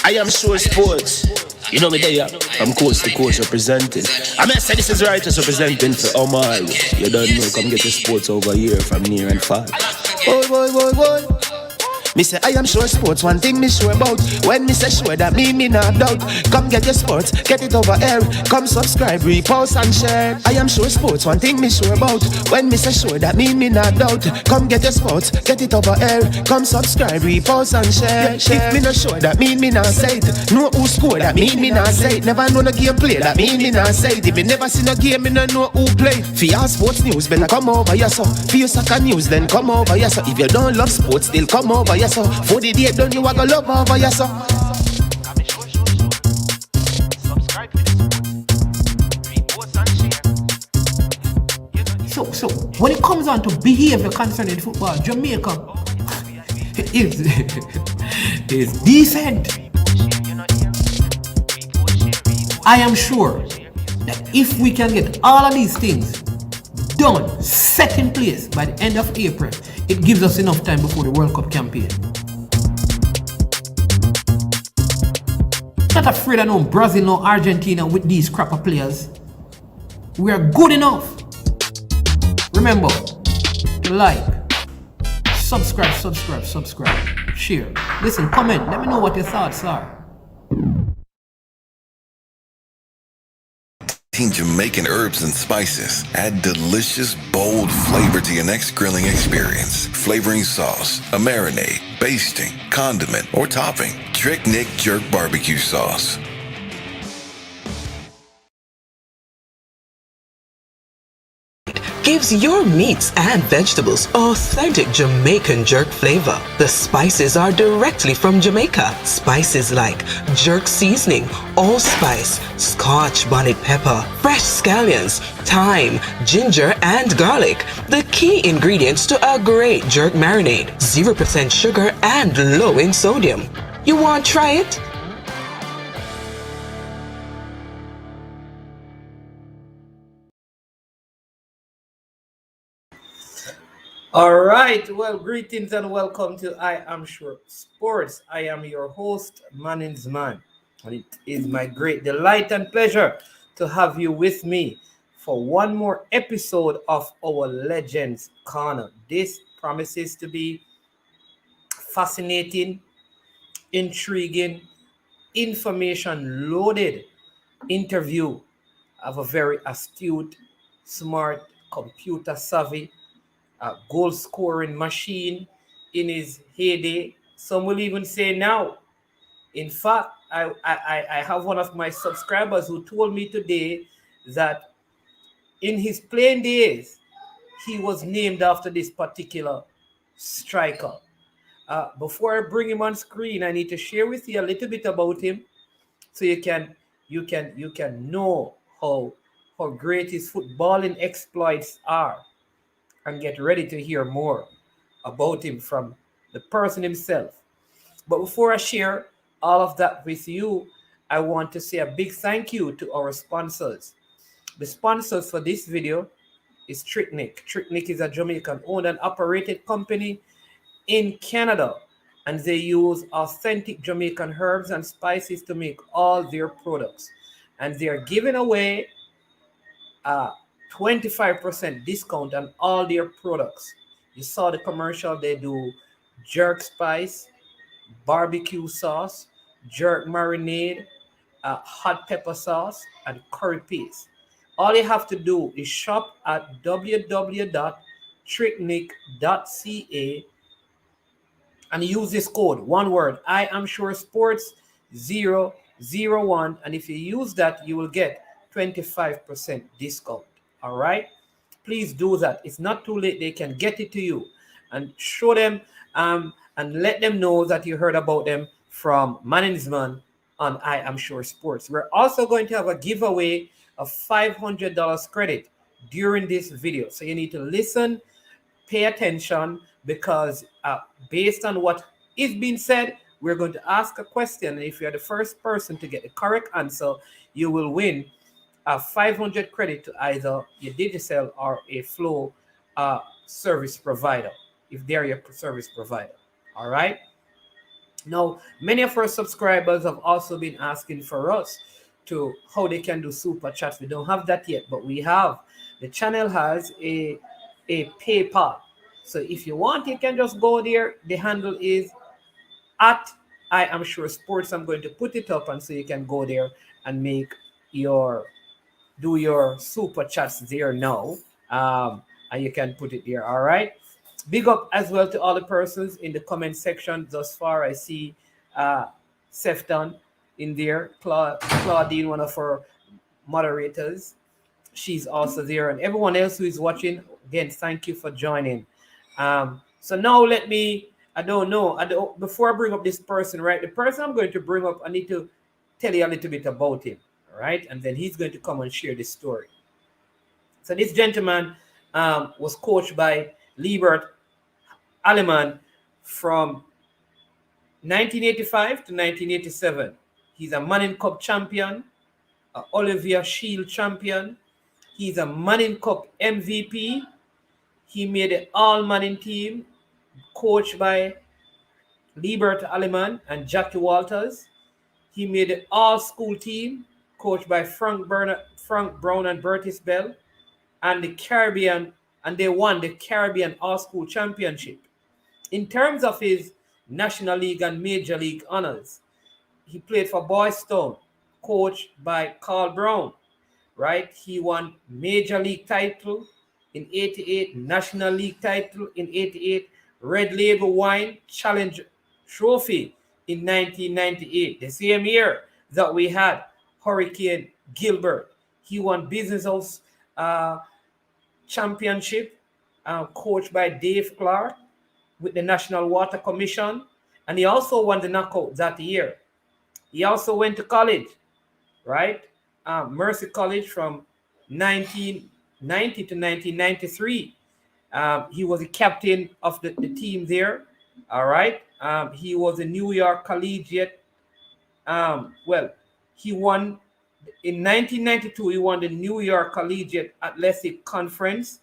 I am sure sports. You know me there, I'm coast to coast representing. I mean, I say this is righteous representing for Omar. You don't know, come get your sports over here from near and far. Boy, boy, boy, boy. Me say I am sure sports, one thing me sure about. When me say sure, that me not doubt. Come get your sports, get it over here. Come subscribe, repost and share. I am sure sports, one thing me sure about. When me say sure, that me not doubt. Come get your sports, get it over here. Come subscribe, repost and share. If me not sure, that me not say it. Know who score, that me not say it. Never know no game play, that me not say it. If me never see no game, me no know who play. For your sports news, better come over here so. For your soccer news, then come over here so. If you don't love sports, still come over here so. For the day done, you are gonna love over here so. So when it comes on to behavior concerning football, Jamaica is decent. I am sure that if we can get all of these things done, set in place by the end of April, it gives us enough time before the World Cup campaign. Not afraid of no Brazil, no Argentina with these crapper players. We are good enough. Remember to like, subscribe, share. Listen, comment, let me know what your thoughts are. Jamaican herbs and spices add delicious, bold flavor to your next grilling experience. Flavoring sauce, a marinade, basting, condiment, or topping. Trick Nick Jerk Barbecue Sauce. Gives your meats and vegetables authentic Jamaican jerk flavor. The spices are directly from Jamaica. Spices like jerk seasoning, allspice, Scotch bonnet pepper, fresh scallions, thyme, ginger, and garlic. The key ingredients to a great jerk marinade. 0% sugar and low in sodium. You want to try it? All right, well, greetings and welcome to I Am Sure Sports. I am your host, Manning's Man, and it is my great delight and pleasure to have you with me for one more episode of our Legends Corner. This promises to be fascinating, intriguing, information-loaded interview of a very astute, smart, computer-savvy, goal-scoring machine in his heyday. Some will even say now. In fact, I have one of my subscribers who told me today that in his playing days, he was named after this particular striker. Before I bring him on screen, I need to share with you a little bit about him, so you can know how great his footballing exploits are, and get ready to hear more about him from the person himself. But before I share all of that with you, I want to say a big thank you to our sponsors. The sponsors for this video is Trick Nick. Trick Nick is a Jamaican-owned and operated company in Canada, and they use authentic Jamaican herbs and spices to make all their products. And they are giving away 25% discount on all their products. You saw the commercial. They do jerk spice, barbecue sauce, jerk marinade, hot pepper sauce, and curry paste. All you have to do is shop at www.tricknick.ca and use this code, one word, I am sure sports 001, and if you use that, you will get 25% discount. All right, please do that. It's not too late. They can get it to you, and show them and let them know that you heard about them from Manning's Man on I Am Sure Sports. We're also going to have a giveaway of $500 credit during this video, so you need to listen, pay attention, because based on what is being said, we're going to ask a question, and if you're the first person to get the correct answer, you will win a 500 credit to either your Digicel or a Flow service provider, if they're your service provider. All right. Now, many of our subscribers have also been asking for us to how they can do super chats. We don't have that yet, but we have. The channel has a PayPal. So if you want, you can just go there. The handle is at I am sure sports. I'm going to put it up and so you can go there and make your do your super chats there now. And you can put it there. All right. Big up as well to all the persons in the comment section thus far. I see uh, Sefton in there, Claudine, one of our moderators. She's also there, and everyone else who is watching. Again, thank you for joining. So now let me. I don't know. Before I bring up this person, right? The person I'm going to bring up, I need to tell you a little bit about him, all right? And then he's going to come and share this story. So this gentleman was coached by Liebert Aleman from 1985 to 1987. He's a Manning Cup champion, a Olivier Shield champion. He's a Manning Cup MVP. He made the All Manning team, coached by Liebert Aleman and Jackie Walters. He made the All School team, coached by Frank Brown and Bertis Bell, and the Caribbean, and they won the Caribbean All School Championship. In terms of his National League and Major League honors, he played for Boys Town, coached by Carl Brown, right? He won Major League title in 88, National League title in 88, Red Label Wine Challenge Trophy in 1998, the same year that we had Hurricane Gilbert. He won Business House uh, Championship, coached by Dave Clark with the National Water Commission, and he also won the knockout that year. He also went to college, right? Mercy College from 1990 to 1993. He was a captain of the team there, all right? He was a New York Collegiate. Well, he won in 1992. He won the New York Collegiate Athletic Conference.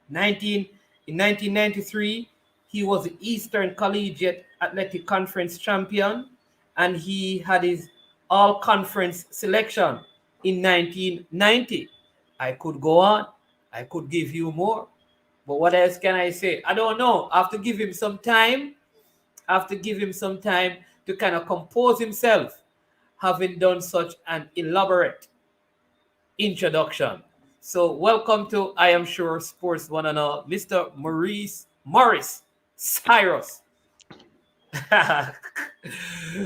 1993, he was the Eastern Collegiate Athletic Conference champion, and he had his All Conference selection in 1990. I could go on. I could give you more. But what else can I say? I don't know. I have to give him some time. I have to give him some time to kind of compose himself, having done such an elaborate introduction. So welcome to I Am Sure Sports One and All, Mr. Morris Cyrus.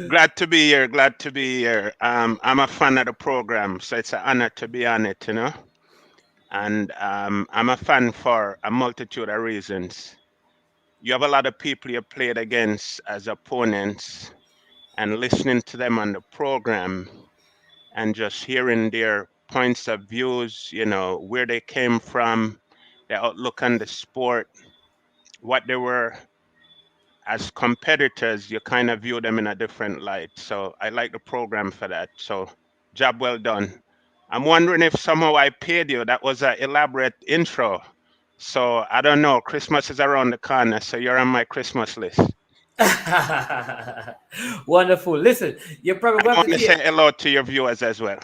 Glad to be here. Glad to be here. I'm a fan of the program, so it's an honor to be on it, you know. And I'm a fan for a multitude of reasons. You have a lot of people you played against as opponents, and listening to them on the program and just hearing their points of views, you know, where they came from, their outlook on the sport, what they were as competitors, you kind of view them in a different light. So I like the program for that. So job well done. I'm wondering if somehow I paid you. That was an elaborate intro. So I don't know. Christmas is around the corner, so you're on my Christmas list. Wonderful. Listen, you're probably I going to want to say hello to your viewers as well.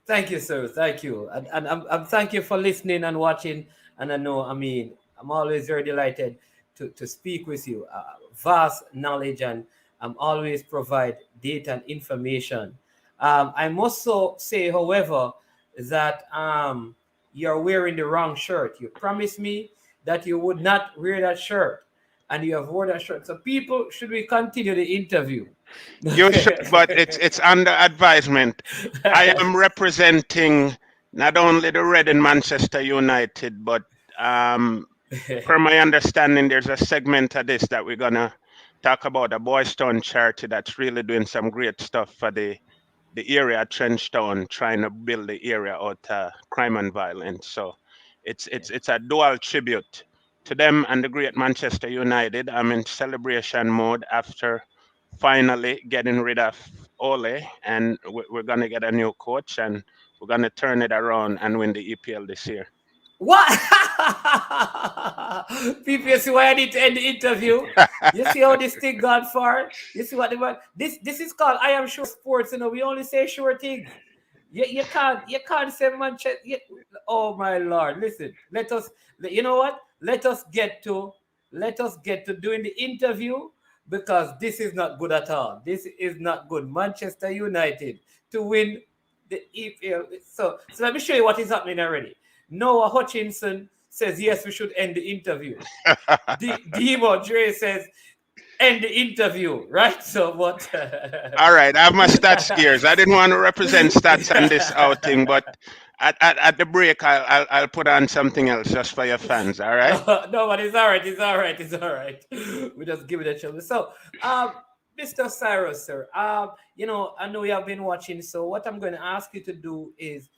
Thank you, sir. Thank you. And I'm thank you for listening and watching. And I know, I mean, I'm always very delighted to speak with you. Vast knowledge, and I'm always provide data and information. I must so say, however, that you're wearing the wrong shirt. You promised me that you would not wear that shirt, and you have worn that shirt. So, people, should we continue the interview? You should, but it's under advisement. I am representing not only the Red in Manchester United, but per my understanding, there's a segment of this that we're gonna talk about, a Boys Town charity that's really doing some great stuff for the area of Trenchtown, trying to build the area out crime and violence. So it's a dual tribute to them and the great Manchester United. I'm in celebration mode after finally getting rid of Ole, and we're gonna get a new coach, and we're gonna turn it around and win the EPL this year. What? PPS, why I need to end the interview? You see how this thing gone far? You see what the man? This is called I am sure sports. You know, we only say sure things. You can't say Manchester. Oh my lord! Listen, you know what? Let us get to doing the interview because this is not good at all. This is not good. Manchester United to win the EPL. So let me show you what is happening already. Noah Hutchinson says yes, we should end the interview. Demo Dre says end the interview, right? So what? All right, I have my stats gears. I didn't want to represent stats on this outing, but at the break, I'll put on something else just for your fans. All right. No, but it's all right. It's all right. It's all right. We just give it a chance. So, Mr. Cyrus, sir, I know you have been watching. So, what I'm going to ask you to do is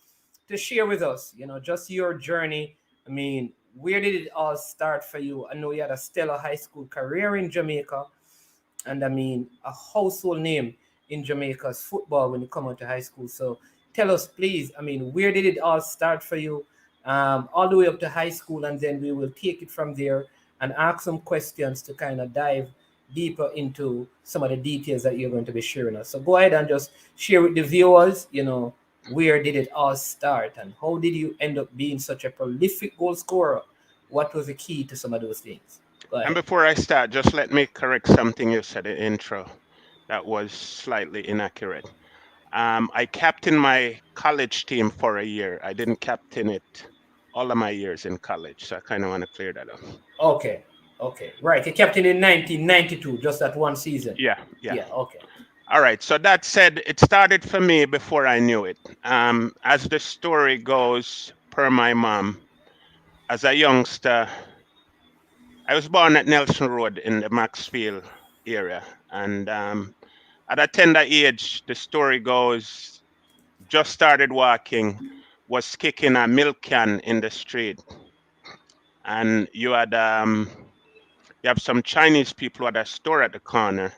to share with us, just your journey. I mean, where did it all start for you? I know you had a stellar high school career in Jamaica, and I mean, a household name in Jamaica's football when you come out to high school. So, tell us, please. I mean, where did it all start for you? All the way up to high school, and then we will take it from there and ask some questions to kind of dive deeper into some of the details that you're going to be sharing us. So go ahead and just share with the viewers, where did it all start and how did you end up being such a prolific goal scorer? What was the key to some of those things? Go And ahead. before I start, just let me correct something you said in the intro that was slightly inaccurate. I captained my college team for a year. I didn't captain it all of my years in college, so I kind of want to clear that up. Okay, okay, right. You captain in 1992, just that one season. Yeah, yeah. Yeah, okay. All right. So that said, it started for me before I knew it. As the story goes, per my mom, as a youngster, I was born at Nelson Road in the Maxfield area, and at a tender age, the story goes, just started walking, was kicking a milk can in the street, and you have some Chinese people at a store at the corner,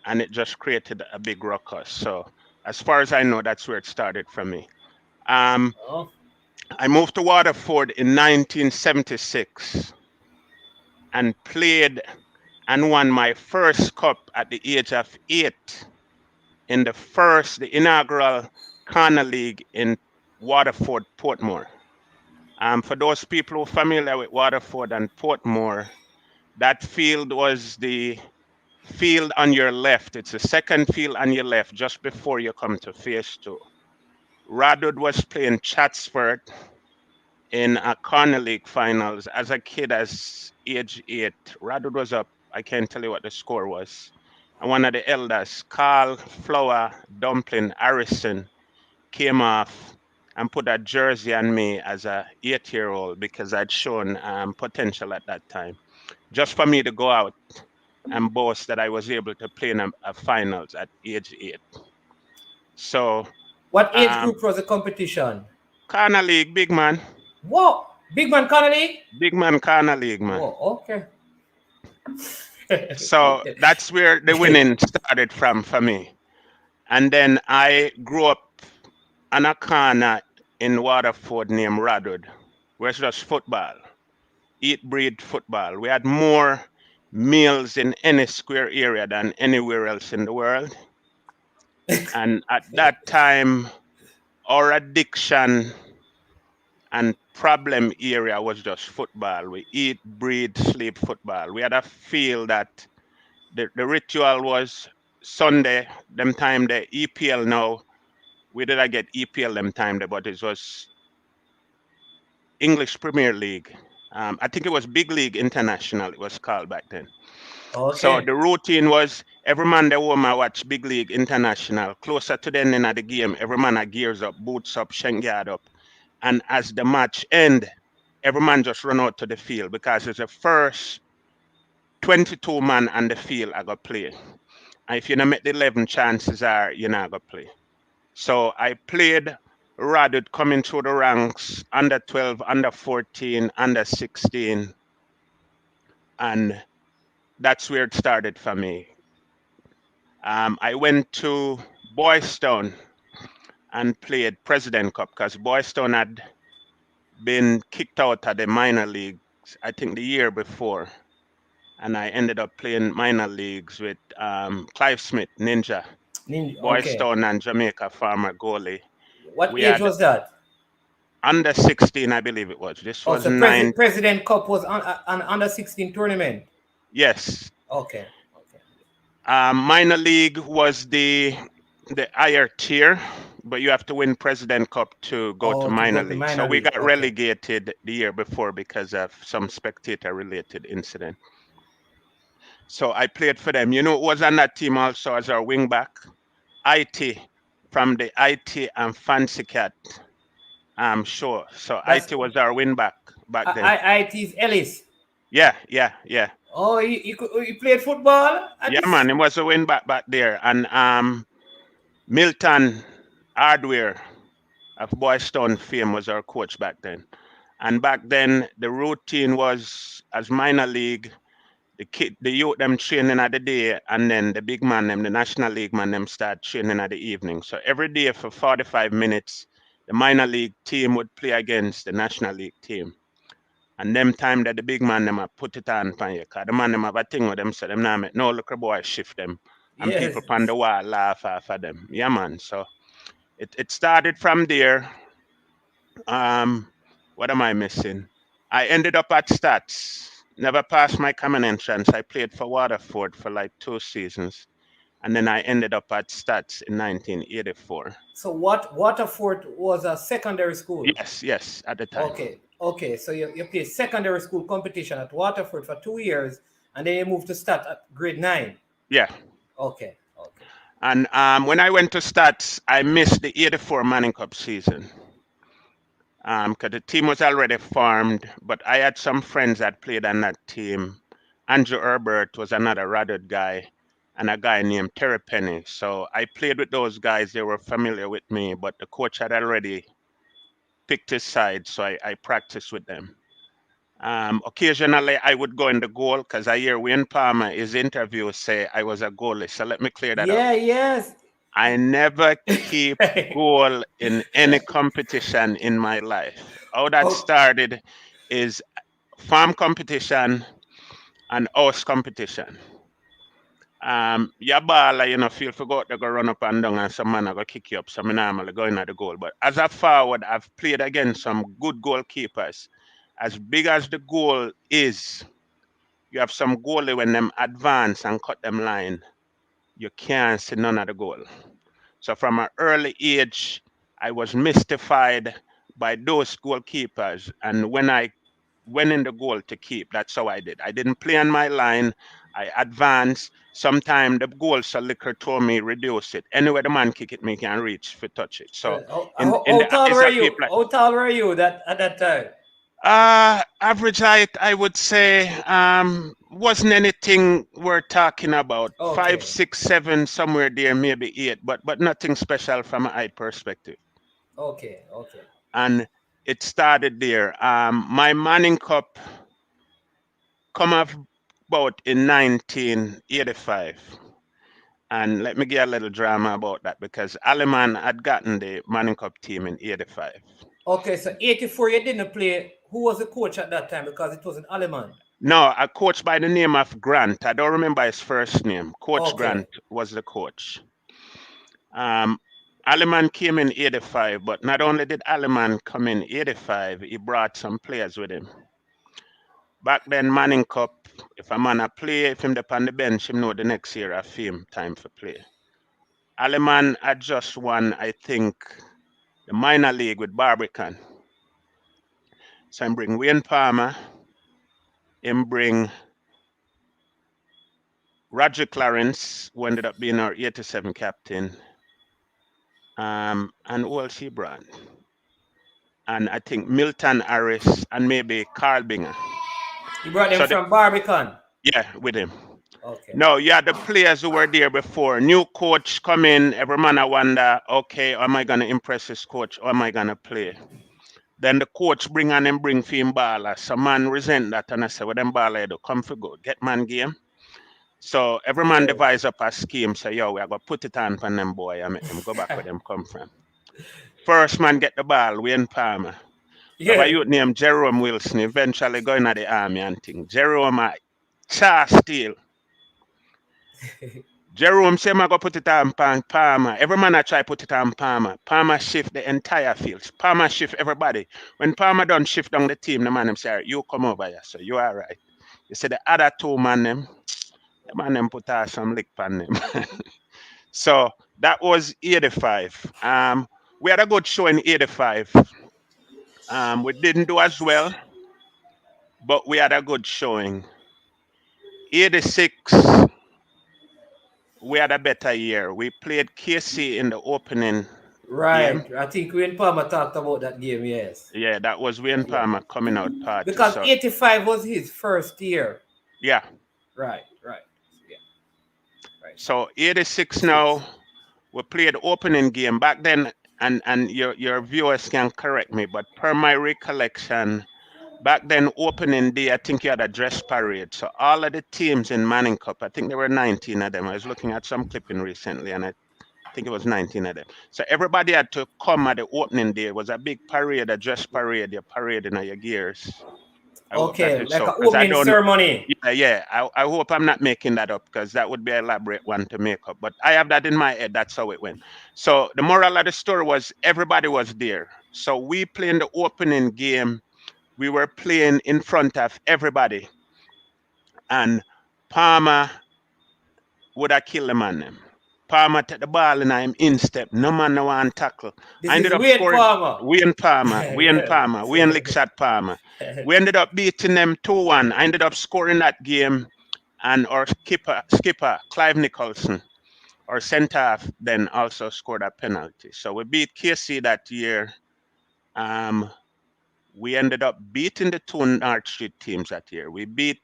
and it just created a big ruckus. So as far as I know, that's where it started for me. Um, Oh, I moved to Waterford in 1976 and played and won my first cup at the age of 8 in the inaugural Corner League in Waterford, Portmore. For those people who are familiar with Waterford and Portmore, that field was the field on your left. It's the second field on your left just before you come to phase two. Radwood was playing Chatsford in a Corner League finals as a kid, as age 8. Radwood was up. I can't tell you what the score was. And one of the elders, Carl Flower Dumpling Harrison, came off and put a jersey on me as a 8-year-old because I'd shown potential at that time. Just for me to go out and boast that I was able to play in a finals at age 8. So, what age um, group was the competition? Corner League, big man. Whoa, Big Man Connolly. Big man Corner League, man. Whoa, okay. So that's where the winning started from for me. And then I grew up on a corner in Waterford named Radwood, where it's just football, eat, breed football. We had more meals in any square area than anywhere else in the world. And at that time, our addiction and problem area was just football. We eat, breathe, sleep football. We had a feel that the ritual was Sunday, them time the EPL now. We did I get EPL them time there, but it was English Premier League. I think it was Big League International, it was called back then. So Okay. the routine was every Monday I watch Big League International. Closer to the end of the game, every man a gears up, boots up, shank guard up. And as the match end, every man just run out to the field because it's the first 22 man on the field I got play. And if you don't make the 11, chances are you're not going to play. So I played Radwood coming through the ranks, under 12, under 14, under 16. And that's where it started for me. I went to Boystown and played President Cup because Boystown had been kicked out of the minor leagues, I think the year before. and I ended up playing minor leagues with Clive Smith, Ninja, Boys Okay. Town and Jamaica, former goalie. What We age had was that? under 16, I believe it was. This Oh, was so nine. President Cup was an under 16 tournament. Yes. Okay. Okay. Minor league was the higher tier, but you have to win President Cup to go to Oh, to go minor to league. So minor we league. got Okay. relegated the year before because of some spectator related incident. So I played for them. You know, who was on that team also as our wing back? IT from the IT and Fancy Cat. I'm sure. So That's IT was our wing back then. it is Ellis. Yeah. Oh, you played football at Yeah, this? man, it was a win back there. And Milton Hardware of Boystown fame was our coach back then. And back then the routine was as minor league, the youth them training at the day, and then the big man them, the national league man them start training at the evening. So every day for 45 minutes, the minor league team would play against the national league team. And them time that the big man them a put it on pan you, cause the man them have a thing with them, so them now make no little boy shift them. And Yes. people pan the wall laugh off of them. Yeah man. So it started from there. Um what am I missing? I ended up at Stats. Never passed my common entrance. I played for Waterford for like 2 seasons. And then I ended up at Stats in 1984. So what Waterford was a secondary school? Yes, at the time. Okay. So you played secondary school competition at Waterford for 2 years, and then you moved to start at grade 9. Yeah. Okay. And when I went to Stats, I missed the 84 Manning Cup season. Because the team was already formed, but I had some friends that played on that team. Andrew Herbert was another Radard guy, and a guy named Terry Penny. So I played with those guys. They were familiar with me, but the coach had already picked his side, so I practiced with them. Occasionally, I would go in the goal because I hear Wayne Palmer, his interview say I was a goalie. So let me clear that up. Yeah. Yes. I never keep goal in any competition in my life. How that Oh, started is farm competition and house competition. Your ball, feel forgot to go run up and down and some man go kick you up. So I normally go in at the goal. But as a forward, I've played against some good goalkeepers. As big as the goal is, you have some goalie when them advance and cut them line, you can't see none of the goal. So from an early age, I was mystified by those goalkeepers. And when I went in the goal to keep, that's how I did. I didn't play on my line. I advanced. Sometimes the goal selector told me reduce it. Anyway, the man kick it, me can reach for touch it. So in how the tall eyes were of you? people, How tall were you that at that time? average height, I would say, wasn't anything we're talking about. Five, Okay. 6, 7, somewhere there, maybe 8, but nothing special from a height perspective. Okay. And it started there. My Manning Cup come up about in 1985. And let me get a little drama about that because Aleman had gotten the Manning Cup team in 85. Okay, so 84 you didn't play. Who was the coach at that time? Because it was an Aleman. No, a coach by the name of Grant. I don't remember his first name. Coach Okay. Grant was the coach. Um, Aleman came in 85, but not only did Aleman come in 85, he brought some players with him. Back then, Manning Cup, if a man a play, if him up on the bench, him know the next year a him time for play. Aleman had just won, I think, the minor league with Barbican. So him bring Wayne Palmer, him bring Roger Clarence, who ended up being our 87 captain, and who else he brought? And I think Milton Harris and maybe Carl Binger. You brought them So from Barbican. yeah, with him. Okay. No, you had the players who were there before. New coach come in, every man I wonder, okay, am I gonna impress this coach or am I gonna play? Then the coach bring on him bring for him baller. Some man resent that and I say, well them baller do come for good. Get man game. So every man Yes. devise up a scheme, say, yo, we are gonna put it on for them boy and make them go back where them come from. First man get the ball, Wayne Palmer. We have a Yes. youth named Jerome Wilson, eventually going to the army and thing. Jerome Char Steele. Jerome say I go put it on Palmer. Every man I try put it on Palmer. Palmer shift the entire field. Palmer shift everybody. When Palmer done shift on the team, the man them say, you come over here, so you are right. You say the other two man them, the man them put some lick on them. So that was 85. We had a good show in 85. We didn't do as well, but we had a good showing. 86, we had a better year. We played KC in the opening game. Right. I think Wayne Palmer talked about that game, yes. Yeah, that was Wayne Yeah. Palmer coming out party. Because So 85 was his first year. yeah. Right. Yeah. Right. So 86 now, we played opening game. Back then, and your viewers can correct me, but per my recollection, back then opening day, I think you had a dress parade. So all of the teams in Manning Cup, I think there were 19 of them. I was looking at some clipping recently, and I think it was 19 of them. So everybody had to come at the opening day. It was a big parade, a dress parade. You're parading your gears. I hope that Okay, is like so. an Because I opening don't. ceremony. Yeah. I hope I'm not making that up because that would be an elaborate one to make up. But I have that in my head. That's how it went. So the moral of the story was everybody was there. So we playing the opening game. We were playing in front of everybody, and Palmer would have killed the man. Them. Palmer took the ball and I'm instep. No man no one tackle. This I ended is up Wayne scoring Palmer. Wayne Palmer, Wayne Lickshot Palmer. We ended up beating them 2-1. I ended up scoring that game, and our skipper Clive Nicholson, our centre half, then also scored a penalty. So we beat KC that year. We ended up beating the two North Street teams that year. We beat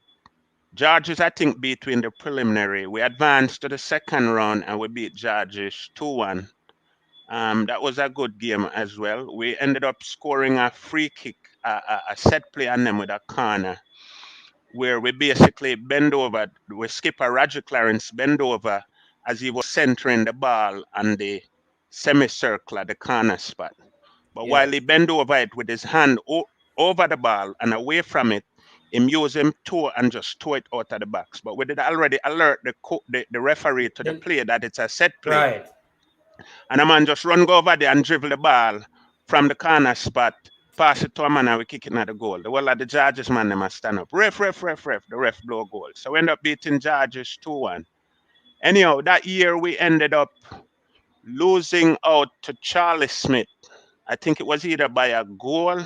Georges, I think, between the preliminary. We advanced to the second round and we beat Georges 2-1. That was a good game as well. We ended up scoring a free kick, a set play on them with a corner, where we basically bend over. We skipper Roger Clarence bend over as he was centering the ball on the semicircle at the corner spot. But while Yes. he bent over it with his hand over the ball and away from it, him use him toe and just throw it out of the box. But we did already alert the referee to the Then, play that it's a set play. right. And a man just run go over there and dribble the ball from the corner spot, pass it to a man and we kick it at the goal. The whole of the Georges man them must stand up. Ref. The ref blow goal. So we end up beating Georges 2-1. Anyhow, that year we ended up losing out to Charlie Smith. I think it was either by a goal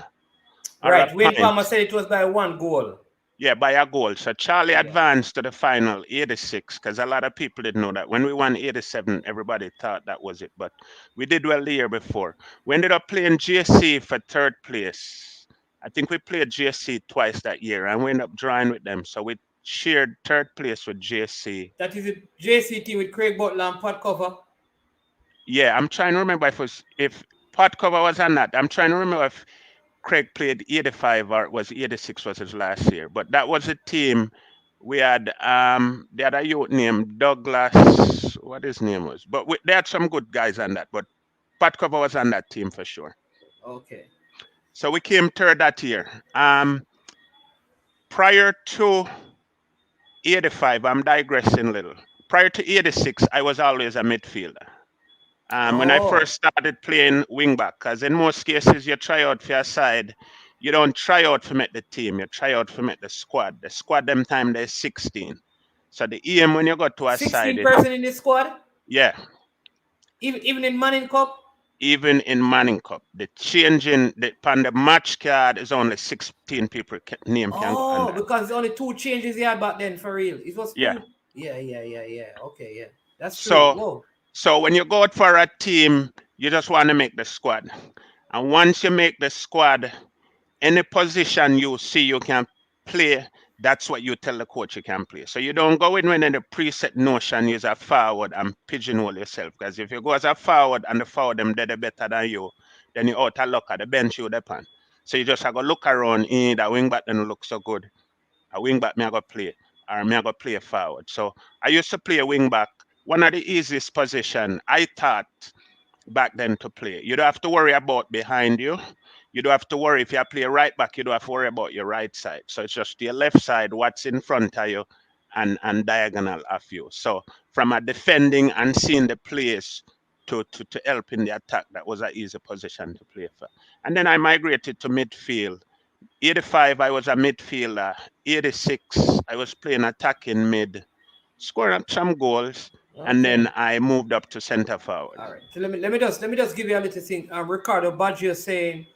or a Right. Wayne point. Palmer said it was by 1 goal. Yeah, by a goal. So Charlie Yeah. advanced to the final 86 because a lot of people didn't know that. When we won 87, everybody thought that was it. But we did well the year before. We ended up playing GSC for third place. I think we played GSC twice that year and we ended up drawing with them. So we shared third place with GSC. That is a JCT with Craig Butler and Pat Cover. Yeah, I'm trying to remember if pot cover was on that. I'm trying to remember if Craig played 85 or it was 86 was his last year. But that was a team we had. They had a youth named Douglas. What his name was, but they had some good guys on that. But Pat Cover was on that team for sure. Okay. So we came third that year. Prior to 85, I'm digressing a little. Prior to 86, I was always a midfielder. When I first started playing wingback, because in most cases you try out for your side, you don't try out for make the team, you try out for make the squad. The squad them time there's 16. So the aim when you go to a 16 side, person in the squad? yeah, Even in Manning Cup? even in Manning Cup, the changing on the match card is only 16 people name can go on that. Because only 2 changes he had back then for real. It was 2. Yeah. Yeah. Okay, yeah. That's true. So Whoa. So when you go out for a team, you just want to make the squad. And once you make the squad, any position you see you can play, that's what you tell the coach you can play. So you don't go in when the preset notion is a forward and pigeonhole yourself. Because if you go as a forward and the forward them they're better than you, then you out of luck at the bench you depend. So you just have to look around, that wing back doesn't look so good. A wing back me I go play, or me I go play forward. So I used to play wing back. One of the easiest position I thought back then to play. You don't have to worry about behind you. You don't have to worry if you play right back, you don't have to worry about your right side. So it's just your left side, what's in front of you, and diagonal of you. So from a defending and seeing the plays to help in the attack, that was an easy position to play for. And then I migrated to midfield. 85, I was a midfielder. 86, I was playing attacking mid, scoring up some goals, and Okay. then I moved up to centre forward. All right. So let me just give you a little thing. Ricardo Baggio saying,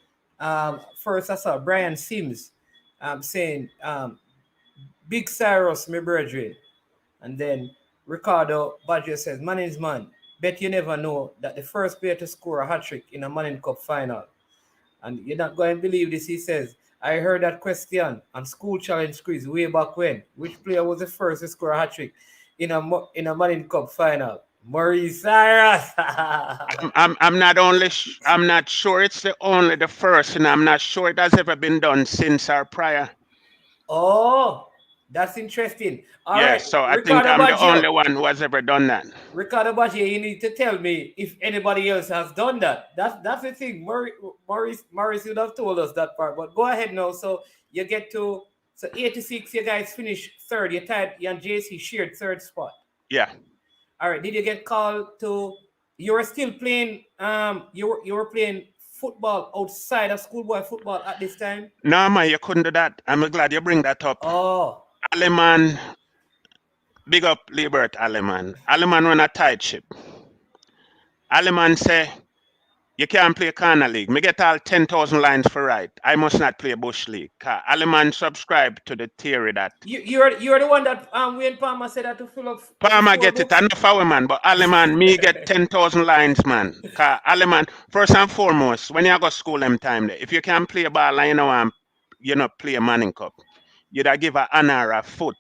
first I saw Brian Sims, saying, Big Cyrus, my brethren. And then Ricardo Baggio says, Manning's man, bet you never know that the first player to score a hat trick in a Manning Cup final. And you're not going to believe this. He says, I heard that question on School Challenge quiz way back when. Which player was the first to score a hat trick in a Manning Cup final? Maurice Cyrus. I'm not sure it's the first, and I'm not sure it has ever been done since or prior. Oh, that's interesting. All Yeah, right, so I think Ricardo I'm the only Baggio. one who has ever done that. Ricardo Baggio, you need to tell me if anybody else has done that. That's the thing. Maurice would have told us that part. But go ahead now. So you get to 86. You guys finish third. You and JC shared third spot. Yeah. All right. Did you get called to? You were still playing. You were playing football outside of schoolboy football at this time. No, man, you couldn't do that. I'm glad you bring that up. Oh. Aleman, big up Liebert Aleman. Aleman run a tight ship. Aleman say, you can't play corner league. Me get all 10,000 lines for right. I must not play bush league. Aleman subscribe to the theory that You're the one that Wayne Palmer said that to fill up. Palmer get it enough our man, but Aleman, me get 10,000 lines, man. Cause Aleman, first and foremost, when you go school them time there, if you can play a ball and you know play a Manning Cup, you'd give a hand or a foot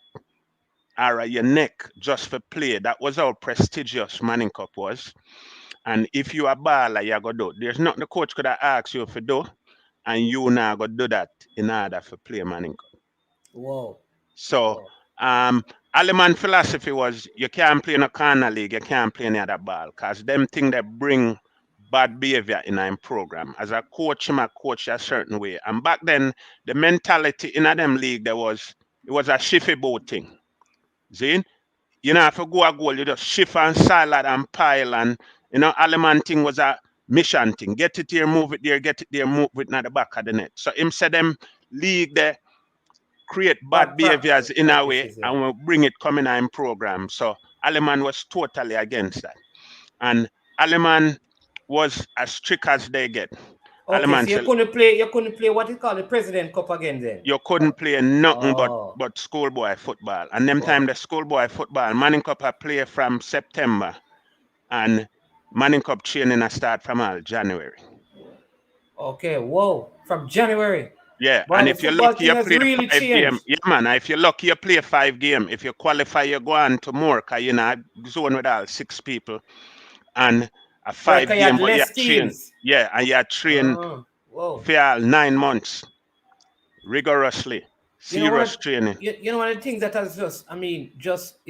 or your neck just for play. That was how prestigious Manning Cup was. And if you a baller, you go do. There's nothing the coach could have asked you to do, and you now go do that in order for play Manning Cup. Whoa. So, Aleman philosophy was you can't play in a corner league, you can't play any other ball, because them thing that bring bad behavior in our program. As a coach, I coach a certain way. And back then, the mentality in a them league it was a shifty boat thing. See? You know, if you go a goal, you just shift and salad and pile and Aleman thing was a mission thing. Get it here, move it there, get it there, move it at the back of the net. So him said them league there create bad behaviors in a way and we'll bring it coming in program. So Aleman was totally against that. And Aleman was as strict as they get. Okay, Aleman so you couldn't play what you call the President Cup again then? You couldn't play nothing but schoolboy football. And them time the schoolboy football, Manning Cup I play from September and Manning Cup training I start from all January. Okay, whoa. From January. Yeah, Boy, and if you're lucky, you play really 5 games. Yeah, man. If you're lucky, you play 5 games. If you qualify, you go on to more. Cause you know, zone with all 6 people, and a 5 game, but you train. Yeah, and you train for all 9 months rigorously, serious training. You know, one of the things that has it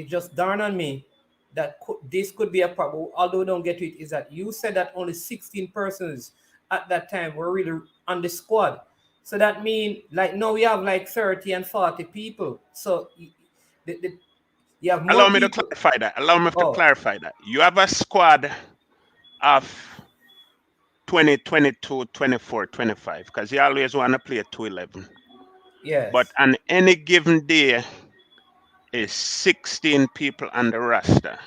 just dawned on me that this could be a problem. Although we don't get to it, is that you said that only 16 persons at that time were really on the squad. So that means like now we have like 30 and 40 people. So you have more Allow me people. to clarify that. Allow me to clarify that. You have a squad of 20, 22, 24, 25 because you always want to play 2-11. Yes. But on any given day is 16 people on the roster.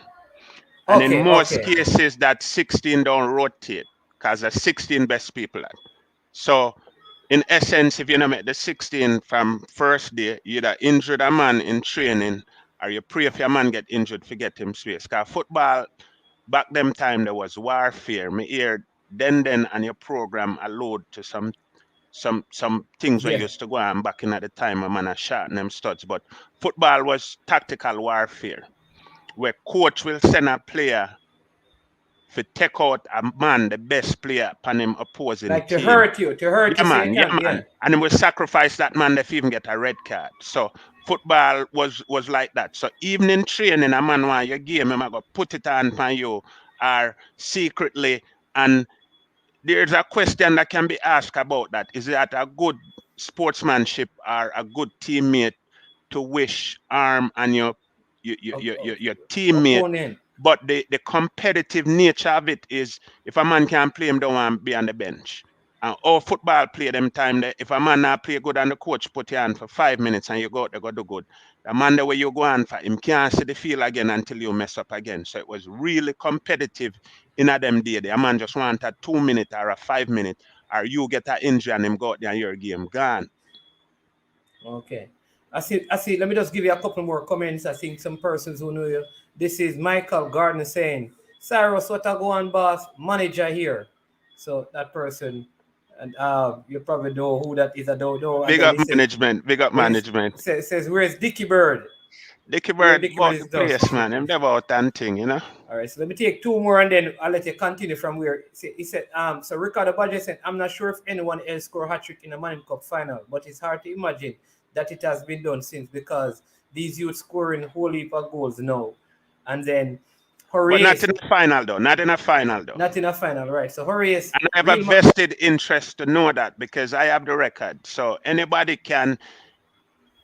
And in most cases that 16 don't rotate because the 16 best people. So in essence, if you don't make the 16 from first day, you either injured a man in training or you pray if your man get injured, forget him space. Because football, back them time, there was warfare. Me hear then and your program allowed to some things we used to go on back in at the time a man a shot and them studs. But football was tactical warfare where coach will send a player to take out a man, the best player upon him opposing like team. To hurt you. Man. And he will sacrifice that man if he even get a red card. So football was like that. So even in training, a man want your game, him go put it on for you or secretly. And there's a question that can be asked about that. Is that a good sportsmanship or a good teammate to wish harm on your your teammate. Opponent. But the competitive nature of it is, if a man can't play, him don't want to be on the bench. And all football play them time there. If a man not play good and the coach put you on for 5 minutes and you go out there go do good, the man the way you go on for him can't see the field again until you mess up again. So it was really competitive in a them day. The man just want a 2 minute or a 5 minute, or you get an injury and him go out there and your game gone. Okay. I see. Let me just give you a couple more comments. I think some persons who know you. This is Michael Gardner saying, Cyrus, what a go on, boss? Manager here. So that person, and you probably know who that is. I don't know. Big up management. Big up management. Says, where's Dickie Bird? Dickie Bird bought the place, man. Him never out and thing, you know. All right, so let me take two more and then I'll let you continue from where he said, so Ricardo Badger said, I'm not sure if anyone else scored a hat-trick in the Manning Cup final, but it's hard to imagine that it has been done since, because these youths scoring whole heap of goals now. And then Horace. But not in a final though. Not in a final though. Not in a final, right. So Horace. And I have a vested interest to know that, because I have the record. So anybody can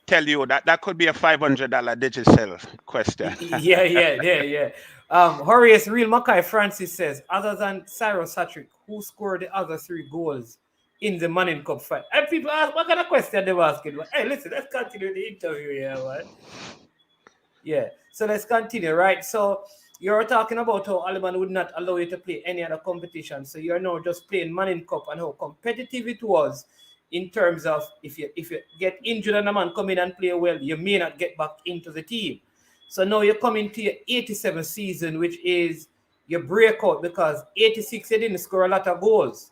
tell you that that could be a $500 digital question. Yeah. Horace Real Mackay Francis says, other than Cyrus hat-trick, who scored the other 3 goals in the Manning Cup fight? And people ask, what kind of question they were asking? Hey, listen, let's continue the interview here, man. Yeah, so let's continue, right? So you're talking about how Alman would not allow you to play any other competition. So you're now just playing Manning Cup, and how competitive it was in terms of if you get injured and a man come in and play well, you may not get back into the team. So now you're coming to your 87 season, which is your breakout, because 86 you didn't score a lot of goals.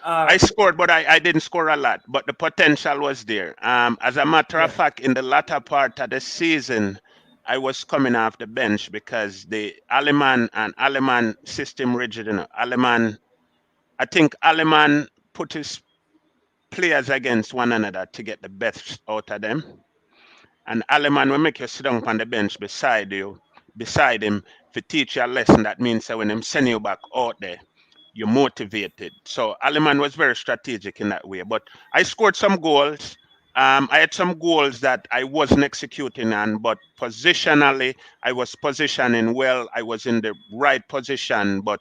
I scored, but I didn't score a lot. But the potential was there. As a matter of fact, in the latter part of the season, I was coming off the bench because the Aleman system rigid. You know, I think Aleman put his players against one another to get the best out of them. And Aleman will make you sit down on the bench beside him, to teach you a lesson. That means that when him send you back out there, you're motivated. So Aleman was very strategic in that way. But I scored some goals. I had some goals that I wasn't executing on, but positionally, I was positioning well. I was in the right position, but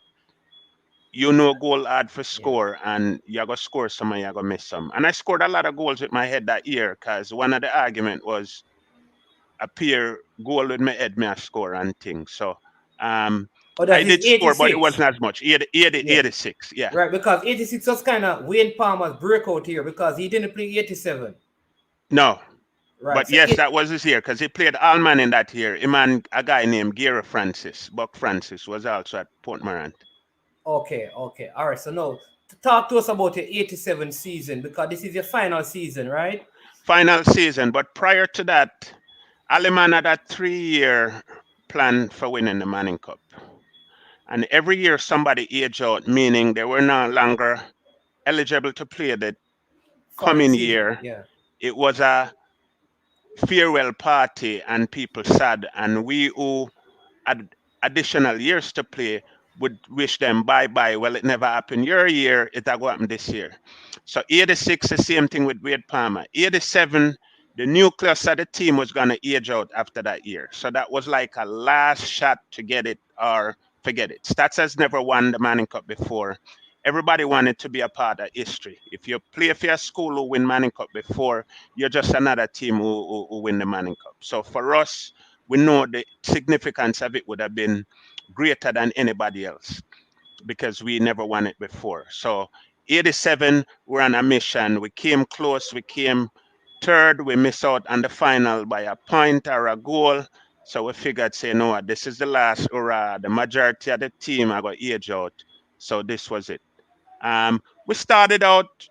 you know, goal hard for score, and you're going to score some and you're going to miss some. And I scored a lot of goals with my head that year, because one of the argument was a peer goal with my head, me a score and things. So I did score, but it wasn't as much. 86, yeah. Right, because 86 was kind of Wayne Palmer's breakout here, because he didn't play 87. No. Right. But so yes, that was his year, because he played Allman in that year. Him and a guy named Gary Francis, Buck Francis, was also at Port Morant. Okay. All right. So now, talk to us about your 87 season, because this is your final season, right? Final season. But prior to that, Aleman had a 3-year plan for winning the Manning Cup. And every year somebody aged out, meaning they were no longer eligible to play the coming year. Yeah. It was a farewell party and people sad. And we who had additional years to play would wish them bye-bye. Well, it never happened your year, it'll go happen this year. So 86, the same thing with Wade Palmer. 87, the nucleus of the team was going to age out after that year. So that was like a last shot to get it or forget it. STATHS has never won the Manning Cup before. Everybody wanted to be a part of history. If you play for your school who win Manning Cup before, you're just another team who win the Manning Cup. So for us, we know the significance of it would have been greater than anybody else, because we never won it before. So 87, we're on a mission. We came close. We came third. We missed out on the final by a point or a goal. So we figured, say, no, this is the last hurrah. The majority of the team are going to age out. So this was it. We started out,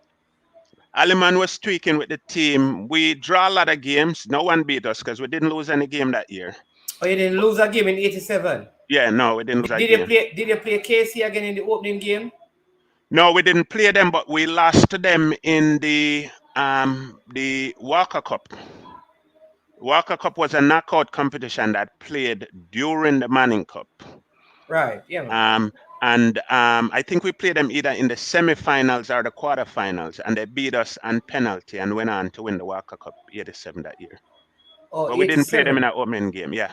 Aleman was tweaking with the team. We draw a lot of games. No one beat us because we didn't lose any game that year. Oh, you didn't lose a game in 87? Yeah, no, we didn't lose a game. Did you play KC again in the opening game? No, we didn't play them, but we lost to them in the Walker Cup. Walker Cup was a knockout competition that played during the Manning Cup. Right, yeah. And I think we played them either in the semifinals or the quarterfinals, and they beat us on penalty and went on to win the Walker Cup 87 that year. Oh, but we didn't play them in an opening game, yeah.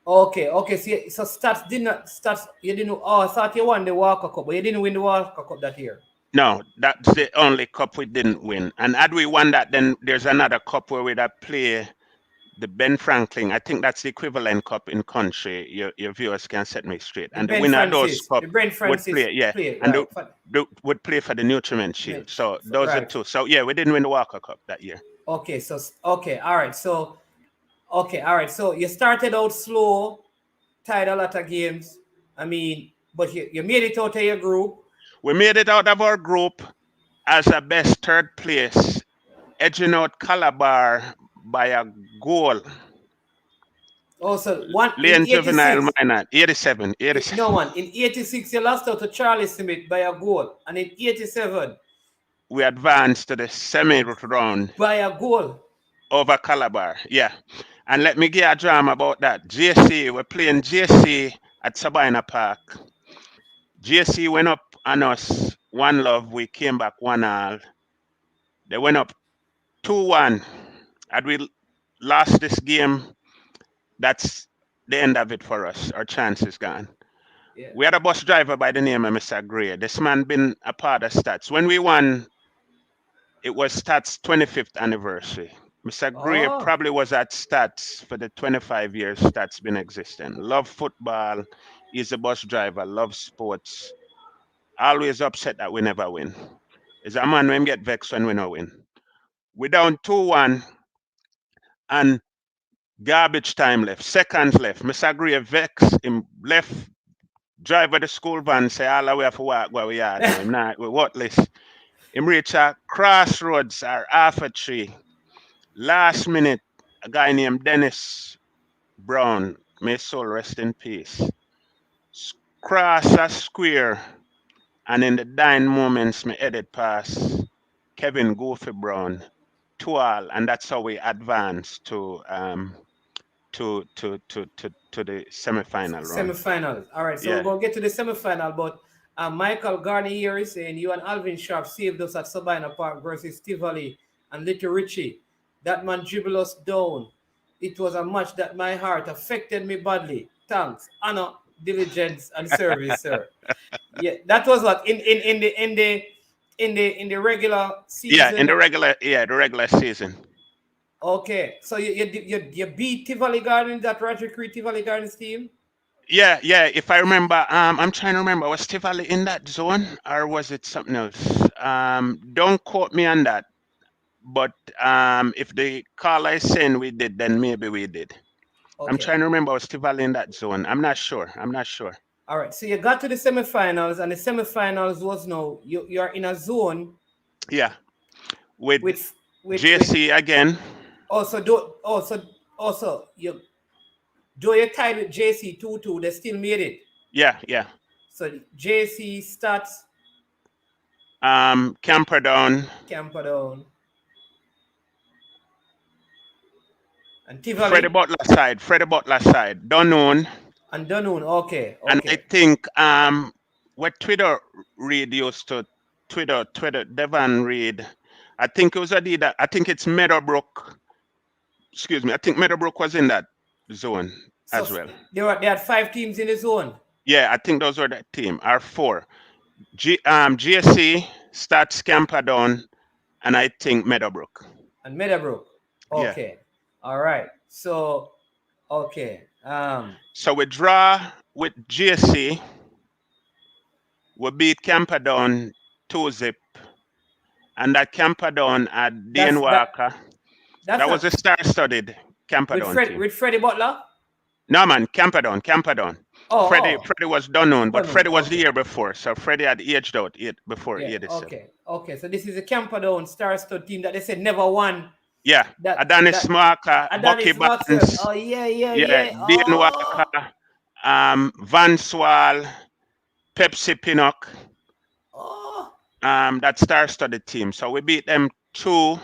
Okay, okay. So stats did not stats. You didn't. Oh, I thought you won the Walker Cup, but you didn't win the Walker Cup that year. No, that's the only cup we didn't win. And had we won that, then there's another cup where we'd have play the Ben Franklin. I think that's the equivalent cup in country. Your viewers can set me straight. The And the Ben winner of those Francis, cup the Ben would Francis play, yeah, play and right. would play for the Nutriment Shield. So those are Right. two. So yeah, we didn't win the Walker Cup that year. Okay, so okay, all right. So okay, all right. So you started out slow, tied a lot of games. I mean, but you made it out of your group. We made it out of our group as a best third place, edging out Calabar by a goal. Also, one in Lane Juvenile 86. Minor, 87, 87. No one in 86 you lost out to Charlie Smith by a goal, and in 87 we advanced to the semi-round by a goal over Calabar. Yeah. And let me give you a drama about that. JC, we're playing JC at Sabina Park. JC went up on us 1-0. We came back 1-0. They went up 2-1. Had we lost this game, that's the end of it for us. Our chance is gone. Yeah. We had a bus driver by the name of Mr. Gray. This man been a part of Stats. When we won, it was Stats 25th anniversary. Mr. Gray probably was at Stats for the 25 years Stats been existing. Love football. He's a bus driver. Loves sports. Always upset that we never win. Is a man when get vexed when we no win. We down 2-1 and garbage time left. Seconds left. Mr. Gray vex him left driver the school van say all the way for walk where we are. Him not we worthless. Him reach a crossroads or half a tree. Last minute, a guy named Dennis Brown, may his soul rest in peace, cross a square, and in the dying moments, me headed past Kevin Goofy Brown, 2-2, and that's how we advanced to the semi-final round. Semi-final. All right, so we're gonna get to the semi-final, but Michael Garney here is saying you and Alvin Sharp saved us at Sabina Park versus Tivoli and Little Richie. That man dribbled us down. It was a match that my heart affected me badly. Thanks, honor, diligence, and service, sir. Yeah, that was what in the regular season. Yeah, in the regular season. Okay, so you beat Tivoli Gardens, that Roger Creed Tivoli Gardens team. Yeah. If I remember, I'm trying to remember. Was Tivoli in that zone or was it something else? Don't quote me on that. But if the caller is saying we did, then maybe we did. Okay. I'm trying to remember. Was Tivoli in that zone? I'm not sure. All right. So you got to the semifinals, and the semifinals was now you're in a zone. Yeah. With JC again. Also, you tied with JC 2-2. They still made it. Yeah. So JC Stats. Camperdown. And Tivoli. Freddie Butler side. Dunoon. And Dunoon, okay. And I think what Twitter Reed used to Twitter Devon Reed. I think it was Adidas. I think it's Meadowbrook. Excuse me. I think Meadowbrook was in that zone as well. They had 5 teams in the zone. Yeah, I think those were the team. Or 4. GSC, Stats, Camperdown, and I think Meadowbrook. And Meadowbrook. Okay. Yeah. All right. So, okay. So we draw with GSC. We beat Camperdown 2-0. And that Camperdown at Dean Walker. That was a star-studded Camperdown team. With Freddie Butler? No, man. Camperdown. Freddie was Dunoon, but Freddie was the year before. So Freddie had aged out before 87. Okay. So this is a Camperdown star-studded team that they said never won. Yeah, Adonis Marker, Bucky Barnes. Oh, yeah. Dean Walker, Van Swal, Pepsi Pinnock. That star-studded team. So we beat them 2,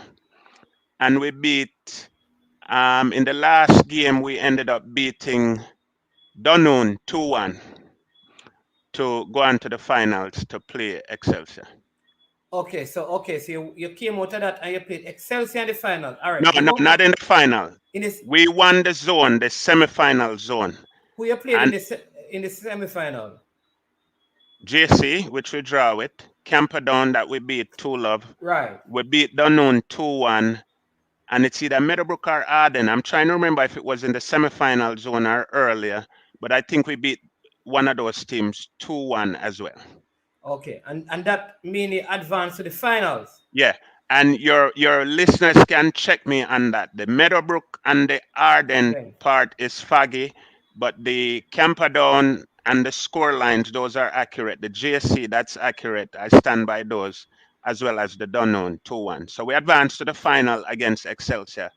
and we beat, in the last game, we ended up beating Dunoon 2-1 to go on to the finals to play Excelsior. Okay, so you came out of that and you played Excelsior in the final. All right. No, not in the final. We won the zone, the semi-final zone. Who you played And in the semi-final? JC, which we draw with, Camperdown that we beat 2-love. Right. We beat Dunoon 2-1. And it's either Meadowbrook or Arden. I'm trying to remember if it was in the semi-final zone or earlier, but I think we beat one of those teams 2-1 as well. Okay, and that meaning advance to the finals. Yeah, and your listeners can check me on that. The Meadowbrook and the Arden Okay. part is foggy, but the Camperdown and the score lines, those are accurate. The GSC, that's accurate. I stand by those, as well as the Dunoon 2-1. So we advanced to the final against Excelsior,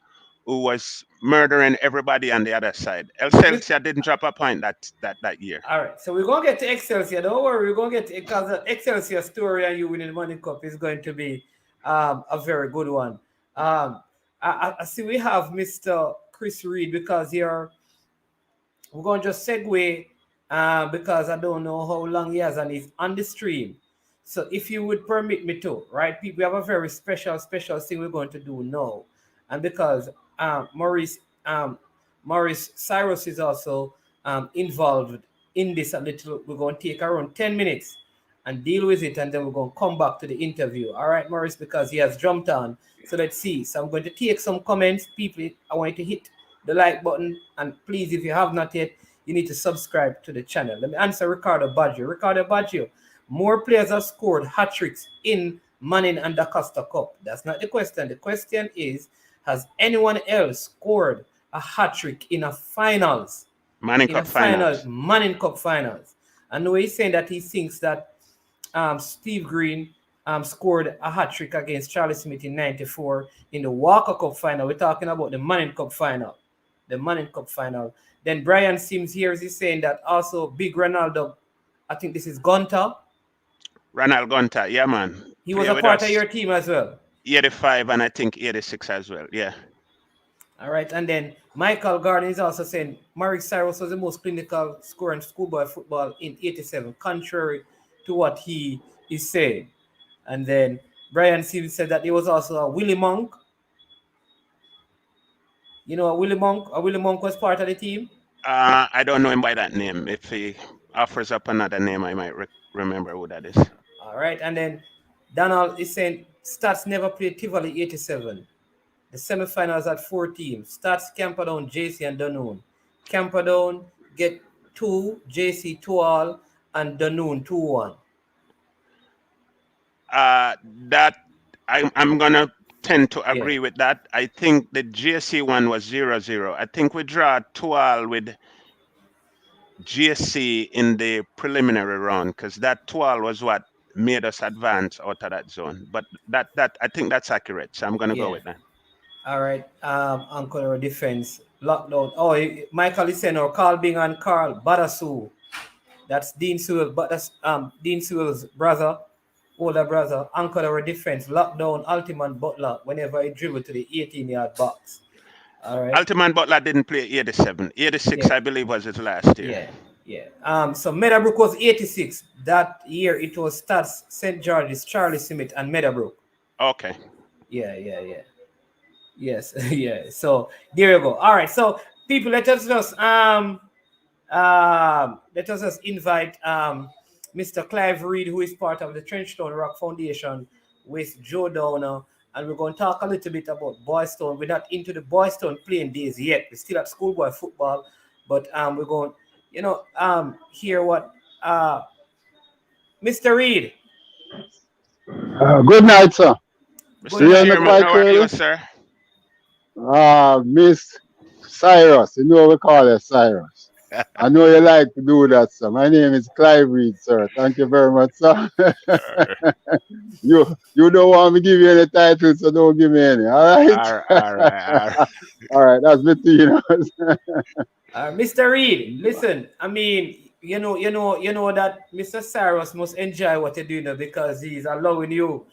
who was murdering everybody on the other side. Excelsior didn't drop a point that year. All right, so we're gonna get to Excelsior. Don't worry, we're gonna get to, because the Excelsior story and you winning the Money Cup is going to be a very good one. I see we have Mr. Chris Reed because we're gonna just segue because I don't know how long he has and he's on the stream. So if you would permit me to, right, people, we have a very special thing we're going to do now, and because Maurice Cyrus is also involved in this a little. We're going to take around 10 minutes and deal with it, and then we're going to come back to the interview. All right, Maurice, because he has jumped on. So let's see. So I'm going to take some comments. People, I want you to hit the like button, and please, if you have not yet, you need to subscribe to the channel. Let me answer Ricardo Baggio. More players have scored hat tricks in Manning and Da Costa Cup. That's not the question. The question is, has anyone else scored a hat trick in a finals? Manning Cup finals. Manning Cup finals. And the way he's saying that he thinks that Steve Green scored a hat trick against Charlie Smith in '94 in the Walker Cup final. We're talking about the Manning Cup final. Then Brian Sims here is saying that also Big Ronaldo, I think this is Gunter. Ronald Gunter, yeah, man. He was a part of your team as well. 85 and I think 86 as well, yeah. All right, and then Michael Garden is also saying Maurice Cyrus was the most clinical scorer in schoolboy football in '87, contrary to what he is saying. And then Brian Sims said that he was also a Willie Monk. You know, a Willie Monk was part of the team? I don't know him by that name. If he offers up another name, I might remember who that is. All right, and then Donald is saying Stats never played Tivoli '87. The semifinals had 4 teams. Stats, Camperdown, JC, and Dunoon. Camperdown get 2, JC 2-all, and Dunoon 2-1. That I'm gonna tend to agree with that. I think the GSC one was 0-0. I think we draw 2-all with GSC in the preliminary round because that 2-all was what made us advance out of that zone. But that I think that's accurate. So I'm gonna go with that. All right, Uncle defense lockdown. Oh, Michael is saying, or Carl Bing and Carl Badasu. That's Dean Sewell, but that's Dean Sewell's brother, older brother. Uncle our defense lockdown. Ultimate Butler whenever he dribbled to the 18-yard box. All right. Ultimate Butler didn't play 87. 86, I believe, was his last year. Yeah. So Meadowbrook was 86. That year it was Stats, St. George's, Charlie Smith, and Meadowbrook. Okay. Yeah. Yes, yeah. So there you go. All right. So people, let us just invite Mr. Clive Reed, who is part of the Trenchtown Rock Foundation with Joe Downer, and we're going to talk a little bit about Boys Town. We're not into the Boys Town playing days yet. We're still at schoolboy football, but we're going, hear what Mr. Reed. Good night, sir. How are you, sir? Miss Cyrus, you know we call her Cyrus. I know you like to do that, sir. My name is Clive Reed, sir. Thank you very much, sir. You don't want me to give you any titles, so don't give me any. All right. All right. All right. That's between us. Mr. Reed, listen. I mean, you know that Mr. Cyrus must enjoy what you're doing because he's allowing you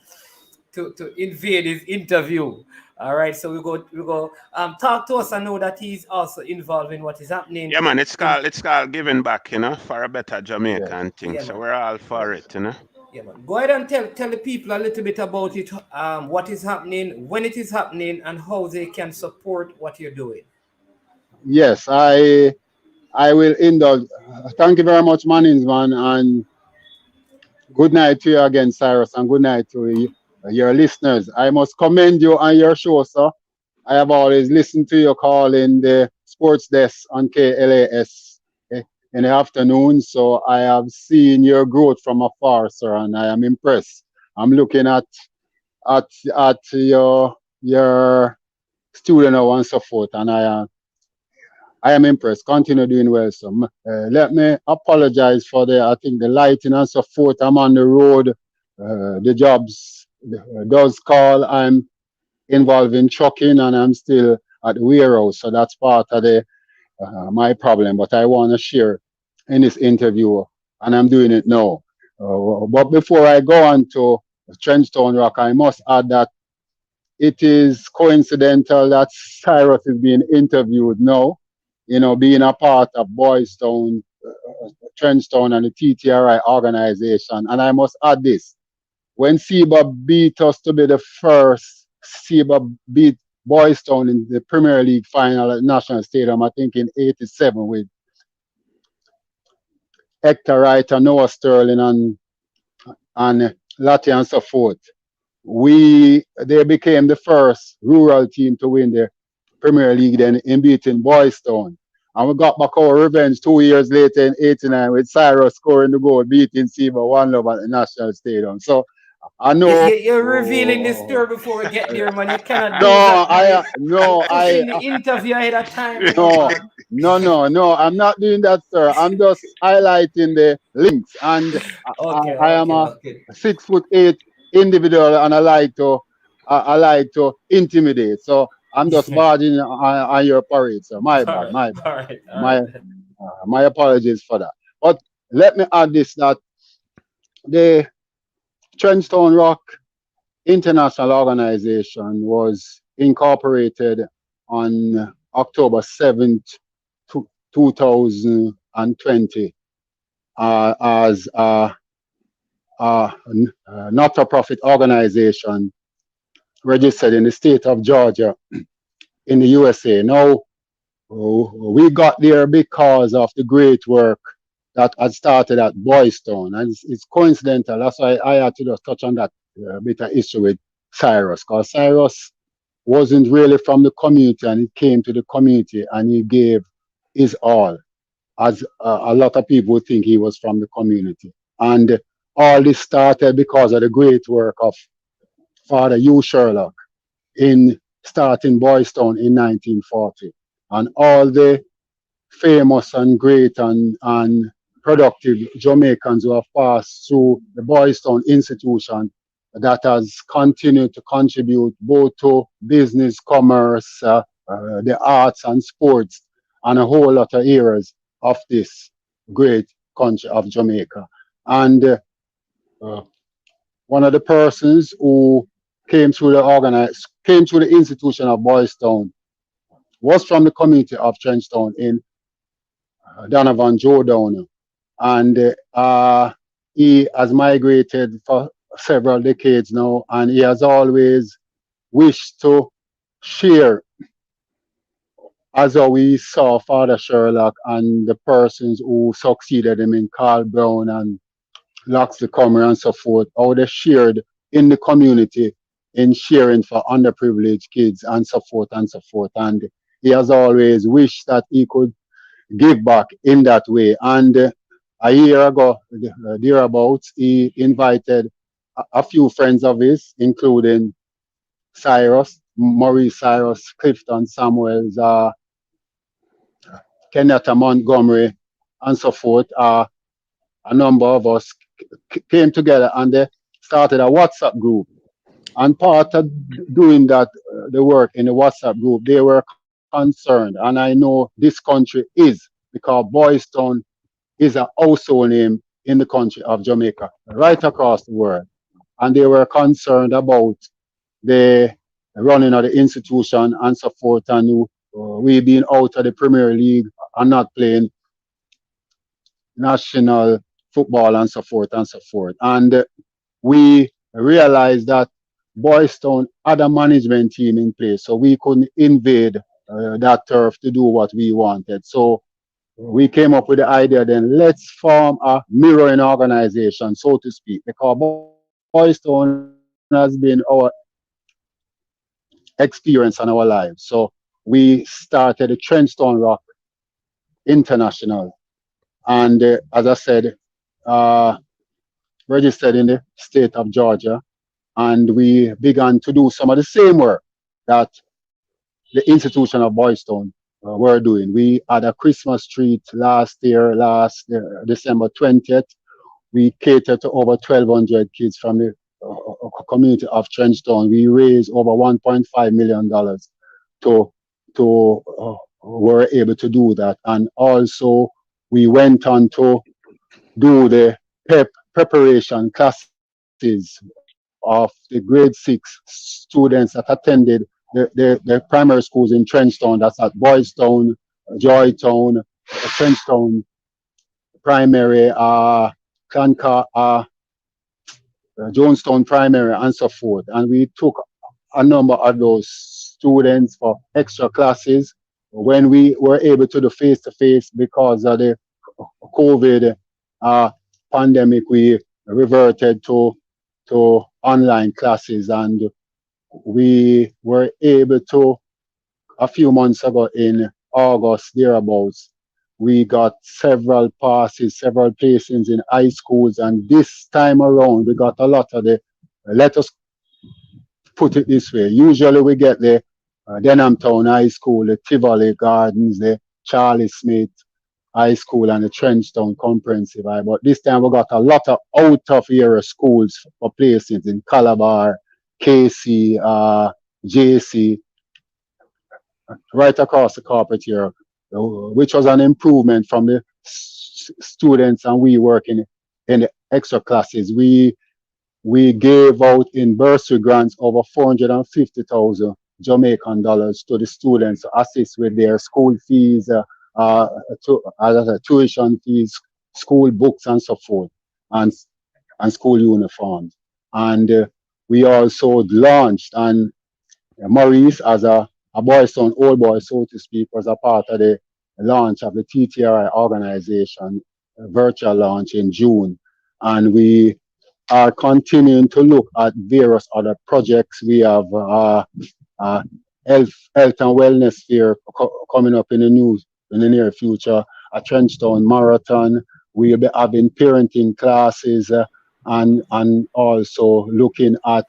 to invade his interview. All right, so we go talk to us. I know that he's also involved in what is happening. Yeah, man, it's called giving back, for a better Jamaican thing. Yeah, so we're all for it, Yeah, man. Go ahead and tell the people a little bit about it, what is happening, when it is happening, and how they can support what you're doing. Yes, I I will indulge. Thank you very much, Mannings, man, and good night to you again, Cyrus, and good night to your listeners. I must commend you on your show, sir. I have always listened to your call in the sports desk on KLAS in the afternoon, so I have seen your growth from afar, sir, and I am impressed. I'm looking at at your studio now and so forth, and I am impressed. Continue doing well, sir. Let me apologize for the I think the lighting and so forth. I'm on the road. The jobs does call. I'm involved in trucking, and I'm still at the warehouse, so that's part of the my problem. But I want to share in this interview, and I'm doing it now. But before I go on to Trenchtown Rock, I must add that it is coincidental that Cyrus is being interviewed now, being a part of Boys Town, Trenchtown, and the TTRI organization. And I must add this: when SEBA beat us to be the first, SEBA beat Boys Town in the Premier League final at National Stadium, I think in '87 with Hector Wright and Noah Sterling and Lati and so forth. They became the first rural team to win the Premier League then in beating Boys Town. And we got back our revenge 2 years later in '89 with Cyrus scoring the goal, beating SEBA 1-0 at the National Stadium. So I know. You're revealing this story before we get there, man. You cannot do No, that, man. You're no, pushing the interview ahead of time, no, man. no. I'm not doing that, sir. I'm just highlighting the links, and Okay, I am okay, a okay. 6'8" individual, and I like to intimidate. So I'm just barging on your parade, sir. My All bad, right, my bad. all right, all right. My my apologies for that. But let me add this: that the Trenchtown Rock International Organization was incorporated on October 7th, 2020, as a not-for-profit organization registered in the state of Georgia in the USA. Now, we got there because of the great work that had started at Boys Town. And it's coincidental. That's why I had to just touch on that bit of issue with Cyrus, because Cyrus wasn't really from the community, and he came to the community and he gave his all, as a lot of people think he was from the community. And all this started because of the great work of Father Hugh Sherlock in starting Boys Town in 1940. And all the famous and great and productive Jamaicans who have passed through the Boys Town institution that has continued to contribute both to business, commerce, the arts and sports, and a whole lot of areas of this great country of Jamaica. And one of the persons who came through the institution of Boys Town was from the community of Trenchtown in Donovan Joe Downer. And he has migrated for several decades now, and he has always wished to share, as how we saw Father Sherlock and the persons who succeeded him in Carl Brown and Loxley Comer and so forth, how they shared in the community in sharing for underprivileged kids and so forth and so forth. And he has always wished that he could give back in that way. And a year ago, thereabouts, he invited a few friends of his, including Cyrus, Maurice Cyrus, Clifton Samuels, Kenyatta Montgomery, and so forth. A number of us came together and they started a WhatsApp group. And part of doing that, the work in the WhatsApp group, they were concerned. And I know this country is, because Boys Town is a household name in the country of Jamaica, right across the world. And they were concerned about the running of the institution and so forth, and we being out of the Premier League and not playing national football and so forth and so forth. And we realized that Boys Town had a management team in place, so we couldn't invade that turf to do what we wanted. So we came up with the idea then let's form a mirroring organization, so to speak, because Boys Town has been our experience in our lives. So we started the Trenchstone Rock International. And as I said, uh, registered in the state of Georgia. And we began to do some of the same work that the institution of Boys Town were doing. We had a Christmas treat last December 20th. We catered to over 1,200 kids from the community of Trenchtown. We raised over $1.5 million to were able to do that. And also we went on to do the preparation classes of the grade 6 students that attended the primary schools in Trenchtown. That's at Boys Town, Joy Town, Trenchtown Primary, Jonestown Primary, and so forth. And we took a number of those students for extra classes when we were able to do face to face because of the COVID uh, pandemic. We reverted to online classes, and we were able to a few months ago in August thereabouts. We got several passes, several placings in high schools, and this time around we got a lot of the. Let us put it this way: usually we get the Denham Town High School, the Tivoli Gardens, the Charlie Smith High School, and the Trenchtown Comprehensive High. But this time we got a lot of out of area schools for placings in Calabar, KC, JC, right across the carpet here, which was an improvement from the students and we working in the extra classes. We gave out in bursary grants over 450,000 Jamaican dollars to the students to assist with their school fees, tuition fees, school books, and so forth, and and school uniforms. And we also launched, and Maurice, as a boy son, old boy, so to speak, was a part of the launch of the TTRI organization, virtual launch in June. And we are continuing to look at various other projects. We have uh, health and wellness fair coming up in the near future, a Trenchtown marathon. We'll be having parenting classes and also looking at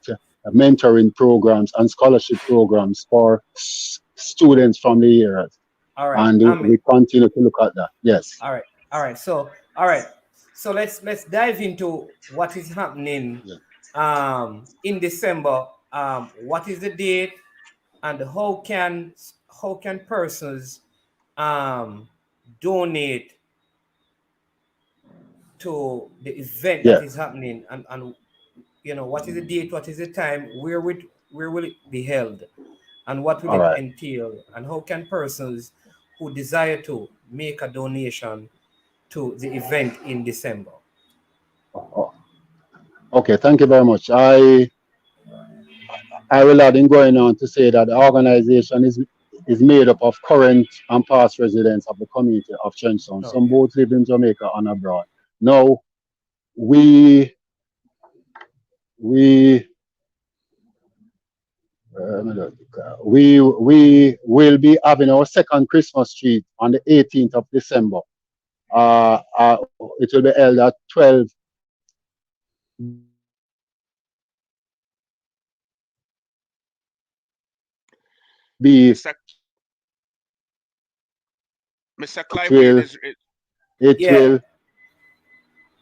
mentoring programs and scholarship programs for students from the areas. All right, And we continue to look at that. Yes. all right, all right. So let's dive into what is happening Yeah. in December. What is the date, and how can persons um donate to the event that Yeah. is happening, and what is the date, what is the time, where will it be held, and what will All it right. entail, and how can persons who desire to make a donation to the event in December? Oh, okay. Thank you very much. I will add in going on to say that the organization is made up of current and past residents of the community of Trenchtown. Some Okay. both live in Jamaica and abroad. Now we we we will be having our second Christmas treat on the 18th of December. It will be held at 12 be Mr. Mr. it Clive Weed will is it Yeah. will All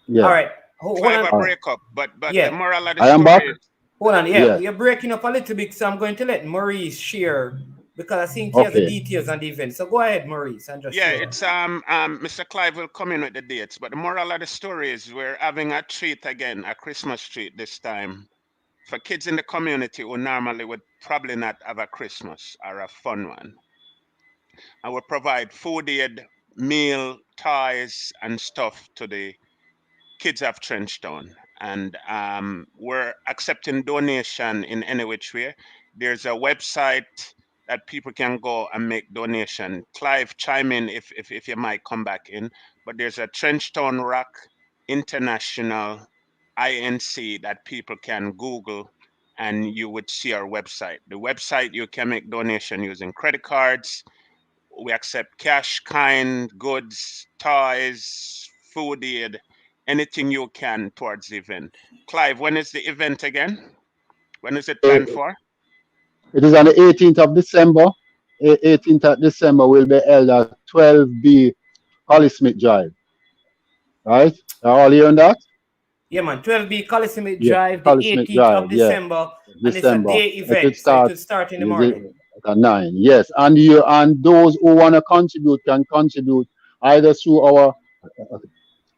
yeah. right. Hold Clive on. a All right. breakup, but the Yeah. moral of the I am back. story is Hold on. Yeah. Yeah. You're breaking up a little bit, so I'm going to let Maurice share because I think he has the Okay. details on the event. So go ahead, Maurice, and just yeah, share. it's Mr. Clive will come in with the dates, but the moral of the story is we're having a treat again, a Christmas treat this time for kids in the community who normally would probably not have a Christmas or a fun one. I will provide food aid, meal, toys, and stuff to the kids of Trenchtown. And we're accepting donation in any which way. There's a website. that people can go and make donation. Clive, chime in if you might come back in. But there's a Trenchtown Rock International INC that people can Google, and you would see our website. The website, you can make donation using credit cards. We accept cash, kind, goods, toys, food aid, anything you can towards the event. Clive, when is the event again? When is it planned It for? is on the 18th of December. 18th of December will be held at 12B Holly Smith Drive. Right? Are all hearing that? Yeah, man. 12B Coliseum Yeah, Drive, the Holly Smith 18th Drive. of Yeah, December, and it's a December. day It will event, so it start will start in the is it morning. at 9. Yes, and those who want to contribute can contribute either through our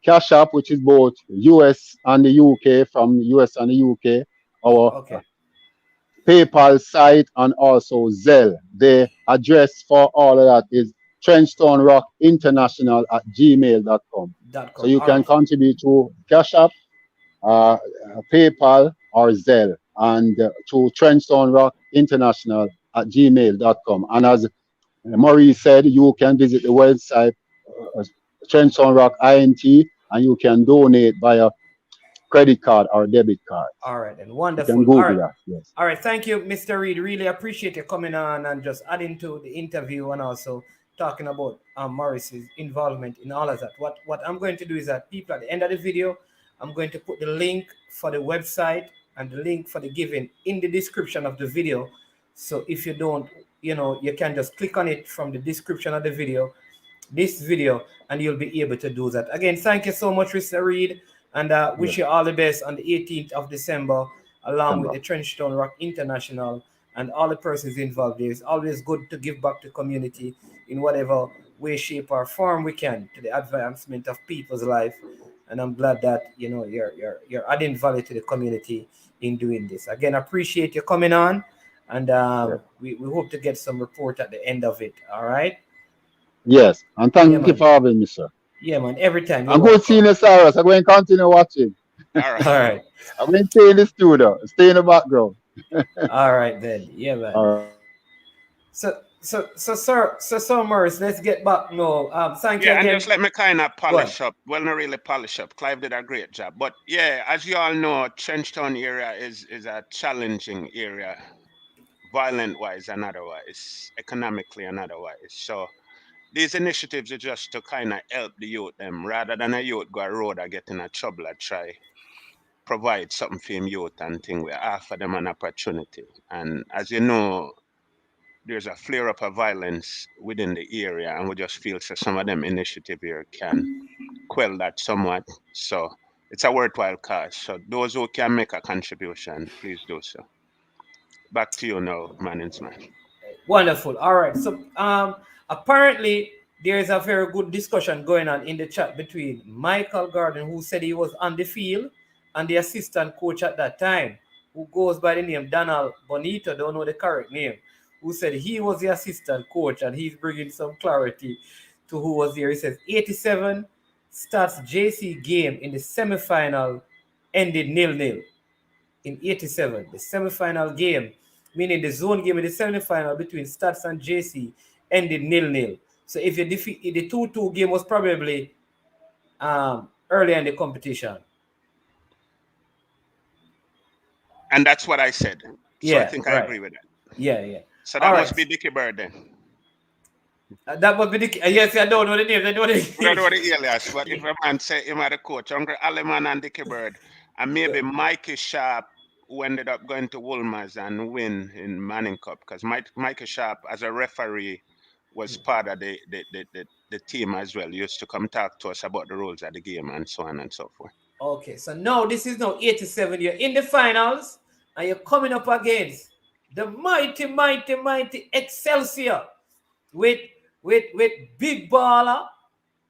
Cash App, which is both US and the UK, from US and the UK, our Okay. PayPal site, and also Zelle. The address for all of that is Trenchtown Rock International at gmail.com. So .com. you All can right. contribute to Cash App, PayPal, or Zelle, and to Trenchtown Rock International at gmail.com. And as Maurice said, you can visit the website, uh, Trenchtown Rock INT, and you can donate via credit card or debit card. All right. And You can wonderful. All Google right. that. Yes. All right. Thank you, Mr. Reed. Really appreciate you coming on and just adding to the interview and also talking about Morris's involvement in all of that. What I'm going to do is that people at the end of the video, I'm going to put the link for the website and the link for the giving in the description of the video. So if you don't, you can just click on it from the description of the video, this video, and you'll be able to do that. Again, thank you so much, Mr. Reed, and Yes. wish you all the best on the 18th of December, along with December. the Trenchtown Rock International and all the persons involved. It's always good to give back to community in whatever way, shape, or form we can to the advancement of people's life. And I'm glad that you're adding value to the community in doing this. Again, appreciate you coming on, and Yes. we hope to get some report at the end of it. All right. Yes. And Yeah, thank you man. for having me, sir. Yeah, man. Every time you're I'm good welcome. seeing you, Cyrus. I'm going to continue watching. All All right. right. I'm going to stay in the studio, stay in the background. All right then. Yeah, man. All right. So, Morris, let's get back now. Thank you Yeah, and again. just let me kind of Go on. polish up. Well, not really polish up. Clive did a great job. But yeah, as you all know, Trenchtown area is a challenging area, violent wise and otherwise, economically and otherwise. So these initiatives are just to kind of help the youth them rather than a youth go a road or get in a trouble or try provide something for him youth and thing. We offer them an opportunity. And as you know, there's a flare up of violence within the area, and we just feel so some of them initiative here can quell that somewhat. So it's a worthwhile cause. So those who can make a contribution, please do so. Back to you now, Mannings man. Wonderful. All right. So, apparently there is a very good discussion going on in the chat between Michael Gordon, who said he was on the field, and the assistant coach at that time, who goes by the name Donald Bonito, don't know the correct name, who said he was the assistant coach, and he's bringing some clarity to who was there. He says 87 starts JC game in the semifinal ended 0-0 in 87. The semifinal game, meaning the zone game in the semifinal between Stats and JC, ended 0-0. So if you defeat the 2-2 game was probably earlier in the competition. And that's what I said. So I Yeah, think I right. agree with that. Yeah. So All that right. must be Dickie Bird then. That would be the yes. I don't know the name. I don't know We don't know the the alias, but if a man say him are the coach, Uncle Aleman and Dickie Bird, and maybe Mikey Sharp, who ended up going to Woolmers and win in Manning Cup, because Mikey Sharp, as a referee, was part of the team as well. He used to come talk to us about the rules of the game and so on and so forth. Okay, so now this is now 87. You're in the finals, and you're coming up against the mighty Excelsior with Big Baller,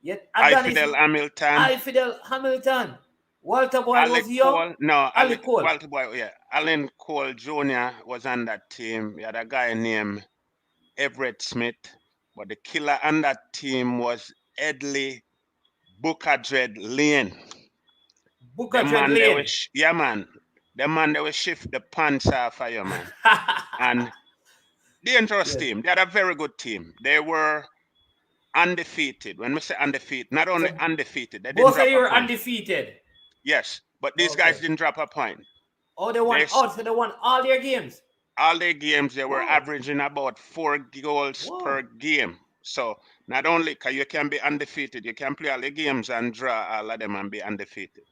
yet I Adonis, Fidel Hamilton, Alfidel Hamilton, Walter Boyd Alec was young, Cole, no, Ali Cole. Walter Boy, yeah, Alan Cole Jr. was on that team. You had a guy named Everett Smith, but the killer on that team was Edley Bookadred Lane. Booker The Dread man they Lane. was yeah man. The man they will shift the pants off of you man. And Dangerous Yeah. team. They had a very good team. They were undefeated. When we say undefeated, not only So undefeated, they didn't both of drop you a are point. undefeated. Yes, but these guys Okay. didn't drop a point. Oh, they won. They Oh, so they won all their games. all their games they were Wow. averaging about 4 goals per Wow. game. So not only can you can be undefeated, you can play all the games and draw all of them and be undefeated.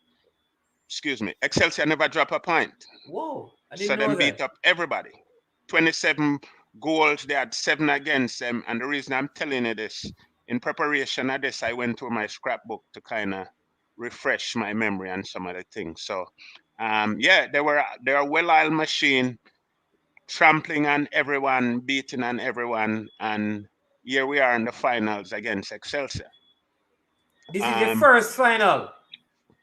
Excuse me. Excelsior never drop a point. Whoa. I So didn't know them beat that. up everybody. 27 goals, they had 7 against them. And the reason I'm telling you this, in preparation of this, I went through my scrapbook to kind of refresh my memory and some of the things. So yeah, they're a well-oiled machine, trampling on everyone, beating on everyone, and here we are in the finals against Excelsior. This is the first final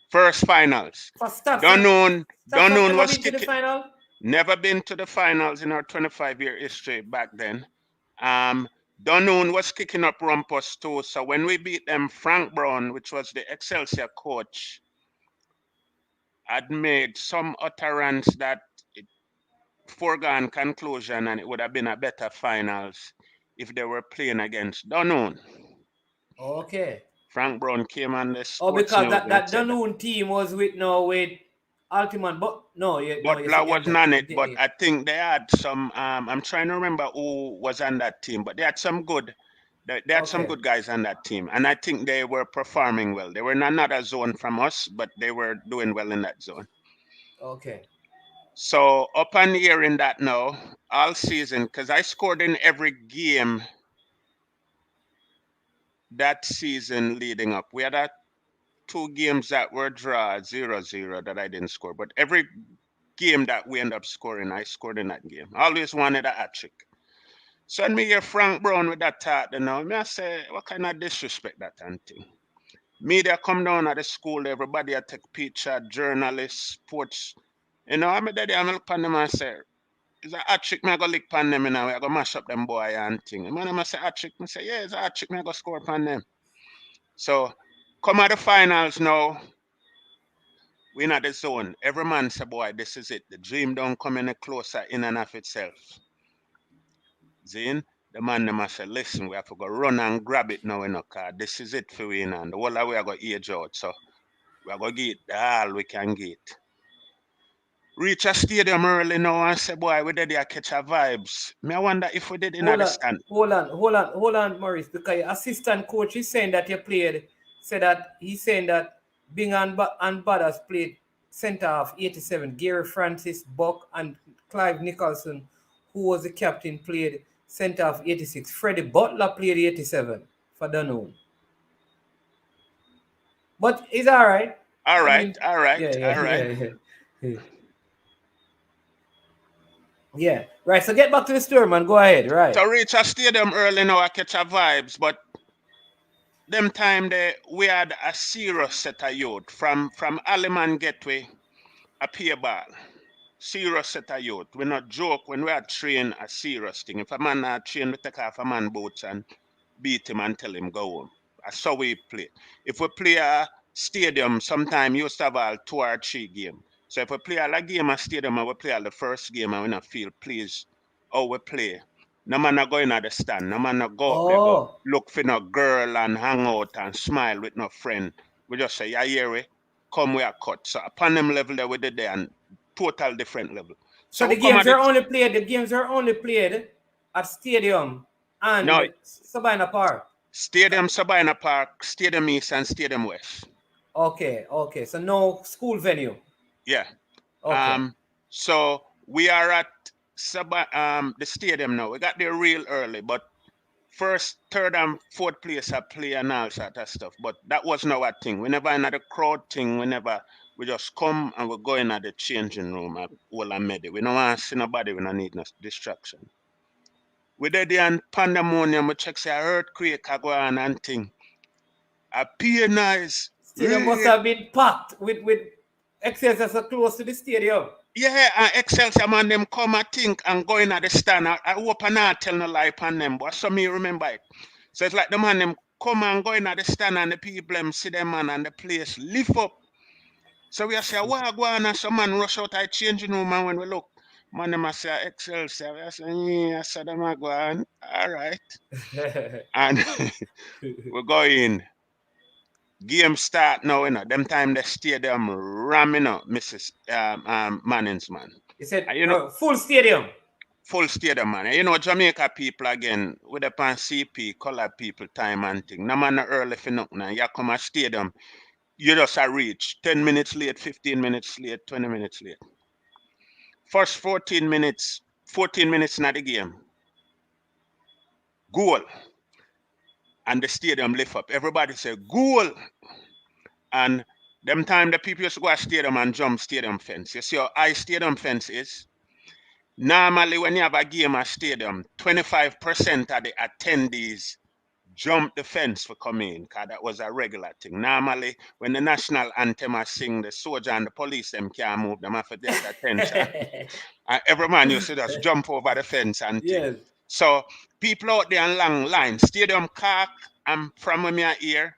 First finals. for Stats. Dunoon Stats has never was been to the kicking. final. Never been to the finals in our 25-year history back then. Dunoon was kicking up rumpus too. So when we beat them, Frank Brown, which was the Excelsior coach, had made some utterance that it foregone conclusion and it would have been a better finals if they were playing against Dunoon. Okay. Frank Brown came on the Oh, sports because news that and that said that. Dunoon team was with Altiman, but no, you no, you Butler said was you on you it, did but it. I think they had some. I'm trying to remember who was on that team, but they had some good. They had some Okay. good guys on that team, and I think they were performing well. They were in another zone from us, but they were doing well in that zone. Okay. So upon hearing that now, all season, because I scored in every game that season leading up. We had 2 games that were draw 0-0 that I didn't score, but every game that we end up scoring, I scored in that game. I always wanted a hat trick. So when me hear Frank Brown with that talk, you know, me I say, what kind of disrespect that and thing? Media come down at the school, everybody I take picture, journalists, sports. You know, I'm daddy, I'm look on them and say, is a hat trick, me I go lick pan them, you know, I go mash up them boy and thing. And man, I say hat trick, me say, yeah, it's a hat trick, me I go score upon them. So come at the finals now, we in the zone. Every man say, boy, this is it. The dream don't come any closer in and of itself. Zin, the man them say, listen, we have to go run and grab it now in a car. This is it for we and the whole of we are going to age out. So we are going to get the all we can get. Reach a stadium early now and say, boy, we did there catch our vibes. Me I wonder if we did in Hold the on, stand. hold on, Maurice, because your assistant coach is saying that you played. He's saying that Bing and Badas played center of 87. Gary Francis, Buck, and Clive Nicholson, who was the captain, played center of 86. Freddie Butler played 87 for Dunoon. But it's all right. All I right, mean, all right, yeah, all right. yeah. Yeah, right. So get back to the story, man. Go ahead. Right. So reach a stadium early now, I catch our vibes, but them time there we had a serious set of youth from Aliman Gateway, a peer ball. Serious set of youth. We not joke when we are train a serious thing. If a man not train, we take off a man boots and beat him and tell him go home. That's how we play. If we play a stadium, sometime you used to have all 2 or 3 games. So if we play all a game a stadium and we play all the first game and we not feel pleased how we play. No man not go in at the stand. No man not go up there go Oh, look for no girl and hang out and smile with no friend. We just say, yeah, here we come we are cut. So upon them level there we did there and total different level. so So we come at the it. games are only played at Stadium No, and Sabina Park. Stadium Sabina Park, Stadium East and Stadium West. Okay. So no school venue. Yeah. Okay. So we are at the stadium now. We got there real early, but first, third, and fourth place I play and all sort of stuff. But that wasn't our thing. We never in the crowd thing. We just come and we go in at the changing room at all and made it. We don't want to see nobody. We don't need no distraction. We did the and pandemonium. We check say earthquake I go on and thing. A peer nice. Stadium must have been packed with excess so close to the stadium. Yeah, and Excelsior man them come I think and go in at the stand. I hope I not tell no lie upon them, but some me remember it. So it's like the man them come and go in at the stand and the people them see them man and the place lift up. So we say, what go on and some man rush out I changing room and when we look, Man, them a say Excelsior. I say, yeah, I said them a go on. All right. And we go in. Game start now, you know. Them time the stadium ramming up, Mrs. Mannings, man. He said, And you know, full stadium. full stadium, man. And you know, Jamaica people again, with upon CP, colored people time and thing. No man no early for nothing. And you come a stadium, you just a reach. 10 minutes late, 15 minutes late, 20 minutes late. First 14 minutes in the game. Goal. And the stadium lift up. Everybody say, goal. And them time the people used to go to stadium and jump stadium fence. You see how high stadium fence is? Normally, when you have a game at stadium, 25% of the attendees jump the fence for coming in, because that was a regular thing. Normally, when the national anthem is sing, the soldier and the police them can't move them after their attention. And every man used to just jump over the fence and thing. Yes. So people out there in long line, stadium park, and from when you're here,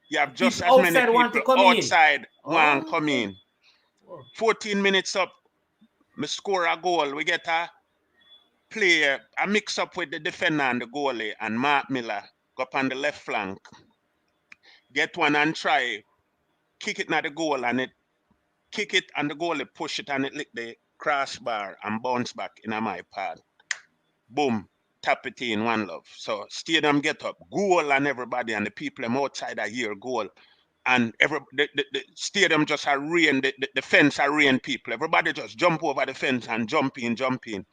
you have just People as many outside want to people come in. outside want Oh, come okay. in. Oh. 14 minutes up, me score a goal. We get a player, a mix up with the defender and the goalie, and Mark Miller go up on the left flank. Get one and try, kick it at the goal, and it kick it and the goalie push it and it lick the crossbar and bounce back in my pad. Boom, tap it in, one love. So stadium get up, goal, and everybody and the people them outside are here goal. And the stadium just are rain, the fence are rain people. Everybody just jump over the fence and jump in, jump in.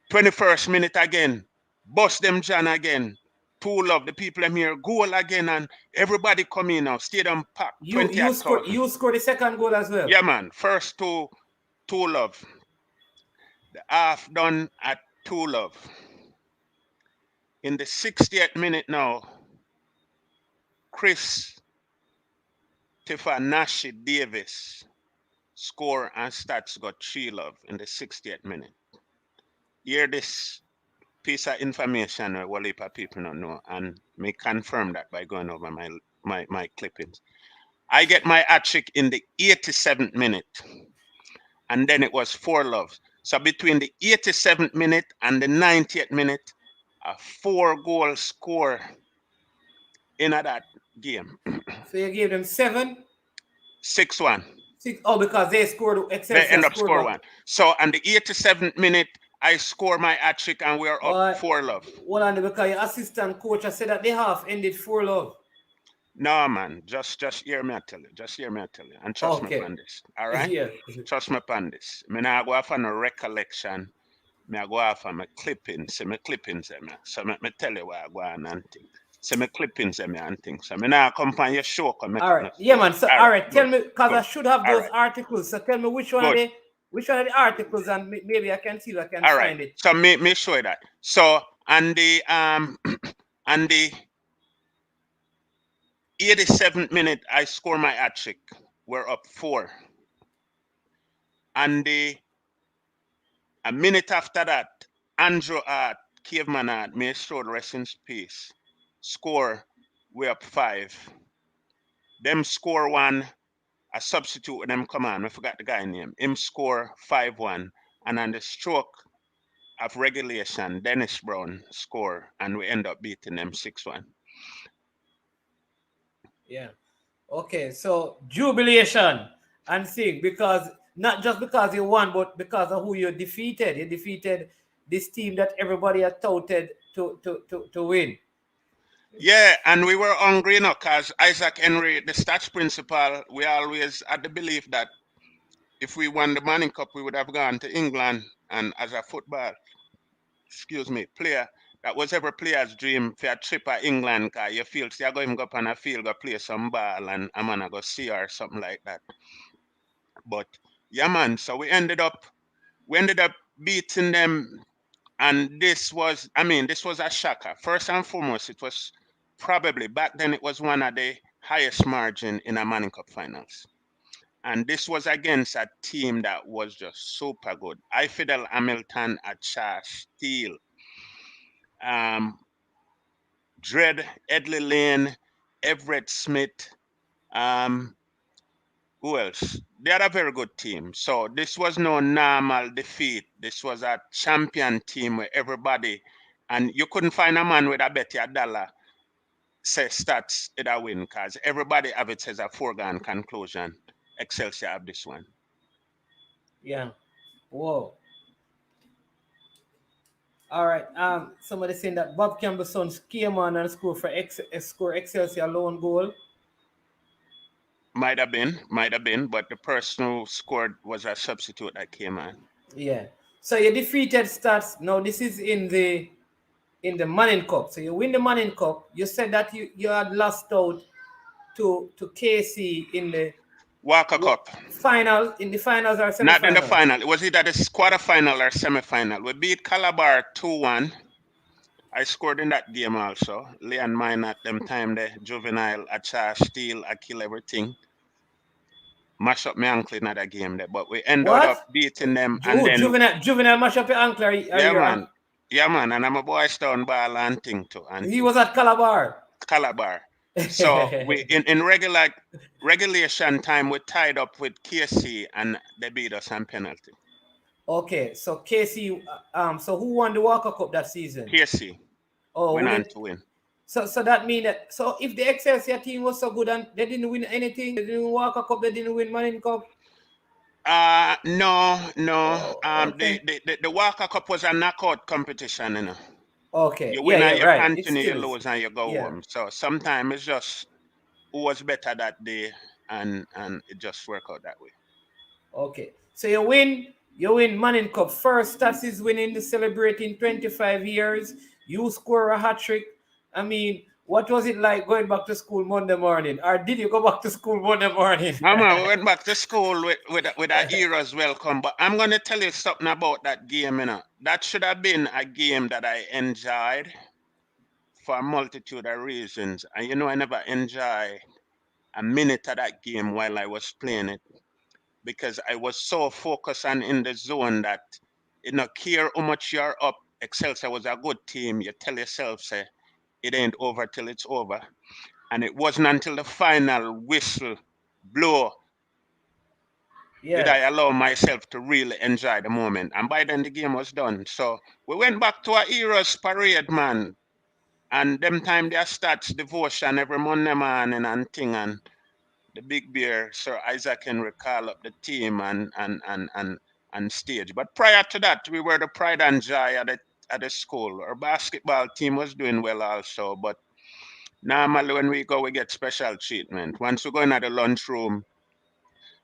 21st minute again, bust them John again. Two love, the people them here, goal again, and everybody come in now. Stadium packed, You 20 you at scored 1,000. you scored the second goal as well. Yeah, man. First two love. The half done at two love. In the 60th minute now, Chris Nashi Davis score and stats got 3 love in the 60th minute. Hear this piece of information what a lot of people don't know, and may confirm that by going over my clippings. I get my hat trick in the 87th minute, and then it was 4 loves. So between the 87th minute and the 90th minute, a 4-goal score in that game. So you gave them 7, 6-1. 6. Oh, because they scored. They Excelsior end up scored score back. one. So on the 87th minute, I score my hat trick and we're up But 4-love. hold on, because your assistant coach has said that the half ended 4-love. No, man, just hear me I tell you. Just hear me I tell you. And trust me Okay. upon this. All right? Yeah. Trust me upon this. Me not go off on a recollection. Me I go off on my clippings. See my clippings them. So me tell you what I go on and think. See my clippings them and think. So me not come on your show come make All up right. no Yeah, story. man. So All all right, right, tell good, me, because I good. should have All those right, articles. So tell me which one good. are the articles, and maybe I can see if I can All right. find it. So me show you that. So on the on the 87th minute, I score my hat trick. We're up 4. And a minute after that, Andrew Hart, Caveman Hart, may show the rest in peace. Score, we're up 5. Them score one, a substitute with them come on. I forgot the guy name. Him score 5-1. And on the stroke of regulation, Dennis Brown score, and we end up beating them 6-1. Yeah. Okay. So jubilation and thing, because not just because you won, but because of who you defeated. You defeated this team that everybody had touted to win. Yeah, and we were hungry, you know, because Isaac Henry, the stats principal, we always had the belief that if we won the Manning Cup, we would have gone to England. And as a football, player, that was every player's dream for a trip to England, because you feel, see, you're going to go up on a field, go play some ball, and I'm going to go see her or something like that. But, yeah, man, so we ended up beating them. And this was a shocker. First and foremost, it was probably, back then, it was one of the highest margin in a Manning Cup finals. And this was against a team that was just super good. I Fidel Hamilton, Achar Steele, Dred, Edley Lane, Everett Smith, um, Who else? They had a very good team. So this was no normal defeat. This was a champion team where everybody, and you couldn't find a man with a bet you $1 say stats it a win because everybody have it as a foregone conclusion. Excelsior have this one. Yeah. Whoa. All right. Somebody saying that Bob Campbell's son came on and score for score Excelsior lone goal. Might have been, but the person who scored was a substitute that came on. Yeah. So you defeated Stats. Now this is in the Manning Cup. So you win the Manning Cup. You said that you had lost out to KC in the Walker Cup. final, in the finals or semifinals? Not in the final. It was either the quarterfinal or semifinal. We beat Calabar 2-1. I scored in that game also. Leon Mine at them time, the juvenile, a charge, steal, I kill everything. Mash up my ankle in that game there. But we ended up beating them. And then juvenile mash up your ankle. Yeah, man. Yeah, man. And I'm a Boys Town ball and thing too. And he was at Calabar. So we in regulation time we tied up with KC and they beat us on penalty. Okay, so KC. So who won the Walker Cup that season? KC. Oh, went on to win. So that means that. So if the Excelsior team was so good and they didn't win anything, they didn't Walker Cup, they didn't win Manning Cup. No. Okay. The Walker Cup was a knockout competition, you know. Okay. You win and you right. continue, you lose and you go home. So sometimes it's just who was better that day, and it just work out that way. Okay. So you win Manning Cup. First, Stats is winning, celebrating 25 years. You score a hat trick. I mean, what was it like going back to school Monday morning? Or did you go back to school Monday morning? Mama, we went back to school with a hero's welcome. But I'm going to tell you something about that game, you know. That should have been a game that I enjoyed for a multitude of reasons. And you know, I never enjoyed a minute of that game while I was playing it, because I was so focused and in the zone that you know, care how much you're up. Excelsior was a good team. You tell yourself, say, it ain't over till it's over. And it wasn't until the final whistle blow did I allow myself to really enjoy the moment. And by then the game was done. So we went back to our heroes parade, man. And them time their stats, devotion every Monday morning and thing, and the big bear, Sir Isaac Henry call up the team and stage. But prior to that, we were the pride and joy at the school. Our basketball team was doing well also, but normally when we go, we get special treatment. Once we go in at the lunchroom,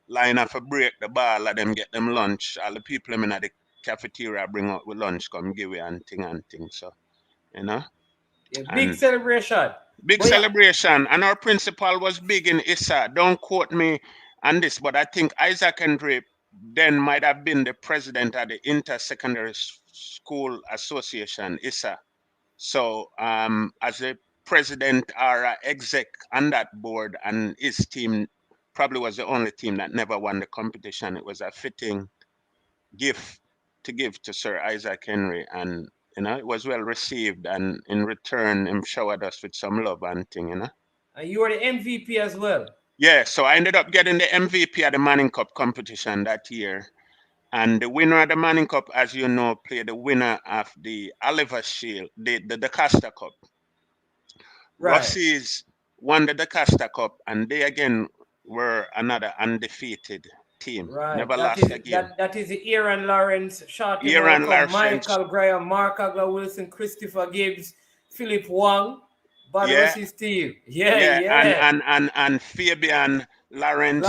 line up for break the ball, let them get them lunch. All the people in the cafeteria bring out with lunch, come give you and thing. So, you know. Big celebration. Big celebration. And our principal was big in Issa. Don't quote me on this, but I think Isaac Henry then might have been the president of the Inter-Secondary School Association, Issa. So as a president or a exec on that board, and his team probably was the only team that never won the competition. It was a fitting gift to give to Sir Isaac Henry, and you know, it was well received, and in return, him showered us with some love and thing, you know. And you were the MVP as well. Yeah, so I ended up getting the MVP at the Manning Cup competition that year. And the winner of the Manning Cup, as you know, played the winner of the Oliver Shield, the DeCosta Cup. Right. Russies won the DeCosta Cup, and they again were another undefeated team. Right. Never lost a game. That is the Aaron Lawrence, Shorty Aaron Malcolm, Lawrence, Michael Graham, Mark Agla Wilson, Christopher Gibbs, Philip Wong, Bad Russie's team. And Fabian Lawrence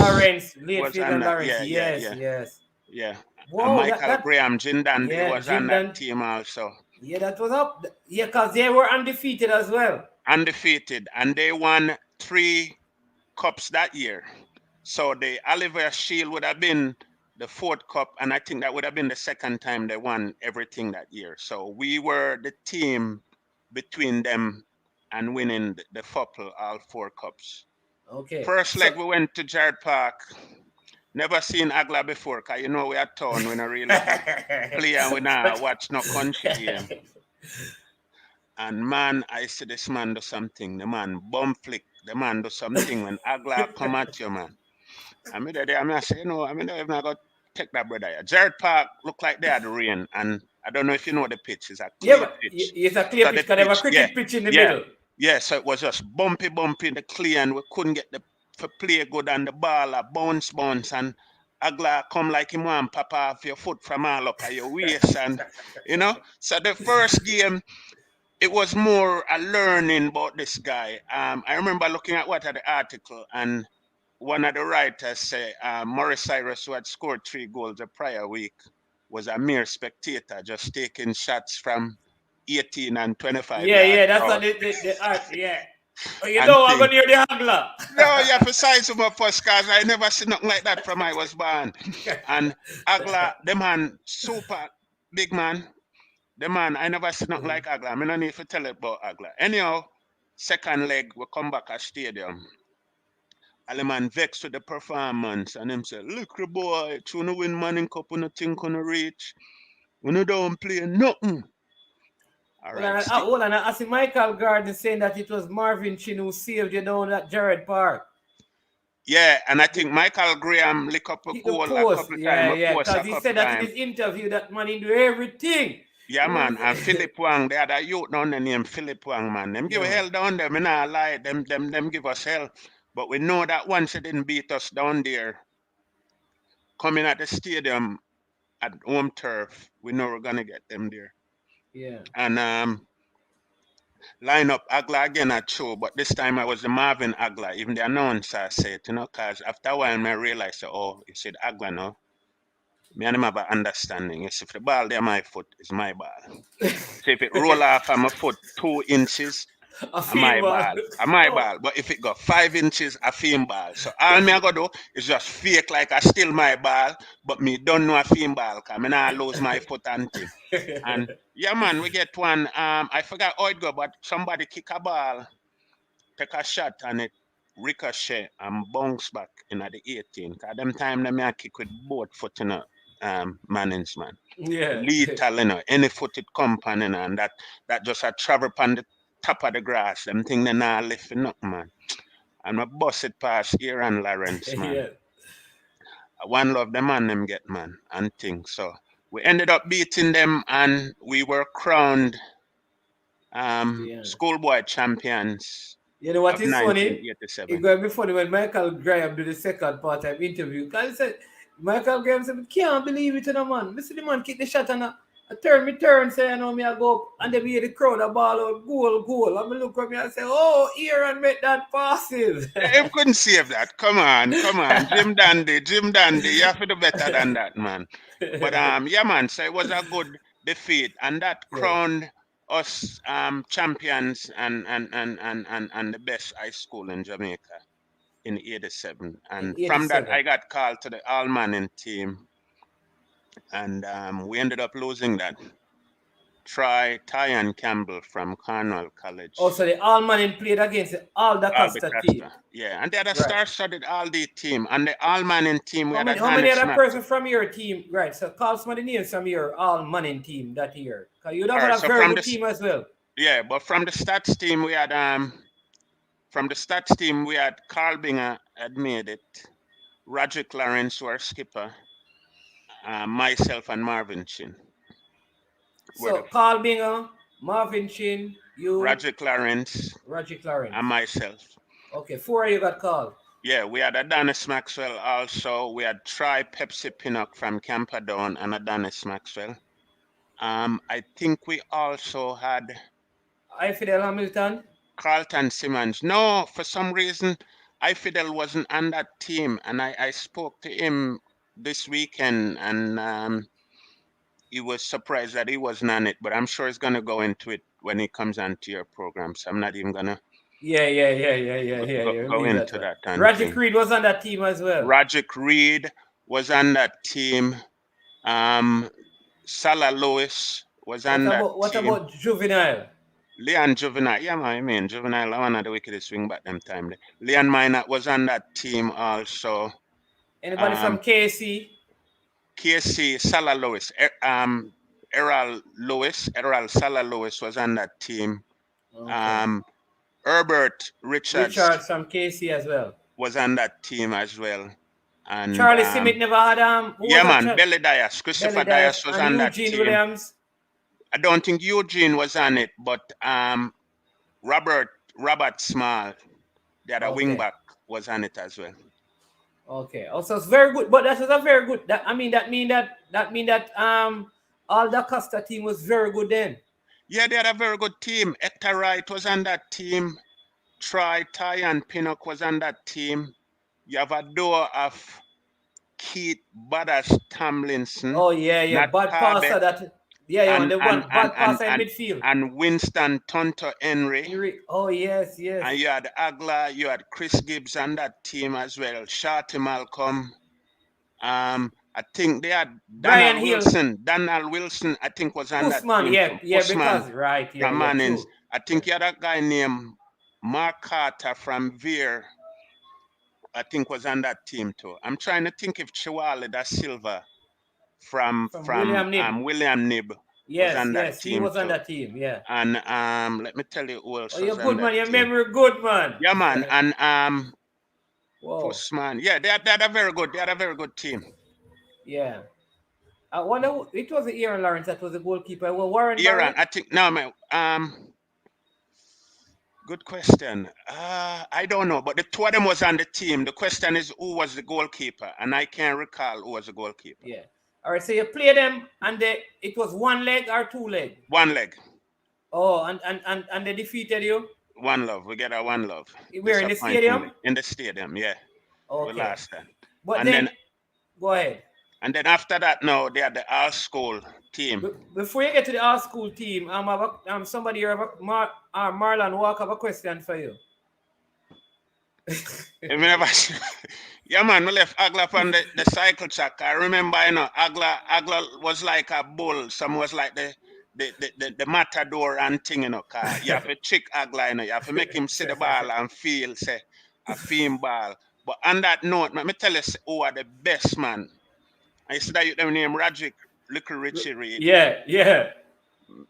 late Fabian Lawrence. Yes. Yeah. Whoa, and Michael Graham, Jindan was on that team also. Yeah, that was up. Yeah, because they were undefeated as well. Undefeated, and they won 3 cups that year. So the Oliver Shield would have been the 4th cup, and I think that would have been the 2nd time they won everything that year. So we were the team between them and winning the FOPL, all 4 cups. Okay. First leg, we went to Jared Park. Never seen Agla before, because you know we are town, we don't really play and we not watch no country game. And man, I see this man do something. The man bum flick. The man do something when Agla come at you, man. I mean, I say, I mean, I'm not going to take that brother here. Jared Park looked like they had rain, and I don't know if you know the pitch. It's a Yeah, clay but pitch. it's a clear So pitch the because they have a pitch, yeah, cricket pitch in the yeah, middle. yeah. So it was just bumpy in the clay, and we couldn't get the for play good, and the ball a bounce, and Agla come like him want pop off your foot from all up at your waist, and So the first game, it was more a learning about this guy. I remember looking at what at the article, and one of the writers say Morris Cyrus, who had scored 3 goals the prior week, was a mere spectator, just taking shots from 18 and 25 Yeah, yards yeah, that's what out the art, yeah. Oh, you and know I'm thing. going near the angler. No, you have to size him up first, cause I never seen nothing like that from I was born. And Agla, the man, super big man. The man, I never seen nothing like Agla. I mean, I need to tell it about Agla. Anyhow, second leg, we come back at stadium. Aleman vexed with the performance and him say, look the boy, trying to win Manning Cup when you think on reach. When you don't play nothing. All right. Hold on, I see Michael Gardner saying that it was Marvin Chin who saved you down at Jared Park. Yeah, and I think Michael Graham lick up a Hit the goal a post, couple yeah, times, yeah, a because he couple said that in times. his interview that man he do everything. Yeah, man, and Philip Wang, they had a youth down there named Philip Wang, man. Them give Yeah, hell down there, me not lie, them give us hell. But we know that once they didn't beat us down there, coming at the stadium at home turf, we know we're gonna get them there. yeah. And line up Agla again at show, but this time I was the Marvin Agla, even the announcer said, because after a while I realized, oh, he said Agla now. Me and him have an understanding. Yes, if the ball there my foot, is my ball. So if it roll off of my foot 2 inches, A my ball. ball. My Oh. ball. But if it got 5 inches, a film ball. So all me I go do is just fake like I still my ball, but me don't know a film ball because I not lose my foot and thing. And yeah man, we get one. I forgot how it go, but somebody kick a ball, take a shot and it ricochet and bounce back in the 18. Cause them time them I kick with both foot Mannings man. Yeah. Lethal, any foot it come pan, and that just a travel pan the top of the grass. Them thing they not lifting up, man. And I bust it past Aaron Lawrence, man. Yeah. One love the man them get, man, and things. So we ended up beating them and we were crowned Yeah. schoolboy champions You know what of is funny? 1987. It's going to be funny when Michael Graham do the second part of interview. Because he said, Michael Graham said, can't believe it, man. I see the man kick the shot and I turn, say, me I go up, and then we hear the crowd, a ball out, goal. And I look at me and say, oh, Aaron made that passes. He couldn't save that. Come on. Jim Dandy, you have to do better than that, man. But yeah, man, so it was a good defeat, and that crowned us champions and the best high school in Jamaica in '87. And from that, I got called to the All Manning team, and we ended up losing that. Tyan Campbell from Cornwall College. Also, the All Manning played against the Alda Costa team. Yeah, and they had a star-studded Aldi team, and the All Manning team. How many other person from your team? Right, so call some of the names from your All Manning team that year. Because you'd have a very good team as well. Yeah, but from the stats team we had Carl Binger had made it, Roderick Lawrence who our skipper, myself and Marvin Chin. So Carl Binger, Marvin Chin, you, Roderick Lawrence, and myself. Okay, 4 of you got called. Yeah, we had Adonis Maxwell also. We had Troy Pepsi Pinnock from Camperdown and Adonis Maxwell. I think we also had Fidel Hamilton. Carlton Simmons. No, for some reason, Fidel wasn't on that team, and I spoke to him this weekend, and he was surprised that he wasn't on it. But I'm sure he's gonna go into it when he comes onto your program. So I'm not even gonna. Go into that. Roderick Reed was on that team as well. Roderick Reed was on that team. Salah Lewis was on that team. What about Juvenile? Leon Juvenile, yeah, man, I mean, Juvenile, one of the wickedest swing back them time. Leon Minot was on that team also. Anybody from KC? KC, Salah Lewis, Errol Salah Lewis was on that team. Okay. Herbert Richards from KC as well was on that team as well. And Charlie Simit never had who yeah, was that? man, Belly Dias, Christopher Belly Dias Dias was and on that Eugene team. Williams. I don't think Eugene was on it, but Robert Small, the other Okay. wingback, was on it as well. Okay. Also, it's very good, but that was a very good. That mean that all the Costa team was very good then. Yeah, they had a very good team. Hector Wright was on that team. Ty and Pinnock was on that team. You have a duo of Keith Badas Tomlinson. Oh yeah, Not bad passer that. Yeah, and, the one bad passer in midfield. and Winston Tonto Henry. Oh yes. And you had Agla, you had Chris Gibbs on that team as well. Shorty Malcolm. I think they had Brian Donald Hill. Wilson. Donald Wilson, I think, was on that Usman, team. yeah, Usman because right, yeah, from Mannings. true. I think you had a guy named Mark Carter from Veer. I think was on that team too. I'm trying to think if Chiwale da Silva from William Nib was on that team. He was too. on that team, yeah. And let me tell you who else. Oh, you're was good, on man. that Your team. memory good, man. Yeah, man. And Whoa. Postman. Yeah, they had a very good team. Yeah. I wonder it was Aaron Lawrence that was the goalkeeper. Well, Warren Aaron, Barrett? I think no man. Good question. I don't know, but the two of them was on the team. The question is who was the goalkeeper, and I can't recall who was the goalkeeper. Yeah. All right. So you play them, and it was one leg or two leg? One leg. Oh, and they defeated you? One love. We get a one love. We're in the stadium. In the stadium, yeah. Okay. We lost that. But and then go ahead. And then after that, now they had the all school team. Before you get to the all school team, somebody here, Marlon Walker, have a question for you. Yeah, man, we left Agla from the cycle track. I remember, Agla was like a bull. Some was like the matador and thing, You have to trick Agla, You have to make him see the ball and feel, say, a theme ball. But on that note, let me tell you who are the best, man. I see that you name Rajic, Little Richie Reed. Yeah.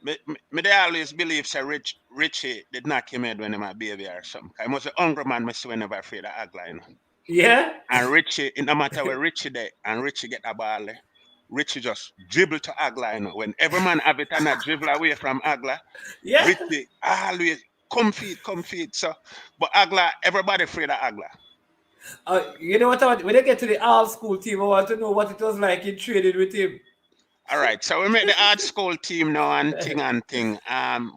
Me they always believe say Richie did not come in when he was a baby or something. He was a hungry man, me see never afraid of Agla, Yeah. And Richie, no matter where Richie there, and Richie get a ball there, Richie just dribble to Agla, When every man have it and not dribble away from Agla, yeah. Richie always come feed. So, but Agla, everybody afraid of Agla. You know what? When they get to the all school team, I want to know what it was like in training with him. All right, so we made the art school team now and thing.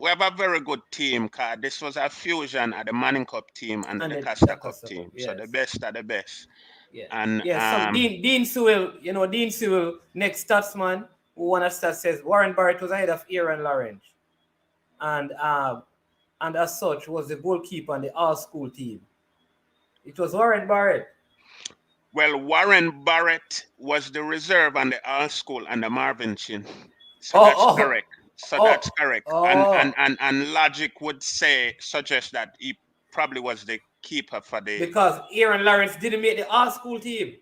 We have a very good team, cause this was a fusion of the Manning Cup team and the Costa Cup team. Yes. So the best are the best. Yeah. And so Dean Sewell, Dean Sewell, next statsman who won a stat says Warren Barrett was ahead of Aaron Lawrence. And as such was the goalkeeper on the all school team. It was Warren Barrett. Well, Warren Barrett was the reserve on the all school and the Marvin Chin. So that's correct. That's correct. And logic would suggest that he probably was the keeper for the... Because Aaron Lawrence didn't make the all school team.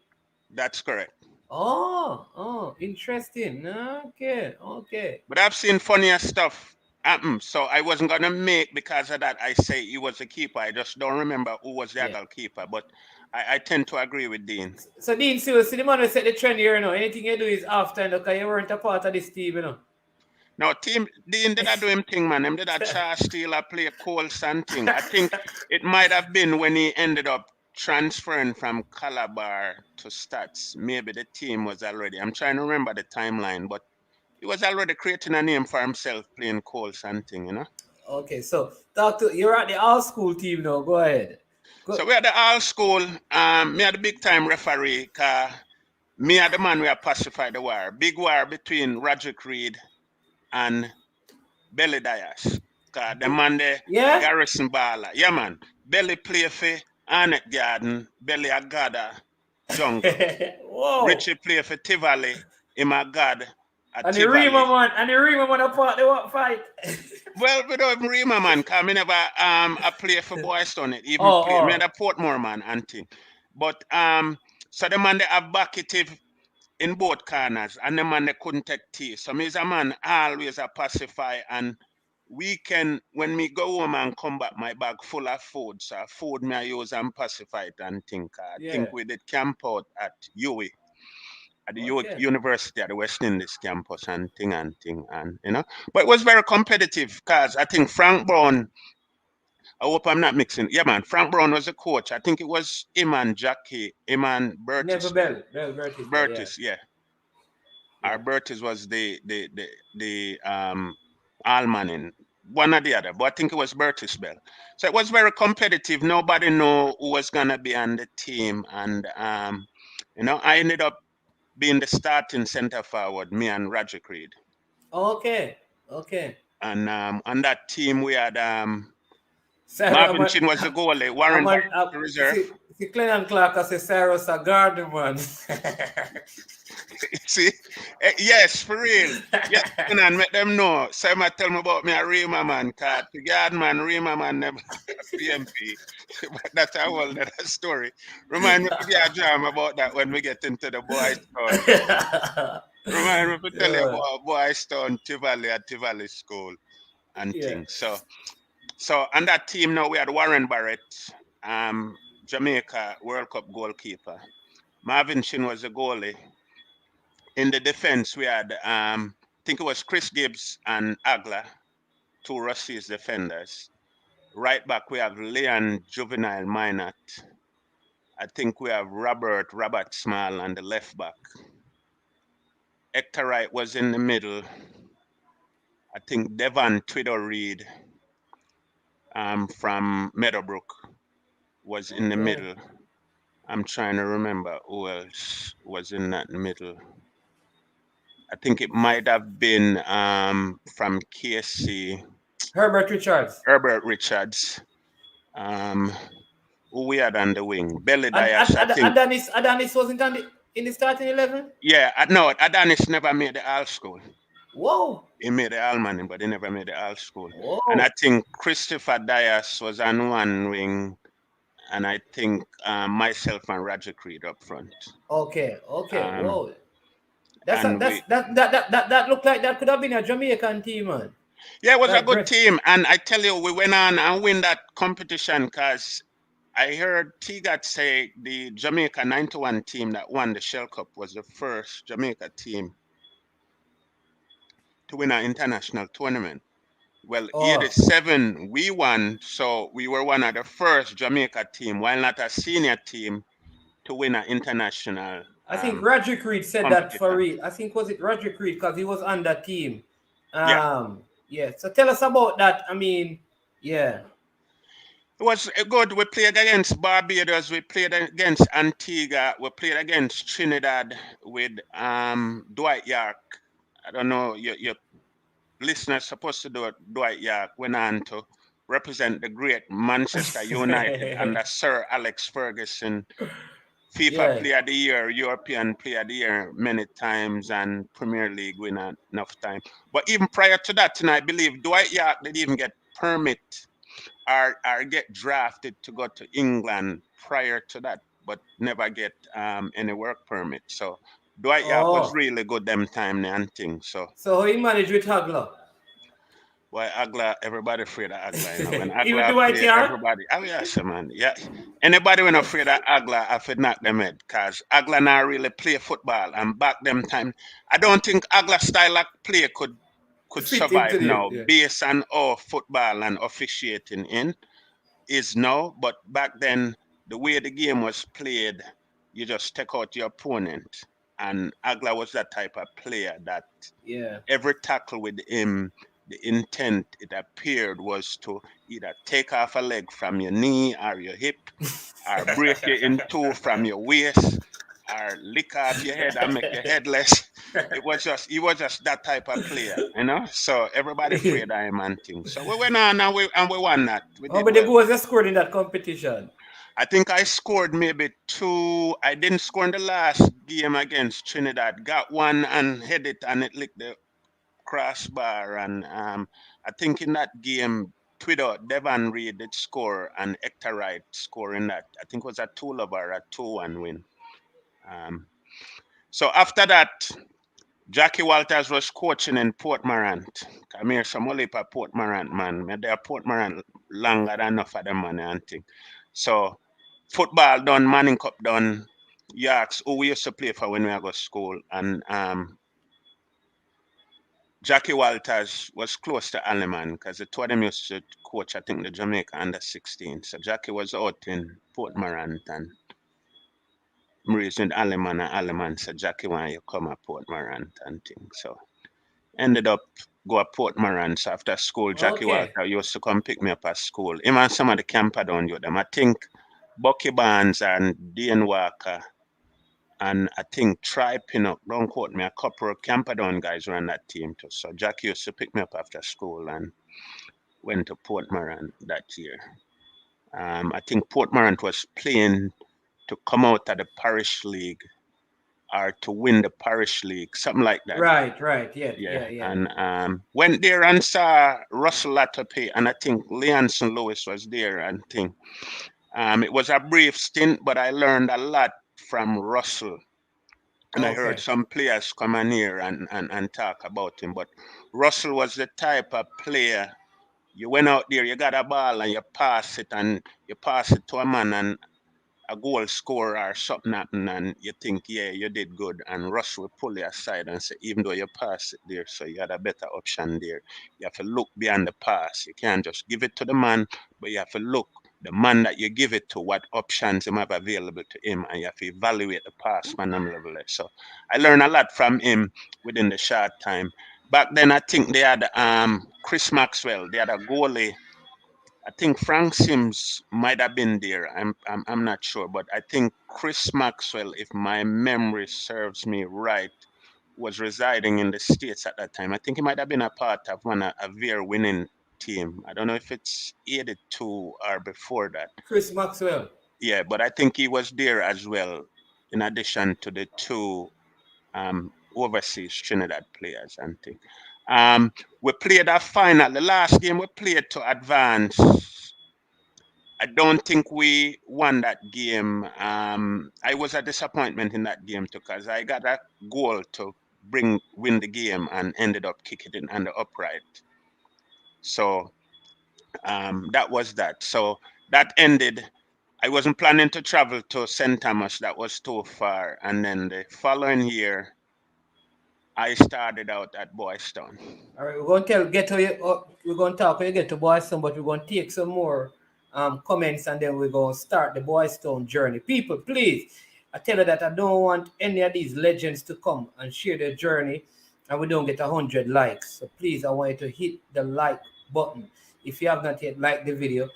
That's correct. Oh, interesting. Okay. But I've seen funnier stuff happen. So I wasn't going to make, because of that, I say he was the keeper. I just don't remember who was the other keeper. But I tend to agree with Dean. So Dean, see the man who set the trend here, Anything you do is after, because you weren't a part of this team, No, Dean did not do him thing, man. Him did a Charles Steele play Coles and thing. I think it might have been when he ended up transferring from Calabar to Stats. Maybe the team was already, I'm trying to remember the timeline, but he was already creating a name for himself playing Coles and thing, Okay, so you're at the all school team now. Go ahead. So we are the all school. Me are the big time referee. Me are the man we are pacify the war. Big war between Rajic Reed and Belly Dias. The man there, Garrison Bala. Yeah, man. Belly play for Arnett Garden. Belly a god jungle. Richie play for Tivoli. Him a god. And the Rima man a part the fight. Well, we don't Rima man, because I never I play for Boyston. Even play. Me had a Portmore man and thing. But so the man they have bucketive in both corners, and the man they couldn't take tea. So me is a man always a pacify and weekend when me go home and come back, my bag full of food. So food me I use and pacify it and think. I Yeah. think we did camp out at UWI, at the Okay. University at the West Indies campus and thing and But it was very competitive because I think Frank Brown. I hope I'm not mixing. Yeah, man. Frank Brown was the coach. I think it was him and Jackie, him and Never Bertis. Bell Bertis Bell, yeah. Bertis, yeah. Our Yeah. Bertis was the Almanin, one or the other, but I think it was Bertis Bell. So it was very competitive. Nobody knew who was gonna be on the team, and I ended up being the starting center forward, me and Roger Creed. Okay. Okay. And on that team we had Sarah, Marvin Chin was the goalie, Warren Barrett the reserve. see Clennon Clark as a Cyrus a garden man. See, yes, for real. Yeah, and make them know. Some tell me about me a Rima man, cause the guard man, Rima man never PMP. But that's a whole other story. Remind me to get a jam about that when we get into the boys town. Remind me to tell you Yeah. about boys town, Tivoli at Tivoli school and Yeah. things. So on that team now we had Warren Barrett, Jamaica World Cup goalkeeper. Marvin Chin was the goalie. In the defense, we had, I think it was Chris Gibbs and Agla, two Russies defenders. Right back, we have Leon Juvenile Minot. I think we have Robert Small on the left back. Hector Wright was in the middle. I think Devon Twiddle Reed from Meadowbrook was in the Okay. middle. I'm trying to remember who else was in that middle. I think it might have been from KC. Herbert Richards. Herbert Richards, um, who we had on the wing. Belly Dayash, I think. Adonis wasn't in the starting 11? Yeah, no, Adonis never made the all school. Whoa. He made the Almani, but he never made the all school. Whoa. And I think Christopher Dias was on one wing, and I think myself and Roger Creed up front. Okay. Whoa. And That looked like that could have been a Jamaican team, man. Yeah, it was a That good great. team. And I tell you, we went on and win that competition because I heard T-Gat say the Jamaica 91 team that won the Shell Cup was the first Jamaica team to win an international tournament. Well, Oh, 87 we won, so we were one of the first Jamaica team, while not a senior team, to win an international I think Roger Creed said that for competition. real. I think was it Roger Creed because he was on that team. Yeah, Yeah. So tell us about that. I mean, yeah. it was good. We played against Barbados, we played against Antigua, we played against Trinidad with Dwight York. I don't know, your listeners supposed to do it. Dwight York went on to represent the great Manchester United under Sir Alex Ferguson. FIFA Yeah. Player of the Year, European Player of the Year many times, and Premier League winner enough time. But even prior to that, and I believe Dwight York didn't even get permit or get drafted to go to England prior to that, but never get any work permit. So Dwight York was Oh. really good them time and things. So how he managed with Hagler? Why Agla, everybody afraid of Agla, When Even Agla Dwight play, York? everybody, oh yes, man. Yeah. Anybody when afraid of Agla, I could knock them head, cause Agla now really play football and back them time. I don't think Agla style of play could Fit into survive the now, yeah. based on all football and officiating in is now, but back then the way the game was played, you just take out your opponent. And Agla was that type of player that Yeah. every tackle with him, the intent it appeared was to either take off a leg from your knee or your hip, or break you in two from your waist, or lick off your head and make you headless. He was just that type of player. So everybody afraid of him and things. So we went on and we won that. We How did many well. goals they scored in that competition? I think I scored maybe two. I didn't score in the last game against Trinidad. Got one and hit it and it licked the crossbar. And I think in that game, Twitter, Devon Reed did score and Hector Wright score in that. I think it was a 2-love or a 2-1 win. So after that, Jackie Walters was coaching in Port Morant. I'm here some only for Port Morant, man. Me there Port Morant longer than enough of them money and thing. So football done, Manning Cup done. You ask who we used to play for when we go to school, and Jackie Walters was close to Alleman because the two of them used to coach, I think, the Jamaica under 16. So Jackie was out in Port Morant and raised with Alleman, and Alleman said, Jackie, why you come to Port Morant and things. So ended up go to Port Morant. So after school, Jackie Okay. Walter used to come pick me up at school. Him and some of the camper down with them. I think Bucky Barnes and Dean Walker and I think Try Pinnock, don't quote me, a couple of Camperdown guys were on that team too. So Jackie used to pick me up after school and went to Port Morant that year. I think Port Morant was playing to come out of the parish league or to win the parish league, something like that. Right. Yeah. Yeah. And went there and saw Russell Latope and I think Leonson Lewis was there and thing. It was a brief stint, but I learned a lot from Russell. And I heard Okay. some players come in here and talk about him. But Russell was the type of player you went out there, you got a ball and you pass it to a man and a goal scorer or something happen and you think, yeah, you did good. And Russell will pull you aside and say, even though you pass it there, so you had a better option there. You have to look beyond the pass. You can't just give it to the man, but you have to look the man that you give it to, what options him have available to him, and you have to evaluate the pass man on level there. So I learned a lot from him within the short time. Back then I think they had Chris Maxwell, they had a goalie. I think Frank Sims might have been there. I'm not sure, but I think Chris Maxwell, if my memory serves me right, was residing in the States at that time. I think he might have been a part of a very winning team. I don't know if it's 82 or before that. Chris Maxwell. Yeah, but I think he was there as well, in addition to the two overseas Trinidad players and thing. We played a final. The last game we played to advance. I don't think we won that game. I was a disappointment in that game too, because I got a goal to win the game and ended up kicking it on the upright. So that was that. So that ended. I wasn't planning to travel to St. Thomas. That was too far. And then the following year, I started out at Boys Town. All right, we're going to get to you. We're going to talk when you get to Boys Town, but we're going to take some more comments and then we're going to start the Boys Town journey. People, please, I tell you that I don't want any of these legends to come and share their journey and we don't get 100 likes. So please, I want you to hit the like button. If you have not yet liked the video,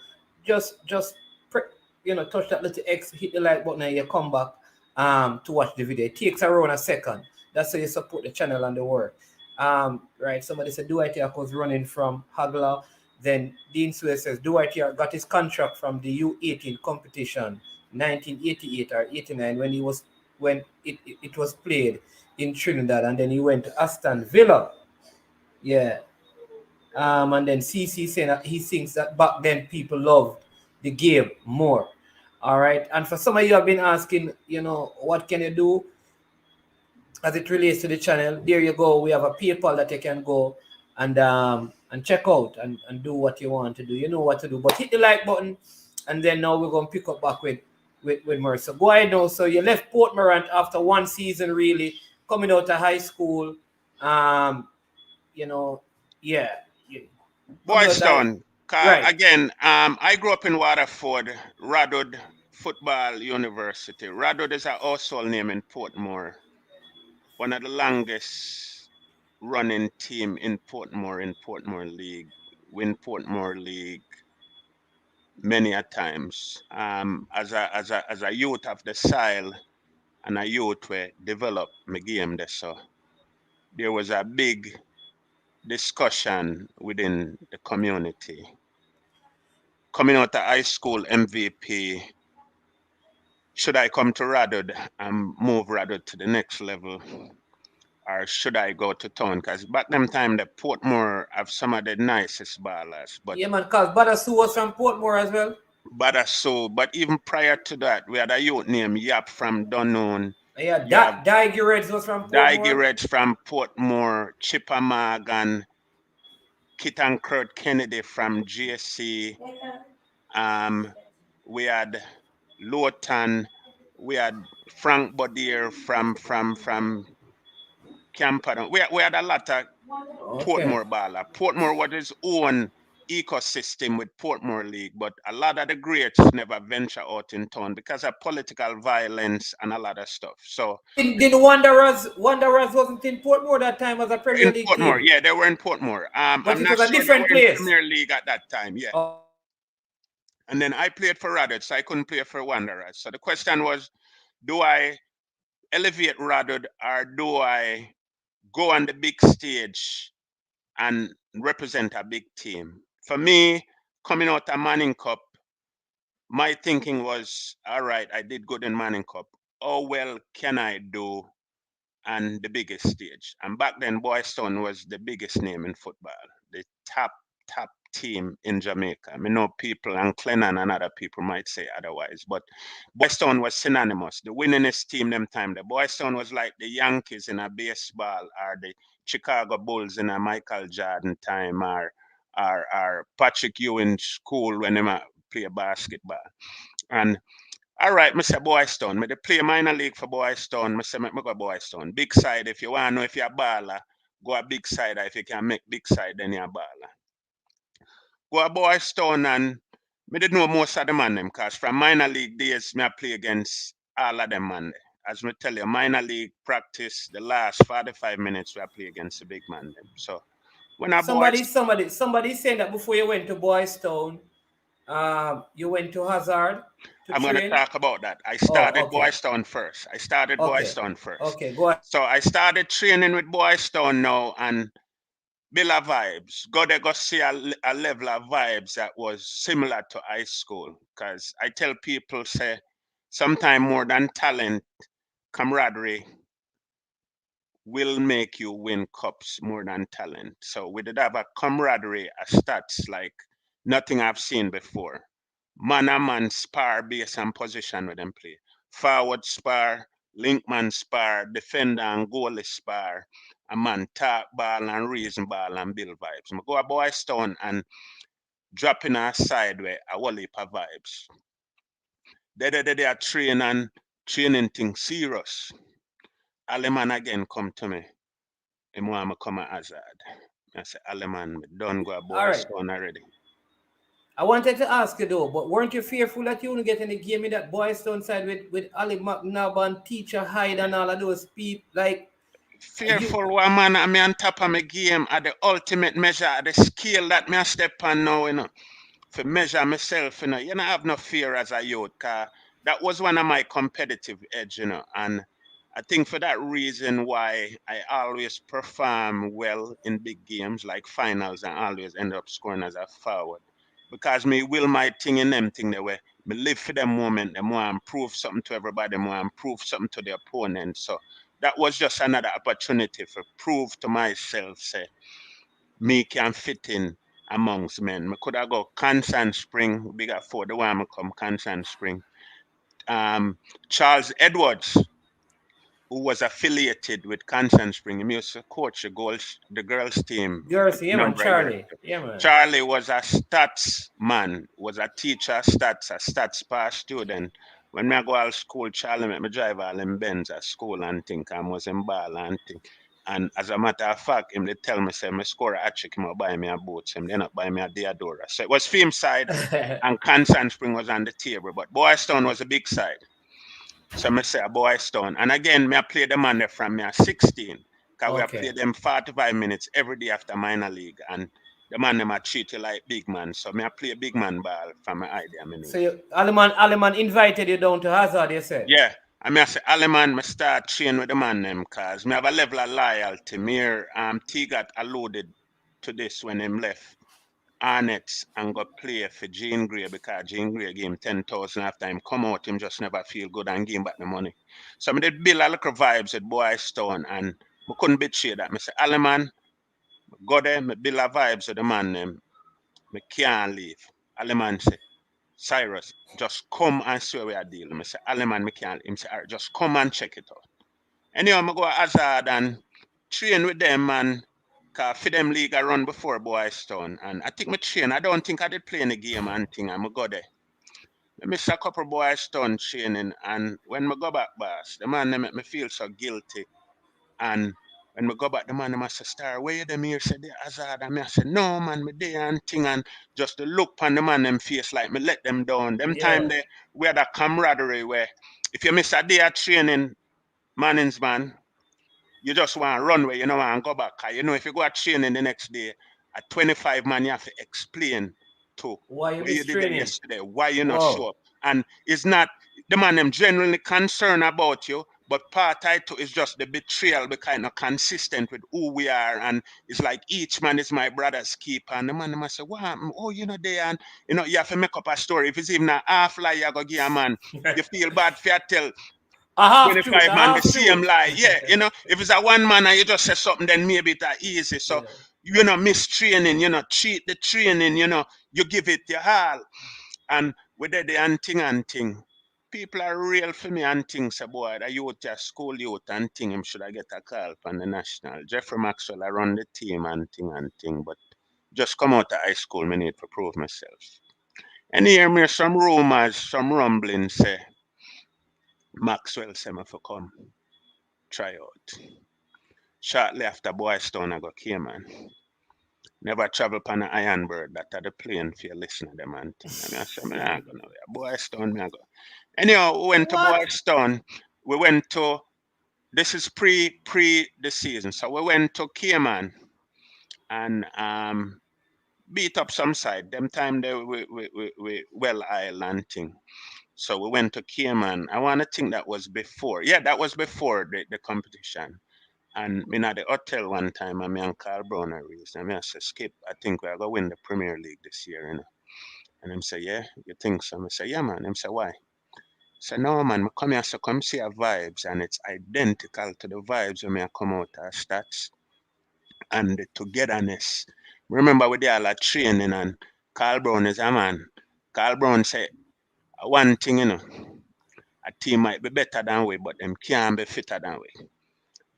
just touch that little X, hit the like button and you come back to watch the video. It takes around a second. That's how you support the channel and the work. Right, somebody said Dwight York was running from Hagler. Then Dean Sway says Dwight York got his contract from the U18 competition 1988 or 89 when it was played in Trinidad, and then he went to Aston Villa. Yeah. And then CC saying that he thinks that back then people loved the game more. All right. And for some of you have been asking, what can you do as it relates to the channel? There you go. We have a PayPal that you can go and check out and do what you want to do. You know what to do. But hit the like button, and then now we're going to pick up back with more. So go ahead now. So you left Port Morant after one season, really, coming out of high school. Yeah. Boys Town. Right. Again, I grew up in Waterford, Radwood Football University. Radwood is a household name in Portmore. One of the longest running team in Portmore League. Win Portmore League many a times. As a youth of the Sile and a youth we developed my game there. So there was a big discussion within the community. Coming out of high school MVP, should I come to Radwood and move Radwood to the next level? Or should I go to town? Because back them time, the Portmore have some of the nicest ballers. But yeah, man, because Badasu was from Portmore as well. But even prior to that, we had a youth named Yap from Dunoon. Yeah, You have Daigi Reds was from Daigi Portmore. Reds from Portmore, Chipper Morgan, Kit and Kurt Kennedy from GSC. Um, we had Lawton. We had Frank Bodier from Campadon. We had a lot of Okay. Portmore baller. Portmore was his own ecosystem with Portmore League, but a lot of the greats never venture out in town because of political violence and a lot of stuff. So Didn't Wanderers wasn't in Portmore that time as a Premier in League Portmore, team, yeah, they were in Portmore. but I'm it not was a sure they different were in place. Premier League at that time, yeah. Oh, And then I played for Radard, so I couldn't play for Wanderers. So the question was, do I elevate Radard or do I go on the big stage and represent a big team? For me, coming out of Manning Cup, my thinking was, all right, I did good in Manning Cup. How well can I do on the biggest stage? And back then, Boystown was the biggest name in football, the top team in Jamaica. I know people and Clennon and other people might say otherwise, but Boystown was synonymous. The winningest team them time. The Boystown was like the Yankees in a baseball, or the Chicago Bulls in a Michael Jordan time, or Patrick Ewing school when they play basketball. And all right, Mr. Boystown, me dey play minor league for Boystown. Mr. Make me go Boystown. Big side, if you want to know if you're a baller, go a big side. If you can make big side, then you're a baller. Go a Boystown, and me did know most of the man them, cause from minor league days, me I play against all of them man. As me tell you, minor league practice, the last 45 minutes we I play against the big man them. So when a boy, somebody saying that before you went to Boystown, you went to Hazard to I'm gonna train. talk about that. I Oh, started okay, Boystown first. I started okay, Boystown first. okay. Go ahead. So I started training with Boystown now, and Bill of vibes. Go there, go see a level of vibes that was similar to high school. Cause I tell people say, sometime more than talent, camaraderie will make you win cups more than talent. So we did have a camaraderie, a stats like nothing I've seen before. Man and man spar based on position with them play. Forward spar, link man spar, defender and goalie spar. A man talk ball and reason ball and build vibes. I go a Boystown and drop in a side where a whole heap of vibes. They are training things serious. Aleman again come to me. Him want me come a hazard. I say, Aleman, me done go a All right. Boystown already. I wanted to ask you though, but weren't you fearful that you wouldn't get in the game in that Boystown side with Ali McNabb and Teacher Hyde and all of those people? Like you, Fearful one man, I me on top of my game at the ultimate measure, at the scale that me a step on now, for measure myself, you know, have no fear as a youth, cause that was one of my competitive edge, and I think for that reason why I always perform well in big games like finals and always end up scoring as a forward. Because me will my thing in them thing the way me live for them moment, them want to prove something to everybody, them want to prove something to the opponent. So that was just another opportunity for prove to myself, say, me can fit in amongst men. Me could have go Constant Spring, big at for the one me come Constant Spring. Um, Charles Edwards, who was affiliated with Constant Spring, he used to coach the girls team Jersey, yeah man, number of years. Charlie, yeah man. Charlie was a stats man, was a teacher, a stats pass student. When me I go to school, Charlie make me drive all them Benz at school and think I was in ball and think. And as a matter of fact, him they tell me say me score a hat trick, him will buy me a boat. Him they not buy me a Deodora. So it was film side and Constant Spring was on the table, but Boystown was a big side. So me say a Boystown. And again, me I play the man there from me at 16. Cause we I play Okay. them 45 minutes every day after minor league. And the man them a treat you like big man. So me I play big man ball from my idea. I mean. So Aleman invited you down to Hazard, you said? Yeah. I mean I say Aleman, me start training with the man them cause me have a level of loyalty. Me T got alluded to this when him left Arnett and go play for Jean Grey because Jean Grey gave him 10,000 after him come out, him just never feel good and give him back the money. So I did build a little vibes with Boystown and I couldn't betray that. I say, Aleman, go there, I build a vibes with the man them. I can't leave. Aleman say, Cyrus, just come and see where we are dealing. I say, Aleman, I can't. Him say, all right, just come and check it out. Anyhow, I go to Hazard and train with them, man. Cause for them league I run before Boys Town. And I think my train, I don't think I did play in the game and thing. I'm go there. I miss a couple Boys Town training. And when I go back, boss, the man they make me feel so guilty. And when we go back, the man them I say, Star, where you them here? Say the Hazard. And me I say, no man, me there and thing. And just the look on the man them face like me let them down. Them Yeah. time they we had a camaraderie where if you miss a day of training, Mannings man, you just want to run where you know and go back. 'Cause you know if you go at training the next day at 25 man, you have to explain to Why you where you miss did there training? yesterday, why you not show Wow. up. And it's not the man them genuinely concerned about you, but part I too is just the betrayal, be kind of consistent with who we are. And it's like each man is my brother's keeper. And the man them must say, what happened? Oh, you know, there and you have to make up a story. If it's even a half lie, you go give a man. You feel bad for you tell A half truth, 25 a man the half same truth. lie. Yeah, if it's a one man and you just say something, then maybe it's easy. So, Yeah. miss training, cheat the training, you give it your all. And with the and thing, people are real for me and things, say, boy, the youth, school youth and thing, him should I get a call from the national. Jeffrey Maxwell, I run the team and thing, but just come out of high school, me need to prove myself. And hear me some rumors, some rumblings say, Maxwell say me for come try out. Shortly after Boys Town, I go Cayman. Never travel pan an iron bird that are the plane for you listen to them and thing. And I say, me nah go nowhere. Boys Town, me I go. Anyhow, we went to What? Boys Town. We went to, this is pre the season. So we went to Cayman and beat up some side. Them time they we well island thing. So we went to Cayman. I want to think that was before. Yeah, that was before the competition. And me at the hotel one time, and me and Carl Brown are reason. And me I say, Skip, I think we're going to win the Premier League this year, And him say, yeah, you think so? I say, yeah, man. Him say, why? I say, no, man, I come here, so come see our vibes, and it's identical to the vibes when I come out of stats and the togetherness. Remember, we did all that training, and Carl Brown is a man. Carl Brown say, one thing, a team might be better than we, but them can't be fitter than we.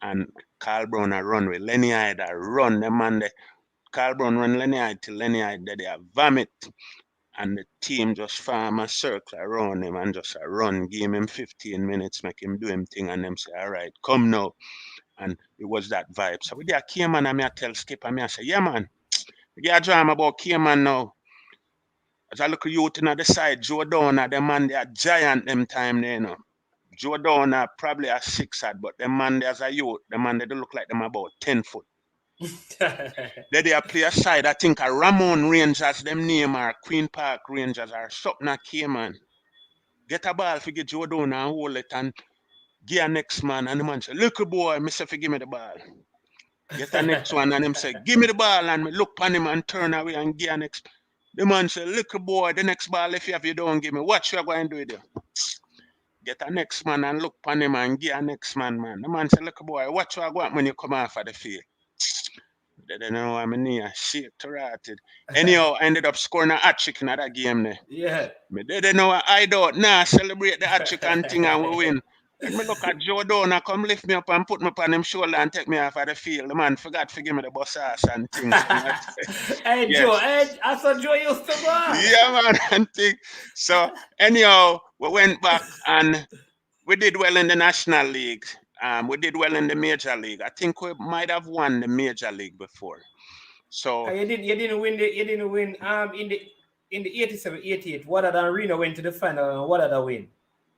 And Carl Brown a run with Lenny Hyde a run them man they Carl Brown run Lenny Hyde till Lenny Hyde they a vomit and the team just form a circle around him and just a run, give him 15 minutes, make him do him thing and them say, all right, come now. And it was that vibe. So with that Cayman and me I tell Skip and me I say, yeah man, we get a drama about Cayman now. As I look at youth in the side, Joe Downer, the man they are giant them time there. Joe Downer probably a 6 but the man there's a youth, the man they do look like them about 10 foot. They play a side, I think a Ramon Rangers, them name are Queen Park Rangers or something a Cayman. Get a ball for get Joe Downer and hold it and give a next man and the man say, look boy, me say for give me the ball. Get a next one and him say, give me the ball and me look on him and turn away and give a next. The man say, look boy, the next ball if you have you don't give me, what you going to do with you? Get a next man and look on him and give a next man, man. The man say, look boy, what you going when you come off of the field? They don't know I'm in here, shit to rotted. Anyhow, I ended up scoring a hat trick in that game there. Yeah. Me they don't know I don't nah celebrate the hat trick and thing and we win. Then me look at Joe Downer come lift me up and put me upon him shoulder and take me off of the field. The man forgot to give me the bus ass and things. Hey Yes. Joe, I saw Joe used to go. Yeah man and thing. So anyhow, we went back and we did well in the National League. We did well in the Major League. I think we might have won the Major League before. So You didn't win in the 87, 88. What other arena went to the final and what other win?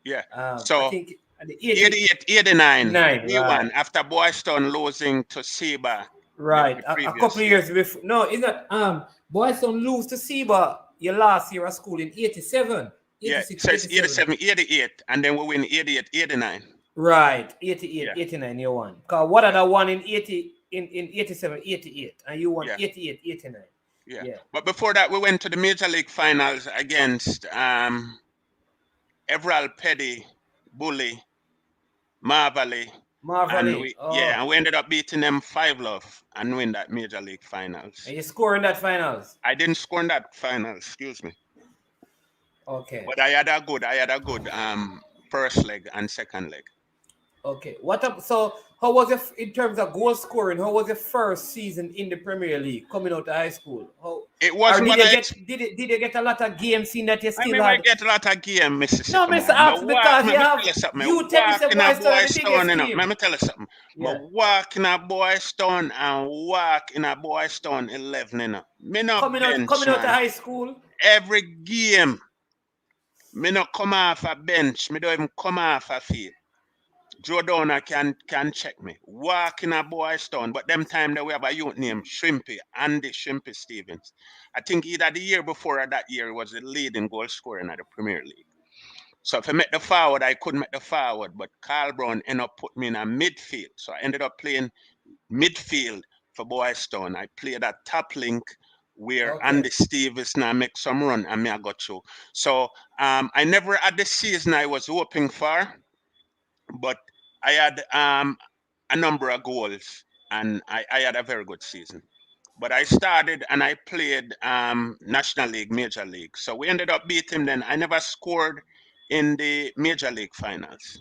yeah. I So think the 88, 89, we won right. after Boys Town losing to Seba Right. the A previous couple of year. years before. No, it's not Boys Town lose to Seba your last year at school in 87. Yeah, 86, so it's 87. 87, 88, and then we win 88, 89. Right. 88, Yeah. 89 you won. Because what other one in 80 in 87, 88 and you won Yeah. 88, 89. Yeah. Yeah. But before that, we went to the Major League Finals against Everald Petty, Bully, Marvelly, and we and we ended up beating them 5-love and win that Major League Finals. And you score in that finals. I didn't score in that final, excuse me. Okay. But I had a good first leg and second leg. Okay. What up? So, how was it in terms of goal scoring? How was your first season in the Premier League coming out of high school? How It or wasn't did what you I get did you get a lot of games in that you I still mean, we had? get a lot of game, No, Mississippi Mr. man. Me Ask walk, because you me have tell you something. Me you take walk Mr. in a Boys Town the Boys Town, biggest you know. team. Me tell you something. Me Yeah. walk in a Boys Town and walk in a Boys Town 11, you know. Me no bench, Coming out of man. high school. Every game, me no come off a bench. Me don't even come off a field. Joe Downer can check me. Walk in a Boys Town, but them time that we have a youth named Shrimpy, Andy Shrimpy Stevens. I think either the year before or that year he was the leading goal scorer in the Premier League. So if I make the forward, I couldn't make the forward, but Carl Brown ended up putting me in a midfield. So I ended up playing midfield for Boys Town. I played at top link where Okay. Andy Stevens now make some run and me I got through. So I never had the season I was hoping for, but I had a number of goals and I had a very good season. But I started and I played National League, Major League. So we ended up beating them. I never scored in the Major League finals.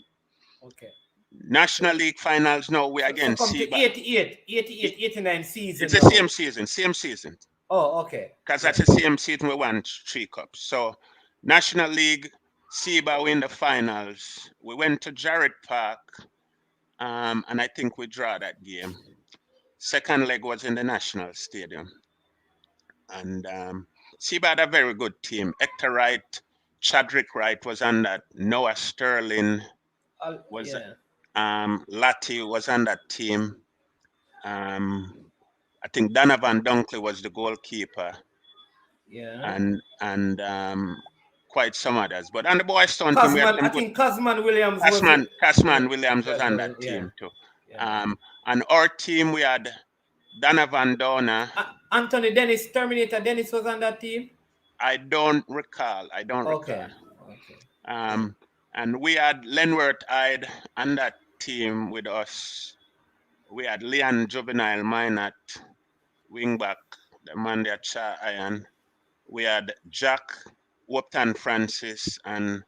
Okay. So National League finals, no, we so again come to see, but 89 it's season the now. same season. Oh, okay. Because Yeah. that's the same season we won three cups. So National League, SEBA win the finals. We went to Jarrett Park, and I think we draw that game. Second leg was in the National Stadium. And SEBA had a very good team. Hector Wright, Chadrick Wright was on that. Noah Sterling was, Yeah. Latti was on that team. I think Donovan Dunkley was the goalkeeper, Yeah. and quite some others. But on the Boys Town team, we had Cosman, some I good. think Cosman Williams was it. Yeah. Tasman Williams was on that Yeah. team too. Yeah. And our team, we had Donovan Donner. Anthony Dennis, Terminator Dennis was on that team. I don't recall. I don't recall. Okay. Okay. Um, and we had Lenworth Hyde on that team with us. We had Leon Juvenile Minot, wingback, the man there, Cha Iron. We had Jack Wopton Francis and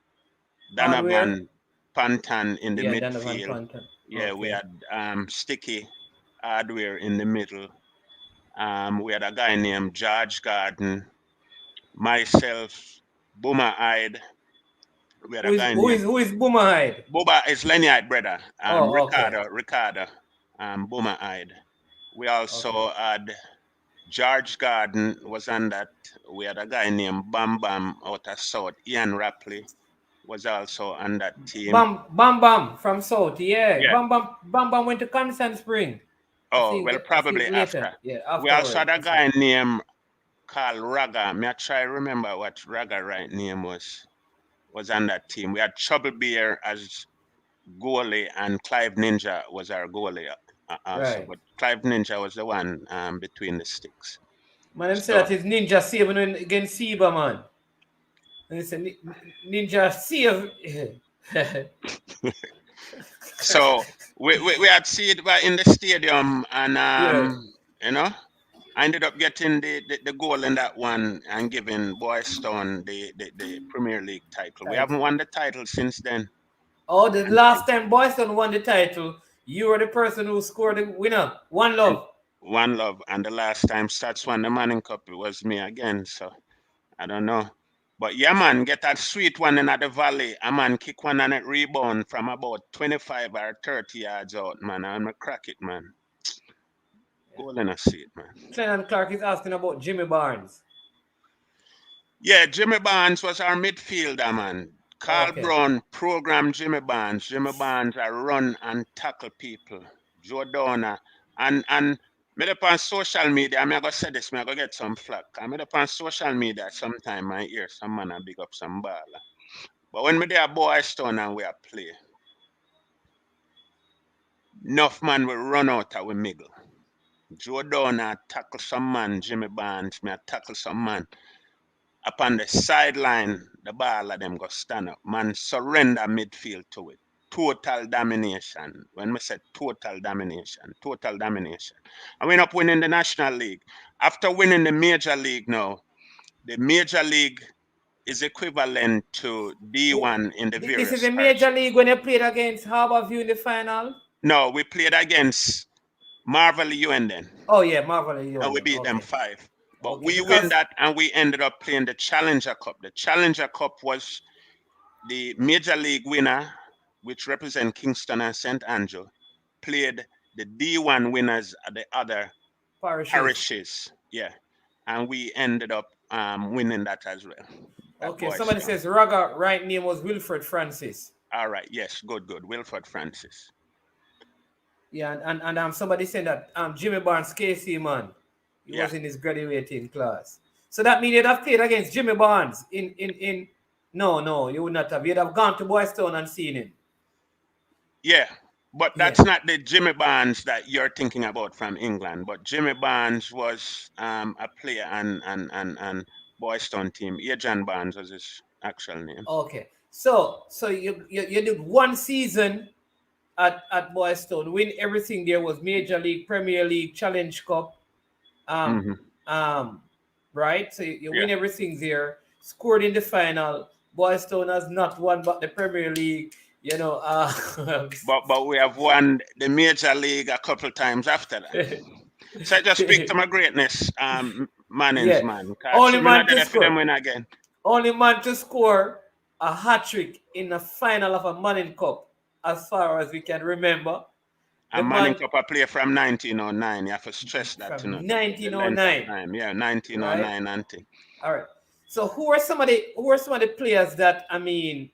Hardware. Donovan Pantan in the Yeah, Donovan midfield. Panton. Yeah, we Okay. had Sticky Hardware in the middle. We had a guy named George Garden, myself, Boomer Hyde. We had a guy named Who is Boomerhide? Boba is Lenny Hyde brother. Oh, okay. Ricardo, Boomer Hyde. We Okay. also had George Garden was on that. We had a guy named Bam Bam out of South. Ian Rapley was also on that team. Bam from South. Yeah. Yeah. Bam Bam went to Constant Spring. Oh, well, I think probably later. after. Yeah, We also afterward. had a I think. guy named Carl Raga. Me I try remember what Raga right name was on that team. We had Trouble Bear as goalie, and Clive Ninja was our goalie also. Right. But Clive Ninja was the one between the sticks. Man, them say So, that is Ninja saving against Seba, man. And it's a Ninja save. so we had seen it in the stadium, and Yeah. you know, I ended up getting the goal in that one and giving Boys Town the Premier League title. We haven't Title. won the title since then. Oh, the And, last time Boyston won the title, you were the person who scored the winner. One and love. one love, and the last time Stats won the Manning Cup, it was me again. So I don't know. But yeah, man, get that sweet one in at the valley. A man kick one and it rebound from about 25 or 30 yards out, man. And I crack it, man. Goal in a seat, man. Clennon Clark is asking about Jimmy Barnes. Yeah, Jimmy Barnes was our midfielder, man. Carl Okay. Brown programmed Jimmy Barnes. Jimmy Barnes I run and tackle people. Joe Downer. And me up on social media, I'm gonna say this, I'm gonna get some flack. I'm up on social media sometime I hear some man a big up some baller. But when me there Boys Town and we are play, enough man will run out of we middle. Joe Downer tackle some man, Jimmy Barnes, me a tackle some man. Upon the sideline, the ball of them go stand up. Man, surrender midfield to it. Total domination. When we say total domination, total domination. And we end up winning the National League. After winning the Major League now, the Major League is equivalent to D1 in the This various is the parishes. major league when you played against Harborview in the final? No, we played against Marvel UND. Oh yeah, Marvel you. And we beat them Okay. 5. But Okay, we because win that, and we ended up playing the Challenger Cup. The Challenger Cup was the major league winner, which represent Kingston and St. Andrew, played the D1 winners at the other parishes. Yeah. And we ended up winning that as well. That Okay, boy somebody strong. says Raga right name was Wilfred Francis. All right. Yes. Good. Wilfred Francis. Yeah, and somebody said that Jimmy Barnes KC man, he Yeah. was in his graduating class. So that means you'd have played against Jimmy Barnes in no, you would not have. You'd have gone to Boystown and seen him. Yeah. But Yeah. that's not the Jimmy Barnes that you're thinking about from England. But Jimmy Barnes was a player and Boystown team. Adrian Barnes was his actual name. Okay. So you did one season at Boystown, win everything there was Major League, Premier League, Challenge Cup. Right? So you win Yeah. everything there, scored in the final. Boystown has not won but the Premier League, you know. But we have won the Major League a couple times after that. So I just speak to my greatness, Manning's Yeah. man. Only We're not man to there for them score. win again. Only man to score a hat trick in the final of a Manning Cup, as far as we can remember. The And Manning man Cup I play from 1909. You have to stress that, from the length of 1909. time. Yeah, Right? 1909 and thing. All right. So who are some of the players that the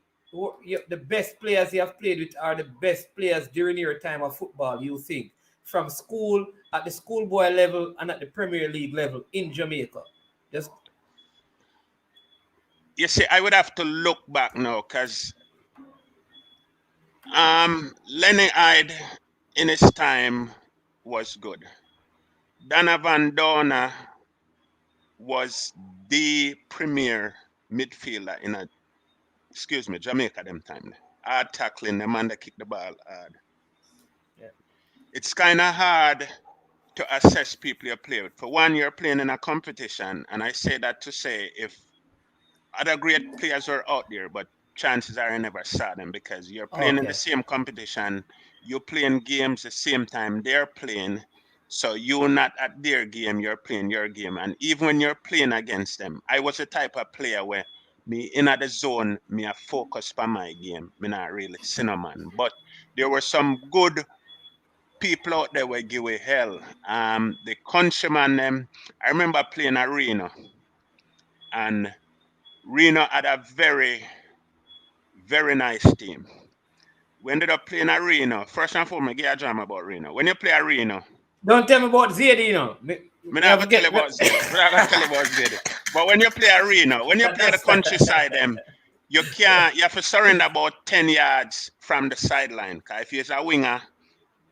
best players you have played with are the best players during your time of football? You think from school at the schoolboy level and at the Premier League level in Jamaica? Just You see, I would have to look back now because Lenny Hyde in his time was good. Donovan Dorner was the premier midfielder in Jamaica them time. Hard tackling, the man that kick the ball hard. yeah. It's kind of hard to assess people you play with. For one, you're playing in a competition, and I say that to say if other great players were out there, but chances are I never saw them because you're playing in the Okay. same competition, you're playing games the same time they're playing. So you're not at their game, you're playing your game. And even when you're playing against them, I was the type of player where me in the zone, me a focus on my game. Me not really cinnamon. But there were some good people out there where give a hell. The countryman them, I remember playing arena, and Reno had a very, very nice team. We ended up playing arena. First and foremost, get a drama about Reno. When you play arena, Don't tell me about Zaydi, me me not have gonna to tell you about Zed. Me not gonna tell you about Zed. But when you play arena, when you play the countryside, you have to surrender about 10 yards from the sideline. Cause if you're a winger,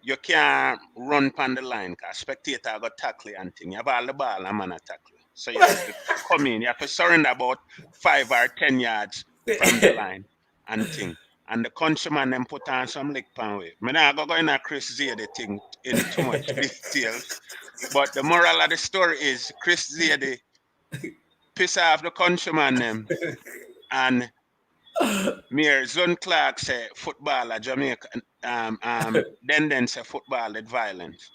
you can't run on the line because spectator got tackle you and thing. You have all the ball and man a tackle. So you have to come in. You have to surrender about 5 or 10 yards from the line and thing. And the countryman them put on some lick pan way. Me not go in a Chris Zade thing in too much details. But the moral of the story is Chris Zade piss off the countryman them, and Mayor Zun Clark say football at Jamaica, then say football at violence.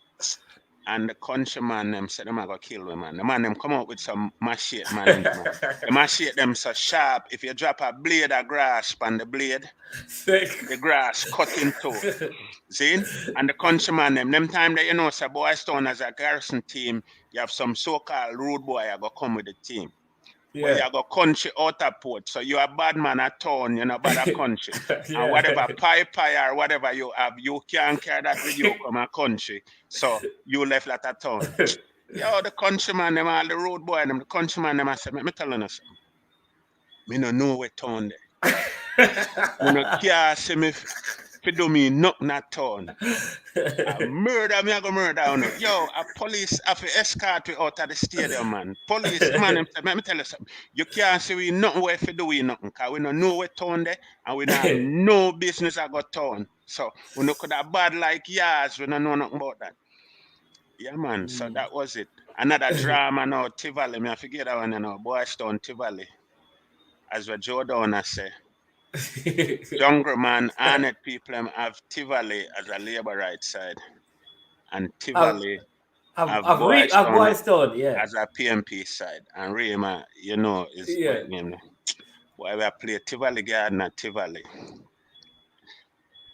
And the countryman them said them are gonna kill them, man. The man them come out with some machete, man. The machete them so sharp. If you drop a blade of grass on the blade, the grass cut in two. See? And the countryman them time that say Boystown as a garrison team, you have some so-called rude boy I go come with the team. But you go country out of port. So you a bad man at town, you know, bad at country. And whatever pie or whatever you have, you can't carry that with you come a country. So you left that at town. Yo, the countryman, them all the road boy, them the countryman, them I said, let me tell you something. Me no know where town there. You know, can't see me fi do me nothing at town. Murder me, I go murder on it. Yo, a police have to escort we out of the stadium, man. Police, the man, let me tell you something. You can't see we nothing where fi do we nothing, because we don't know where town there, and we don't have no business I got town. So, we no could have bad like yours, we don't know nothing about that. Yeah, man, so that was it. Another drama now, Tivoli, me I forget that one, you know, Boystown, Tivoli. as what Joe Downer say, Jungle man, honest people have Tivoli as a labor right side, and I've Tivoli have Boy I've Stone voiced out, yeah. as a PMP side, and Rayma, you know, is Yeah. what name. Why we play Tivoli Garden at Tivoli.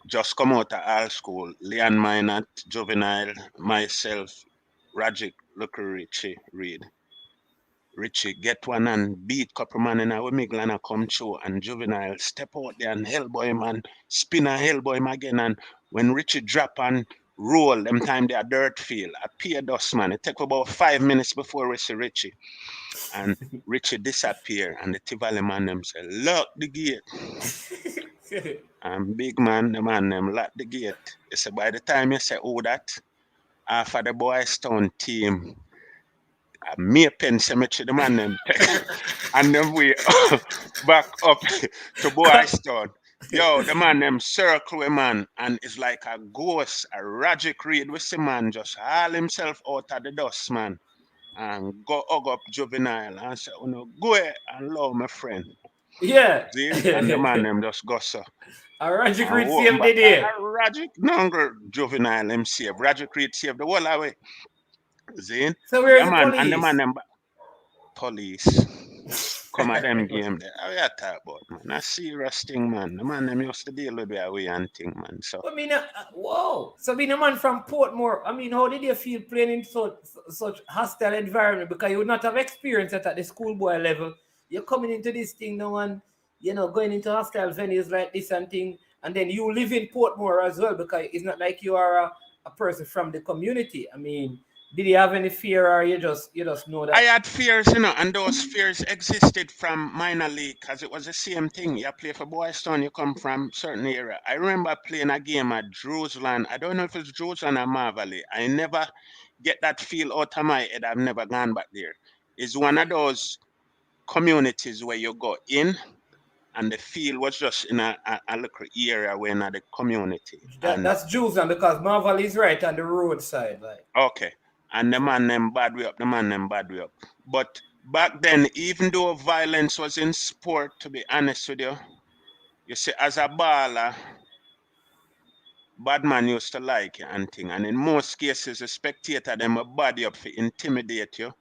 Just come out of all school. Leon Minot, Juvenile, myself, Rajic, look Richie, Reed. Richie get one and beat couple man in our middle and come through and Juvenile step out there and Hellboy man, spin a Hellboy him again and when Richie drop and roll them time they are dirt field, a peer dust man. It take about 5 minutes before we see Richie. And Richie disappear and the Tivoli man them say, lock the gate. And big man, the man them lock the gate. You say by the time you say, oh that, half of the Boys Town team, me pen cemetery, the man them and then we back up to Boys Town. Yo, the man them circle a man and it's like a ghost, a Rajic Reed with the man just haul himself out of the dust, man. And go hug up Juvenile and say, oh no, go ahead and love my friend. Yeah. See? And the man them just go so. A Roger And Creed walk saved back. the day. Rajic, no girl, Juvenile him save. Rajic Reed save the whole away. See? So where's Yeah the man, and the man police? them police. Come at them game there. How you talk about, man? A serious thing, man. The man them used to deal with their way and thing, man. So I mean, whoa. So being a man from Portmore, I mean, how did you feel playing in such hostile environment? Because you would not have experienced it at the schoolboy level. You're coming into this thing now and, you know, going into hostile venues like this and thing. And then you live in Portmore as well because it's not like you are a person from the community. I mean, did you have any fear or you just know I that? had fears, and those fears existed from minor league because it was the same thing. You play for Boys Town, you come from certain area. I remember playing a game at Jerusalem. I don't know if it's Jerusalem or Marvally. I never get that feel out of my head. I've never gone back there. It's one of those communities where you go in and the field was just in a little area where not the community. And That's Jerusalem because Marvel is right on the roadside. Like, okay, and the man them bad way up, the man them bad way up. But back then, even though violence was in sport, to be honest with you see, as a baller, bad man used to like you and thing. And in most cases, a spectator them a body up to intimidate you.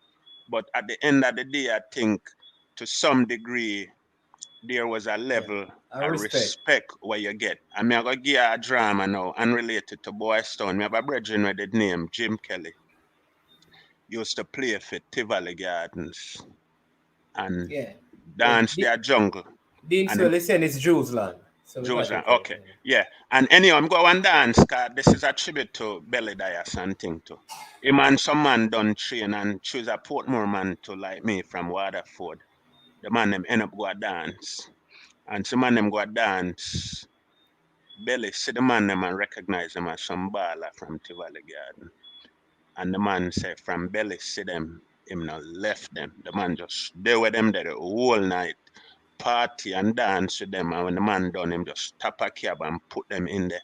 But at the end of the day, I think to some degree there was a yeah, level I of respect. respect where you get. I mean, I go give you a drama now, unrelated to Boys Town. Me have a brethren with the name Jim Kelly. Used to play for Tivoli Gardens and Yeah. Yeah. dance their jungle. Dean And him, Swell is saying it's Jerusalem. So we got Joseph, it right. okay, yeah. And anyway, I'm going dance because this is a tribute to Belly Dias and thing too. Him and some man done train and choose a Portmore man to like me from Waterford. The man them end up go a dance. And some man them go a dance. Belly see the man them and recognize them as some baller from Tivoli Garden. And the man say from Belly see them, him not left them. The man just they with them there the whole night, party and dance with them. And when the man done, him just tap a cab and put them in there.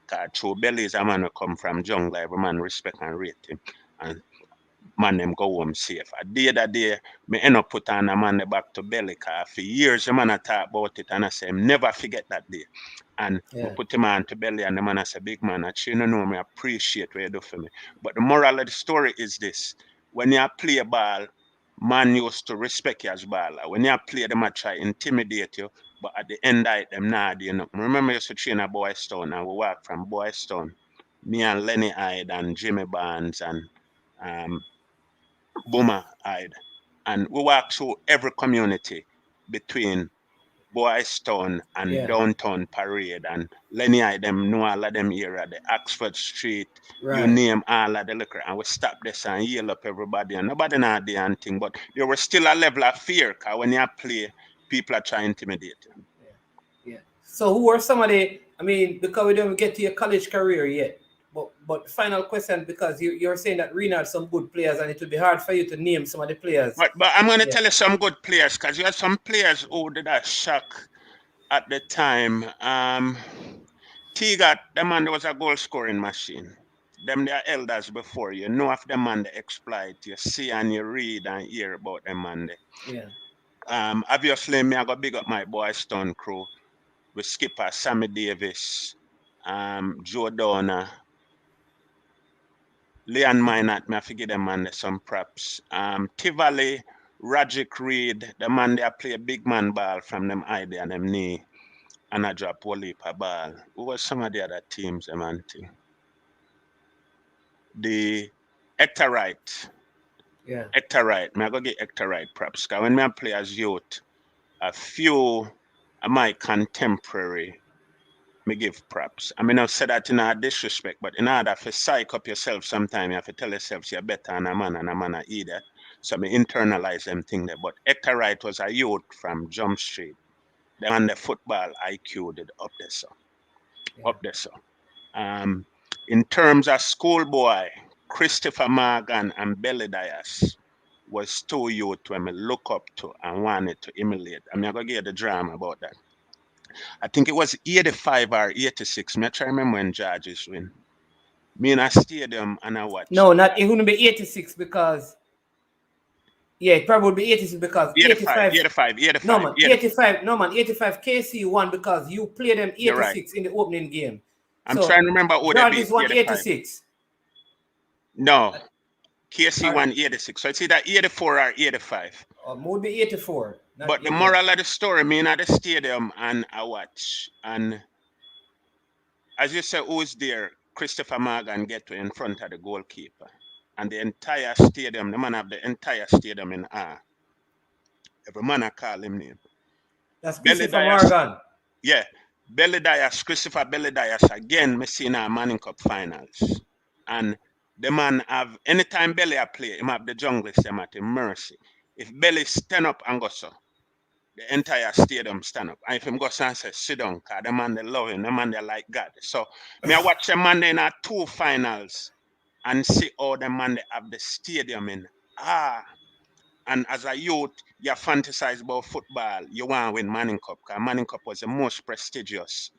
Cause true Belly is a man who come from jungle, every man respect and rate him. And man them go home safe. A day that day, me end up put on a man the back to Belly, cause for years the man a talk about it and I say him never forget that day. And I Yeah. put him on to Belly and the man I say, big man, I you know me, I appreciate what you do for me. But the moral of the story is this. When you play ball, man used to respect you as baller. When you play them, I try intimidate you. But at the end of it, them nah do you know. Remember I used to train at Boys Town and we walk from Boys Town. Me and Lenny Hyde and Jimmy Barnes and um, Boomer Hyde. And we walk through every community between Boys Town and Yeah. Downtown Parade and Lenny I them know all of them area, the Oxford Street, you Right. name all of the liquor and we stop this and yell up everybody and nobody know the anything but there was still a level of fear cause when you play people are trying to intimidate you. Yeah. So who are some of the? I mean, because we don't get to your college career yet. But final question because you're saying that Reno had some good players and it would be hard for you to name some of the players. But I'm gonna Yeah. tell you some good players because you had some players who did a shock at the time. T got the man that was a goal scoring machine. Them they are elders before you know of them man they exploit. You see and you read and hear about them man they. Yeah. Obviously, me I got big up my boy Stone crew with skipper Sammy Davis, Joe Donner, Leon Minot, me I forget them man some props. Tivoli, Rajic Reed, the man they play big man ball from them eye and them knee. And I drop whole heap of ball. Who was some of the other teams, them auntie? The Hector Wright. Yeah. Hector Wright. Me I go get Hector Wright props. Cause when me I play as youth, a few of my contemporary me give props. I mean, I've said that in a disrespect, but in order to psych up yourself sometime, you have to tell yourself you're better than a man and a man a idiot. So me internalize them thing there. But Hector Wright was a youth from Jump Street. Them and the football IQ did up there, so. Yeah. Up there, so. Um, in terms of schoolboy, Christopher Morgan and Belly Dias was two youth when me look up to and wanted to emulate. I mean, I'm going to get the drama about that. I think it was 85 or 86. Me I try to remember when Georges win. Me in a stadium and I watch. No, not it wouldn't be 86 because it probably would be 86 because 85. 85. No man, 85. No man, 85 KC won because you played them 86 right. in the opening game. I'm So trying to remember who they beat. Georges won 86. No. KC Or- won 86. So it's either 84 or 85. would be 84. not But the 88. moral of the story, me in at the stadium and I watch. And as you say, who's there? Christopher Morgan get to in front of the goalkeeper. And the entire stadium, the man have the entire stadium in awe. Every man I call him name. That's Belly Christopher Dias. Morgan. Yeah. Belly Dias, Christopher Belly Dias again, me see in our Manning Cup finals. And the man have anytime Belly a play, him have the junglist them at him mercy. If Belly stand up and go so, the entire stadium stand up. And if him go so and say sit down, cause the man they love him, the man they like God. So me I watch the man in our two finals and see how the man they have the stadium in. And as a youth, you fantasize about football. You want to win Manning Cup, because Manning Cup was the most prestigious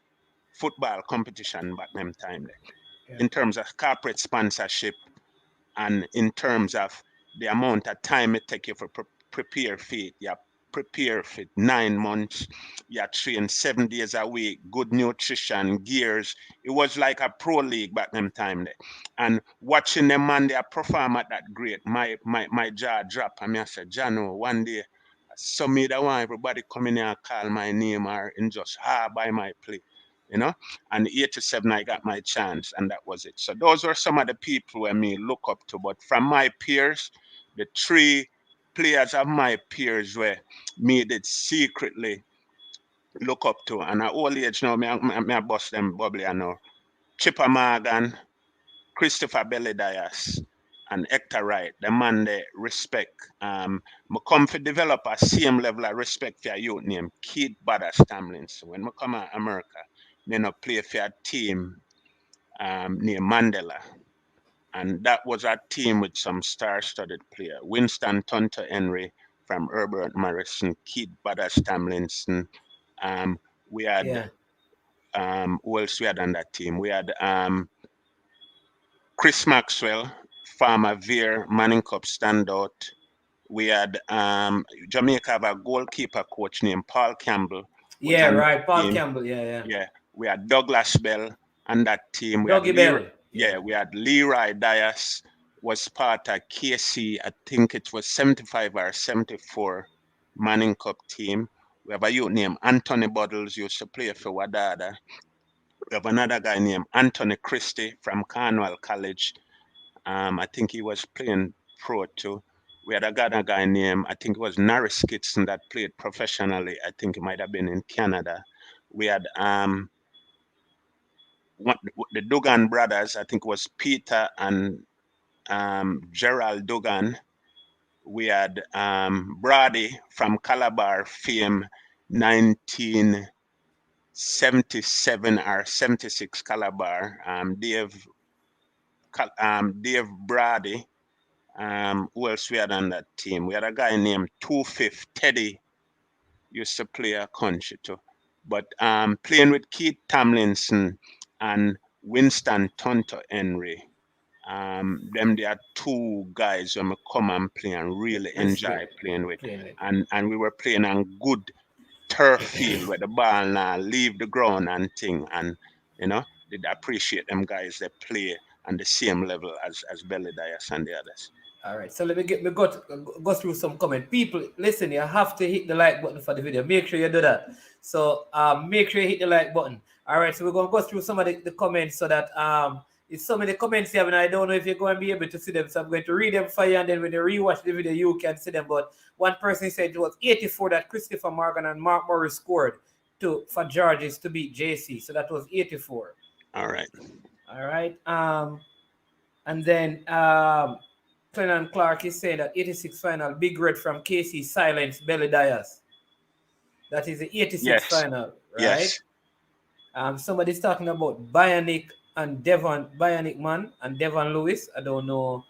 football competition back them time there. In terms of corporate sponsorship and in terms of the amount of time it take you for prepare for it. You prepare for 9 months, you train 7 days a week, good nutrition, gears. It was like a pro league back them time there. And watching them man they perform at that great, my jaw drop. I said, Jano, one day so me that want everybody come in here and call my name or in just by my play. You know, and 87 I got my chance, and that was it. So those were some of the people where me look up to. But from my peers, the 3 players of my peers where me did secretly look up to, and at old age now, me I bust them bubbly I know. Chipper Morgan, Christopher Belly Dias, and Hector Wright, the man they respect. I come to develop a same level of respect for a youth named Keith Badas Tamlins. When I come to America, me no play for a team named Mandela. And that was a team with some star-studded player. Winston Tonto Henry from Herbert Morrison, Keith Badas Tamlinson. We had who else we had on that team? We had Chris Maxwell, Farmer Veer, Manning Cup standout. We had Jamaica have a goalkeeper coach named Paul Campbell. Yeah, right. Paul Campbell, yeah. Yeah. We had Douglas Bell on that team. Dougie Bell. Yeah, we had Leroy Dias was part of KC. I think it was 75 or 74 Manning Cup team. We have a youth named Anthony Buddles, used to play for Wadada. We have another guy named Anthony Christie from Cornwall College. I think he was playing pro too. We had a guy named, I think it was Norris Kitson that played professionally. I think it might have been in Canada. We had the Dugan brothers, I think it was Peter and Gerald Dugan. We had Brady from Calabar fame, 1977 or 76 Calabar. Dave Brady. Who else we had on that team? We had a guy named 25th Teddy, used to play a country too. But playing with Keith Tomlinson and Winston Tonto Henry, Them there are two guys when I come and play and really enjoy playing with. And we were playing on good turf field where the ball now leave the ground and thing. And did appreciate them guys that play on the same level as Belly Dias and the others. All right, so let me go through some comment. People, listen, you have to hit the like button for the video. Make sure you do that. So make sure you hit the like button. All right, so we're gonna go through some of the comments so that it's some of the comments here, and I don't know if you're going to be able to see them, so I'm going to read them for you, and then when you rewatch the video, you can see them. But one person said it was 84 that Christopher Morgan and Mark Morris scored for Georges to beat JC, so that was 84. All right. And then Clennon Clark is saying that 86 final, Big Red from KC silence Belly Dias. That is the 86 final, right? Yes. Somebody's talking about Bionic Man and Devon Lewis. I don't know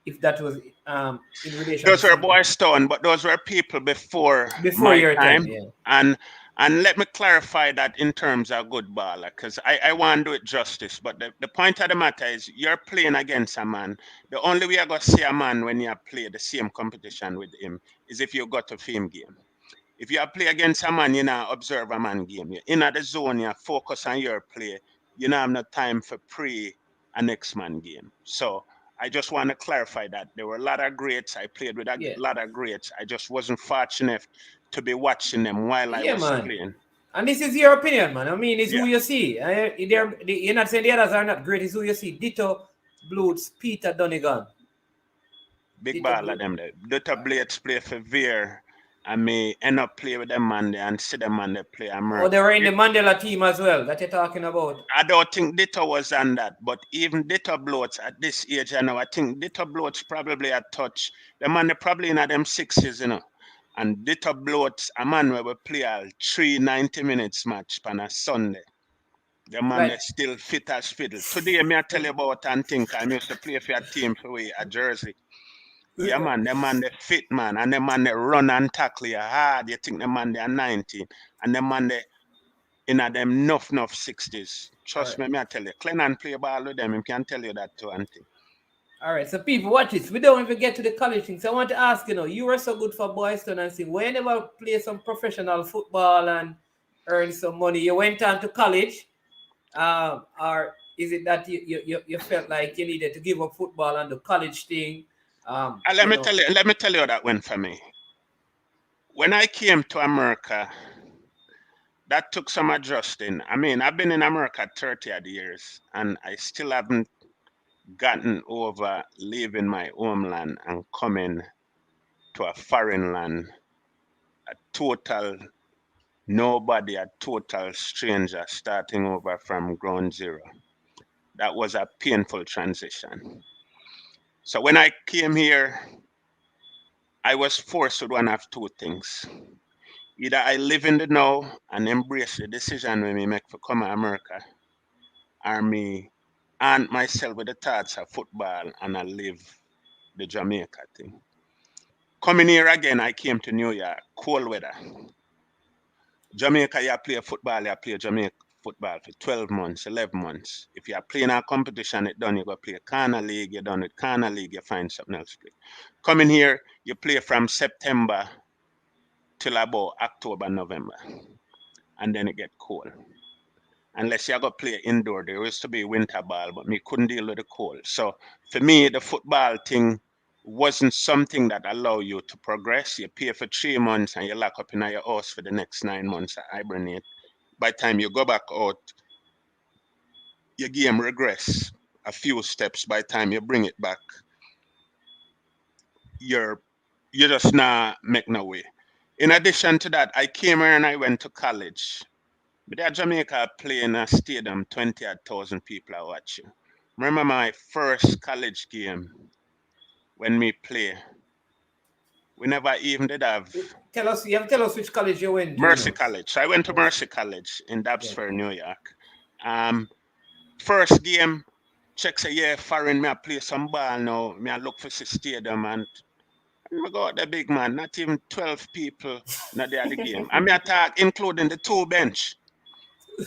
if that was in relation. Those were Boys Town, but those were people before your time. Yeah. And let me clarify that in terms of good baller, because I want to do it justice. But the point of the matter is you're playing against a man. The only way you're going to see a man when you play the same competition with him is if you got a film game. If you play against a man, you know, observe a man game. You're in the zone, you focus on your play. You don't have no time for a next man game. So I just want to clarify that. There were a lot of greats. I played with a lot of greats. I just wasn't fortunate to be watching them while I was playing. And this is your opinion, man. I mean, it's who you see. You're not saying the others are not great. It's who you see. Ditto Bloods, Peter Donegan. Big ball of them there. Ditto Blades play for Veer. I may end up play with them man there and see them man they play America. Oh, they were in the Mandela team as well that you're talking about. I don't think Ditto was on that, but even Ditto Bloats at this age, I know, I think Ditto Bloats probably a touch. The man they probably in them 60s, you know. And Ditto Bloats, a man where we play a 3 90 minutes match on a Sunday. The man they still fit as fiddle. Today, me I tell you about and think I used to play for a team for we a Jersey. Yeah, man, the man they fit, man, and the man they run and tackle you hard. You think the man they are 19, and the man they in a them enough 60s. Trust me, I tell you, Clennon play ball with them. He can tell you that too, auntie. All right, so people, watch this. We don't even get to the college thing. So I want to ask, you were so good for Boys Town and sing. When you never play some professional football and earn some money, you went on to college, or is it that you felt like you needed to give up football and the college thing? Let me tell you how that went for me. When I came to America, that took some adjusting. I mean, I've been in America 30 odd years, and I still haven't gotten over leaving my homeland and coming to a foreign land, a total nobody, a total stranger, starting over from ground zero. That was a painful transition. So when I came here, I was forced with one of two things. Either I live in the now and embrace the decision when we make for come to America, or me and myself with the thoughts of football and I live the Jamaica thing. Coming here again, I came to New York, cold weather. Jamaica, you play football, you play Jamaica football for 12 months, 11 months. If you're playing a competition, it done, you go play a corner league, you're done with corner league, you find something else to play. Coming here, you play from September till about October, November. And then it get cold. Unless you go play indoor, there used to be winter ball, but me couldn't deal with the cold. So for me, the football thing wasn't something that allow you to progress. You pay for 3 months and you lock up in your house for the next 9 months to hibernate. By the time you go back out, your game regress a few steps. By the time you bring it back, you just not make no way. In addition to that, I came here and I went to college. But at Jamaica, play in a stadium, 20,000 people are watching. Remember my first college game when we play. We never even did have. You have to tell us which college you went to. Mercy College. So I went to Mercy College in Dobbsford, New York. First game, check say, yeah, foreign, me I play some ball now. Me I look for the stadium and I go out the big man, not even 12 people not there at the game. And me attack, including the 2 bench.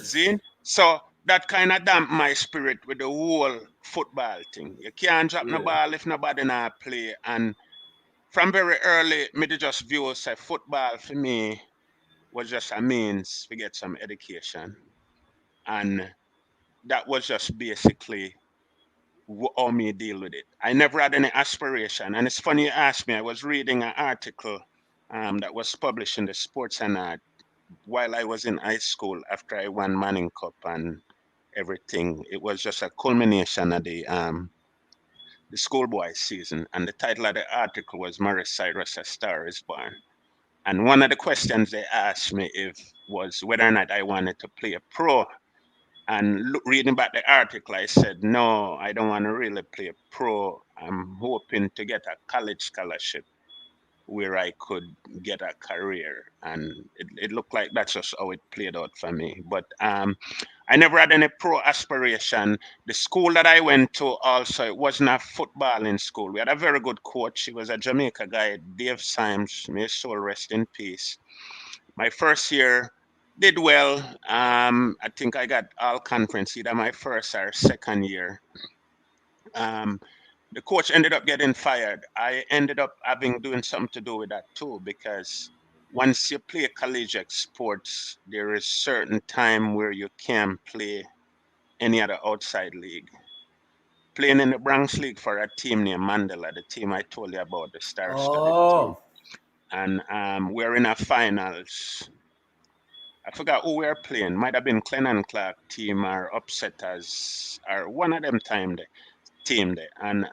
See? So that kind of damped my spirit with the whole football thing. You can't drop no Yeah. ball if nobody not play. And from very early, me to just view say football for me was just a means to get some education. And that was just basically how me deal with it. I never had any aspiration. And it's funny you asked me, I was reading an article that was published in the Sports and Art while I was in high school after I won Manning Cup and everything. It was just a culmination of the schoolboy season. And the title of the article was Cyrus, a Star is Born. And one of the questions they asked me if was whether or not I wanted to play pro. And reading back the article, I said, no, I don't want to really play pro. I'm hoping to get a college scholarship where I could get a career. And it looked like that's just how it played out for me. But I never had any pro aspiration. The school that I went to also, it wasn't a footballing school. We had a very good coach. He was a Jamaica guy, Dave Symes, may his soul rest in peace. My first year did well. I think I got all conference either my first or second year. Um, the coach ended up getting fired. I ended up having doing something to do with that too, because once you play collegiate sports, there is certain time where you can't play any other outside league. Playing in the Bronx League for a team named Mandela, the team I told you about, the star-studded team, Oh, and we're in a finals. I forgot who we were playing. Might have been Glenn and Clark team or Upsetters or one of them team there. And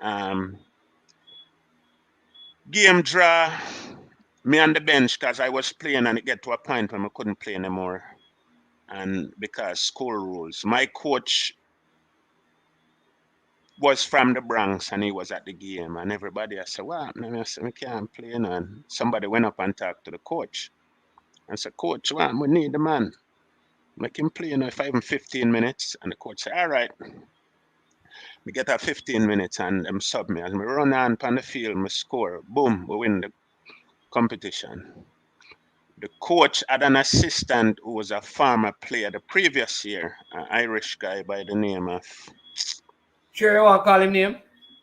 game draw, me on the bench because I was playing and it get to a point when I couldn't play anymore. And because school rules, my coach was from the Bronx and he was at the game. And everybody I said, well, I said, I can't play. And somebody went up and talked to the coach. I said, Coach, well, we need the man. Make him play, 5 and 15 minutes. And the coach said, all right. We get a 15 minutes and them sub me. As we run on the field, we score. Boom, we win the competition. The coach had an assistant who was a former player the previous year, an Irish guy by the name of. sure you want to call him name?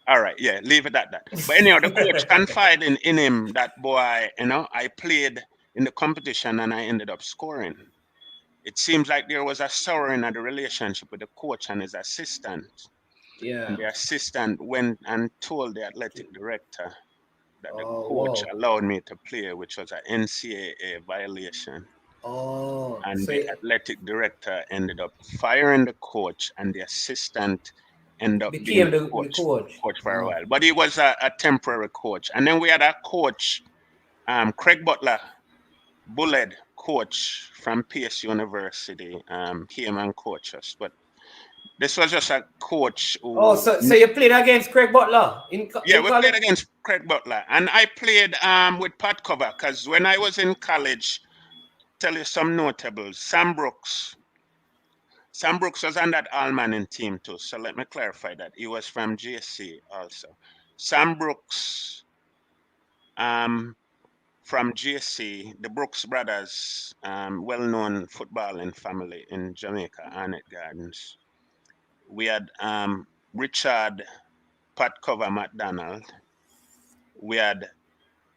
All right, yeah, leave it at that. But anyhow, the coach confided in him that boy, I played in the competition and I ended up scoring. It seems like there was a souring of the relationship with the coach and his assistant. Yeah. And the assistant went and told the athletic director that the Oh, coach wow. allowed me to play, which was an NCAA violation. Oh, And so the athletic director ended up firing the coach, and the assistant ended up being became the the coach, coach. coach for a while. But he was a temporary coach. And then we had a coach, Craig Butler, bullet coach from PS University, came and coached us. But this was just a coach Oh, who. so you played against Craig Butler Yeah, in we played college? against Craig Butler, and I played with Pat Cover because when I was in college, tell you some notables. Sam Brooks. Sam Brooks was on that All Manning team too. So let me clarify that he was from GSC also. Sam Brooks, um, from GSC, the Brooks brothers, well-known footballing family in Jamaica, Arnett Gardens. We had Richard Pat Cover McDonald. We had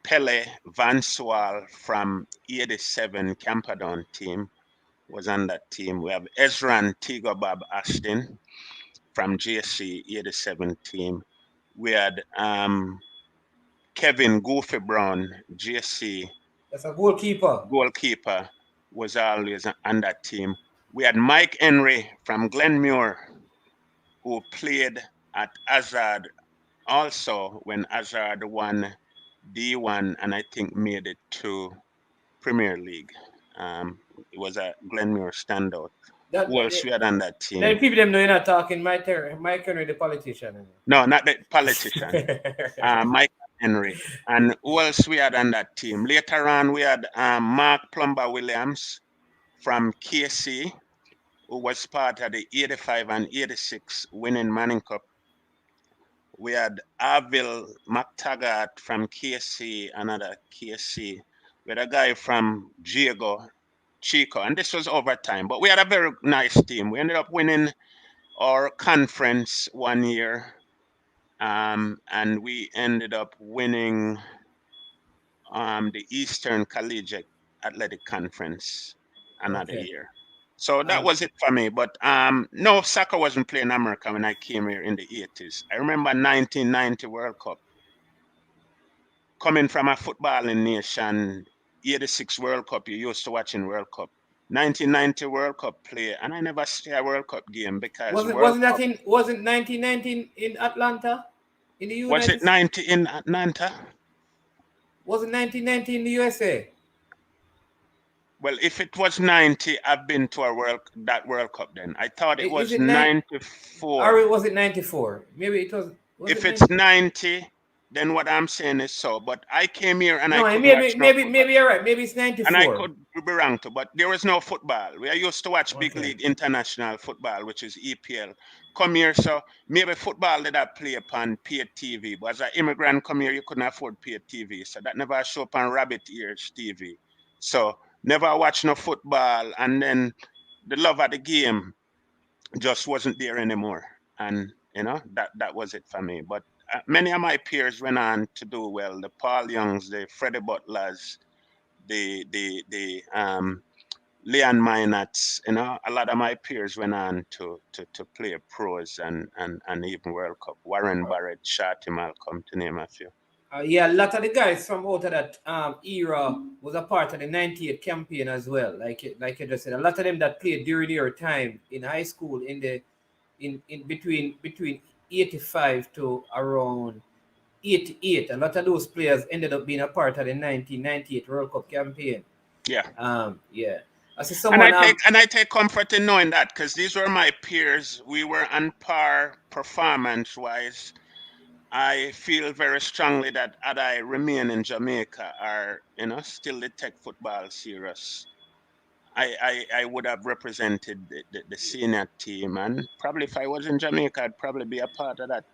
Pele Van Swal from 87 Camperdown team was on that team. We have Ezran Tigo Bob Ashton from GSC 87 team. We had Kevin Goofy Brown, GSC That's a goalkeeper. goalkeeper, was always on that team. We had Mike Henry from Glenmuir, who played at Hazard also when Hazard won D1 and I think made it to Premier League. It was a Glenmuir standout. That, Who else we had on that then team? people them know you're not talking Mike Henry, the politician. No, not the politician. Mike Henry. And who else we had on that team? Later on, we had Mark Plumber Williams from KC, who was part of the 85 and 86 winning Manning Cup. We had Arville McTaggart from KC, another KC. We had a guy from Chico, and this was over time. But we had a very nice team. We ended up winning our conference one year, and we ended up winning the Eastern Collegiate Athletic Conference another Okay. year. So that Um, was it for me. But no, soccer wasn't playing in America when I came here in the 80s. I remember 1990 World Cup. Coming from a footballing nation, 86 World Cup, you used to watching World Cup. 1990 World Cup play, and I never see a World Cup game because World wasn't that Cup, in wasn't 1919 in Atlanta, in the was it United? 90 in Atlanta? Wasn't 1990 in the USA? Well, if it was 90, I've been to that World Cup then. I thought it Is was it nine? Or 94. was it 94? Maybe it was. Was If it it's 90? 90, then what I'm saying is so. But I came here and I No, couldn't watch no football. maybe you're right. Maybe it's And I 94. could be wrong too, but there was no football. We used to watch big Okay. league international football, which is EPL. Come here, so maybe football did I play upon paid TV, but as an immigrant come here, you couldn't afford paid TV, so that never show up on rabbit ears TV. So never watch no football, and then the love of the game just wasn't there anymore, and that was it for me. But many of my peers went on to do well. The Paul Youngs, the Freddie Butlers, the Leon Minats, a lot of my peers went on to play pros and even World Cup. Warren Barrett, Shorty Malcolm, to name a few. Yeah, a lot of the guys from out of that era was a part of the '98 campaign as well. Like you just said, a lot of them that played during your time in high school in between '85 to around '88. A lot of those players ended up being a part of the 1998 World Cup campaign. Yeah. Yeah. I see And I someone take comfort in knowing that because these were my peers. We were on par performance wise. I feel very strongly that had I remain in Jamaica or still the tech football serious, I would have represented the senior team, and probably if I was in Jamaica, I'd probably be a part of that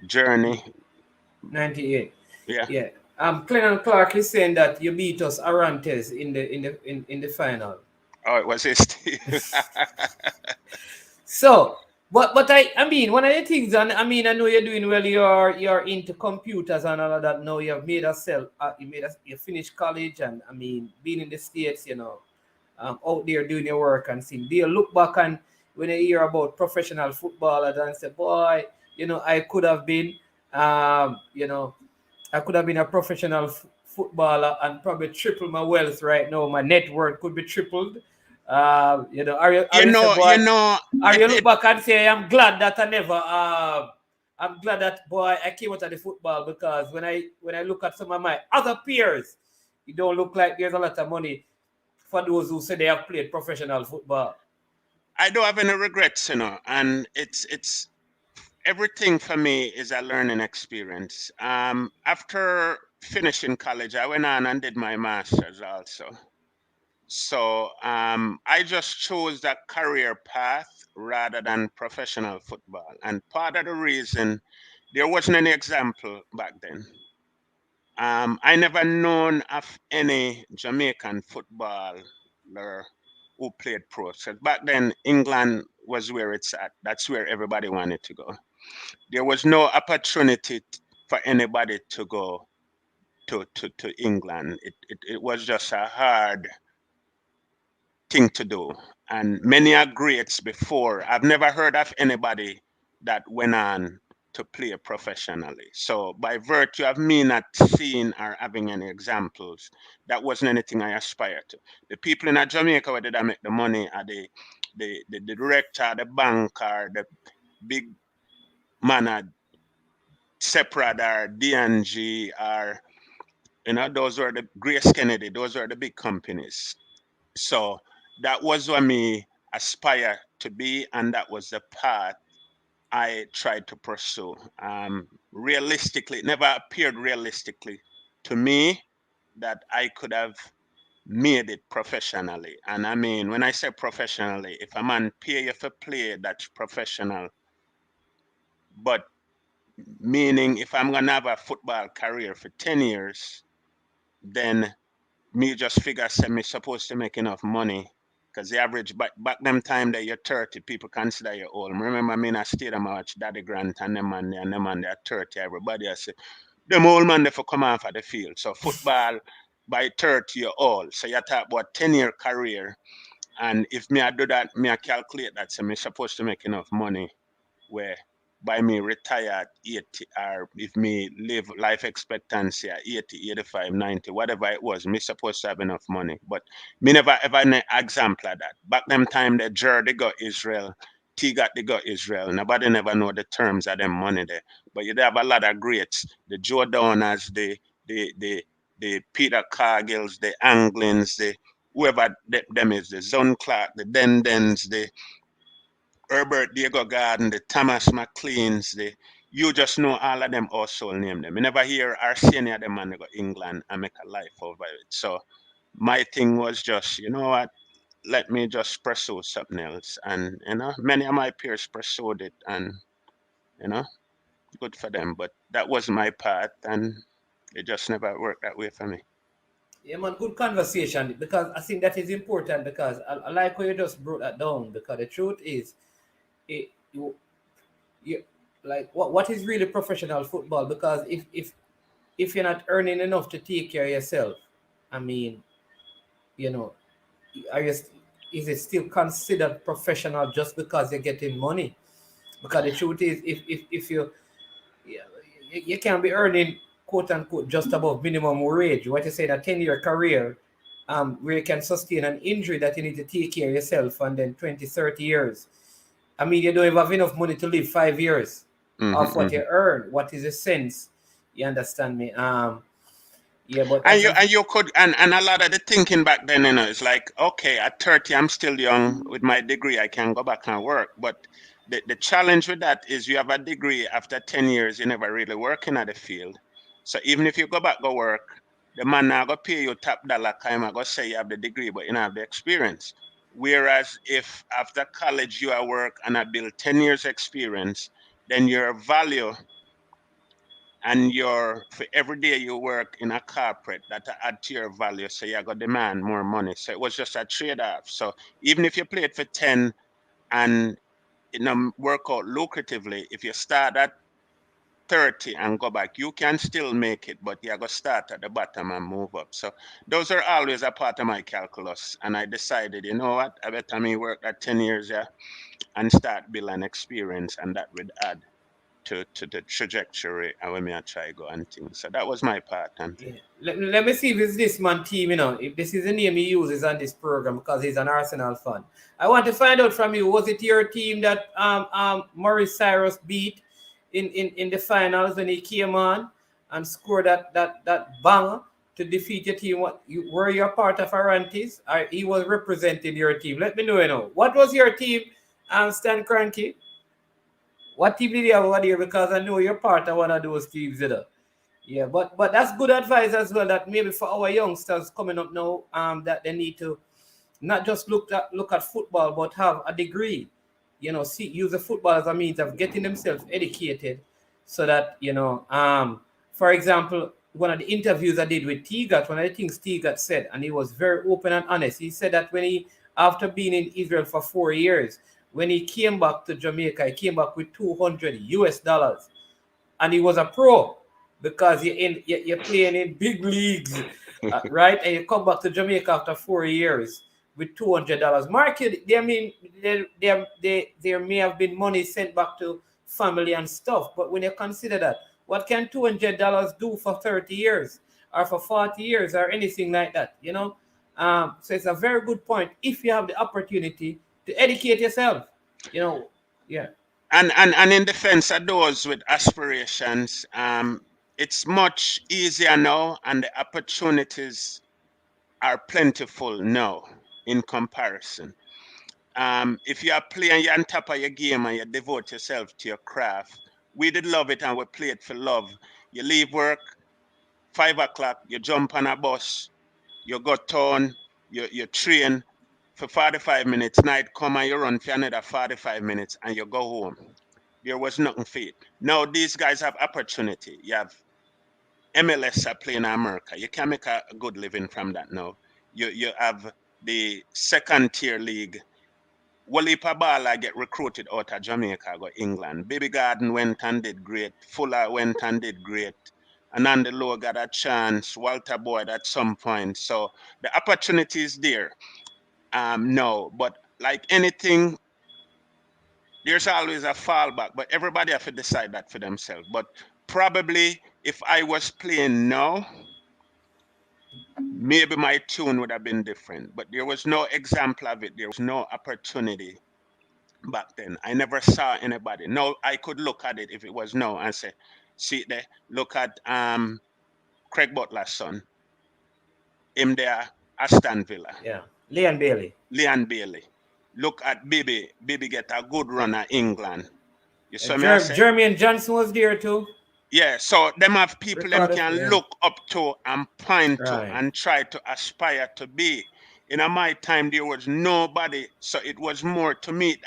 journey. '98. Yeah. Yeah. Clennon Clark is saying that you beat us Arantes in the final. Oh, it was his team. So, but I mean, one of the things, and I mean, I know you're doing well. You're into computers and all of that. Now you have made a self. You finished college, and I mean, being in the States, out there doing your work and seeing. Do you look back and when you hear about professional footballers and say, boy, I could have been, I could have been a professional footballer and probably triple my wealth right now. My net worth could be tripled. Are you you say, know, boy? you know, Are it, you look it back and say, I'm glad that I never. I'm glad that boy I came out of the football because when I look at some of my other peers, it don't look like there's a lot of money for those who say they have played professional football. I don't have any regrets, and it's everything for me is a learning experience. After finishing college, I went on and did my master's also. So I just chose that career path rather than professional football. And part of the reason there wasn't any example back then. I never known of any Jamaican footballer who played pro. So back then, England was where it's at. That's where everybody wanted to go. There was no opportunity for anybody to go to England. It was just a hard thing to do. And many are greats before. I've never heard of anybody that went on to play professionally. So by virtue of me not seeing or having any examples, that wasn't anything I aspired to. The people in Jamaica where did I make the money are the director, the banker, the big man at Separate or DNG or those were the Grace Kennedy, those were the big companies. So that was what me aspire to be, and that was the path I tried to pursue. Realistically, it never appeared realistically to me that I could have made it professionally. And I mean, when I say professionally, if a man pay you for play, that's professional. But meaning, if I'm gonna have a football career for 10 years, then me just figure say me supposed to make enough money because the average back them time that you're 30, people consider you old. Remember me in a stadium, I watch Daddy Grant and them man, they're 30. Everybody I say, them old man they for come off of the field. So football by 30 you're old. So you talk about 10-year career. And if me I do that, me I calculate that, so me supposed to make enough money where by me retire at 80, or if me live life expectancy at 80, 85, 90, whatever it was, me supposed to have enough money. But me never ever an example of that. Back them time the Jer they got Israel, T got they got Israel. Nobody never know the terms of them money there. But you have a lot of greats, the Joe Downers, the the the Peter Cargills, the Anglins, the whoever them is, the Zone Clark, the Dendens, the Herbert Diego Garden, the Thomas McLeans, the you just know all of them also name them. You never hear Arsenio them man they go England and make a life over it. So my thing was just, you know what, let me just pursue something else. And many of my peers pursued it and you know, good for them. But that was my path and it just never worked that way for me. Yeah, man, good conversation because I think that is important because I like how you just broke that down because the truth is, it, you like what is really professional football because if you're not earning enough to take care of yourself, I mean, you know, are you, is it still considered professional just because you're getting money? Because the truth is, if you yeah, you can be earning quote unquote just above minimum wage. What you say, a 10-year career, where you can sustain an injury that you need to take care of yourself, and then 20, 30 years. I mean, you don't even have enough money to live 5 years Hmm. of what you earn. What is the sense? You understand me? Yeah, but And that's you just could and a lot of the thinking back then, is like, okay, at 30 I'm still young. With my degree I can go back and work. But the challenge with that is you have a degree, after 10 years you never really working at the field. So even if you go back go work, the man now go pay you top dollar time, I go say you have the degree but you don't have the experience. Whereas if after college you are work and I build 10 years experience, then your value and your for every day you work in a corporate that add to your value, so you got demand more money. So it was just a trade-off. So even if you play it for 10 and it don't work out lucratively, if you start at 30 and go back, you can still make it, but you got to start at the bottom and move up. So those are always a part of my calculus. And I decided, you know what, I better me work that 10 years, yeah, and start building experience, and that would add to the trajectory and when me I try go and things. So that was my part and thing. yeah. Let me see if it's this man team, if this is the name he uses on this program because he's an Arsenal fan. I want to find out from you, was it your team that Maurice Cyrus beat in the finals when he came on and scored that banger to defeat your team? Were you a part of Arantes? Or he was representing your team? Let me know, What was your team, Stan Cranky? What team did you have over there? Because I know you're part of one of those teams, Yeah, but that's good advice as well. That maybe for our youngsters coming up now, that they need to not just look at football, but have a degree. Use the football as a means of getting themselves educated, so that for example, one of the interviews I did with Tigat, one of the things Tigat said, and he was very open and honest. He said that when he, after being in Israel for 4 years, when he came back to Jamaica, he came back with $200, and he was a pro because you're playing in big leagues, right? And you come back to Jamaica after 4 years with $200. Market, I mean, there may have been money sent back to family and stuff, but when you consider that, what can $200 do for 30 years or for 40 years or anything like that? So it's a very good point. If you have the opportunity to educate yourself, yeah. And in defense of those with aspirations, it's much easier now and the opportunities are plentiful now in comparison. If you are playing, you're on top of your game and you devote yourself to your craft. We did love it and we play it for love. You leave work 5 o'clock, you jump on a bus, you go town, you train for 45 minutes, night come and you run for another 45 minutes and you go home. There was nothing for it. Now these guys have opportunity. You have MLS are playing in America. You can make a good living from that now. You have the second tier league. Walipa Bala get recruited out of Jamaica, go England. Baby Garden went and did great. Fuller went and did great. Ananda Lowe got a chance. Walter Boyd at some point. So the opportunity is there. No, but like anything, there's always a fallback. But everybody have to decide that for themselves. But probably if I was playing now, maybe my tune would have been different. But there was no example of it. There was no opportunity back then. I never saw anybody. No, I could look at it if it was no and say, see there, look at Craig Butler's son. Him there, Aston Villa. Yeah. Leon Bailey. Leon Bailey. Look at Bibi. Bibi get a good run at England. You saw me I say? Jermaine Johnson was there too. Yeah, so them have people them can look up to and point to Right. and try to aspire to be. In my time, there was nobody, so it was more to me. It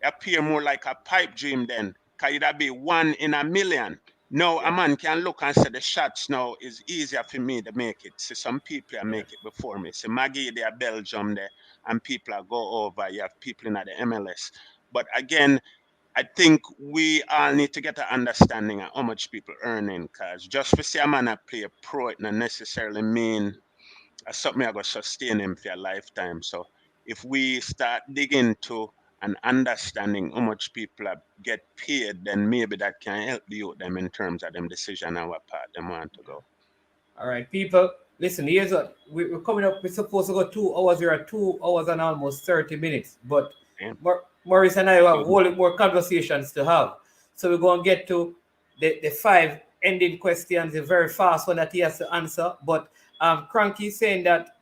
appear more like a pipe dream then. Cause it'd be 1 in a million. Now a man can look and say the shots now is easier for me to make it. See some people make it before me. See Maggie there, Belgium there, and people go over. You have people in the MLS. But again, I think we all need to get an understanding of how much people earning. Cause just for see a man play a pro, it not necessarily mean something I got sustain him for a lifetime. So if we start digging to an understanding how much people get paid, then maybe that can help the youth them in terms of them decision and what part they want to go. All right, people, listen, here's what we're coming up. We're supposed to go 2 hours. We're at 2 hours and almost 30 minutes. But Maurice and I have a whole more conversations to have. So we're going to get to the 5 ending questions, a very fast one that he has to answer. But Cranky saying that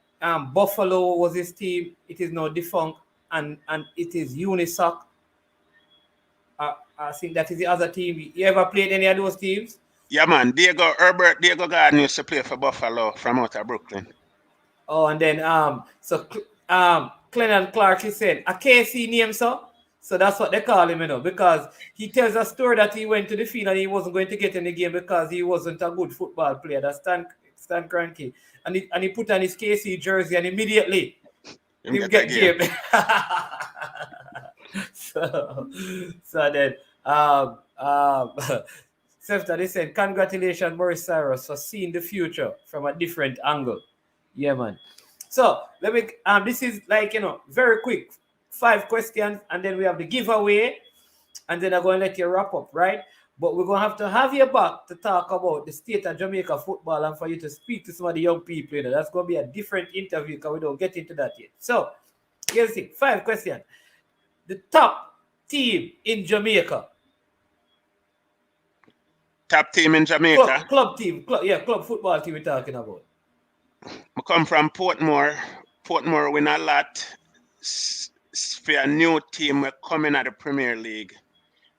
Buffalo was his team. It is now defunct, and it is Unisoc. I think that is the other team. You ever played any of those teams? Yeah, man. Diego Garden used to play for Buffalo from out of Brooklyn. Oh, and then Clennon Clark, he said a KC name, so that's what they call him, because he tells a story that he went to the field and he wasn't going to get in the game because he wasn't a good football player. That's Stan Kroenke. And he put on his KC jersey and immediately he get game. so then Sefta, they said, congratulations, Maurice Cyrus, for seeing the future from a different angle. Yeah, man. So let me this is like very quick 5 questions, and then we have the giveaway, and then I'm going to let you wrap up, right? But we're going to have you back to talk about the state of Jamaica football and for you to speak to some of the young people. That's going to be a different interview because we don't get into that yet. So here's the 5 questions. The top team in Jamaica. Top team in Jamaica? Club team. Club football team we're talking about. I come from Portmore. Portmore win a lot. For a new team, we're coming at the Premier League.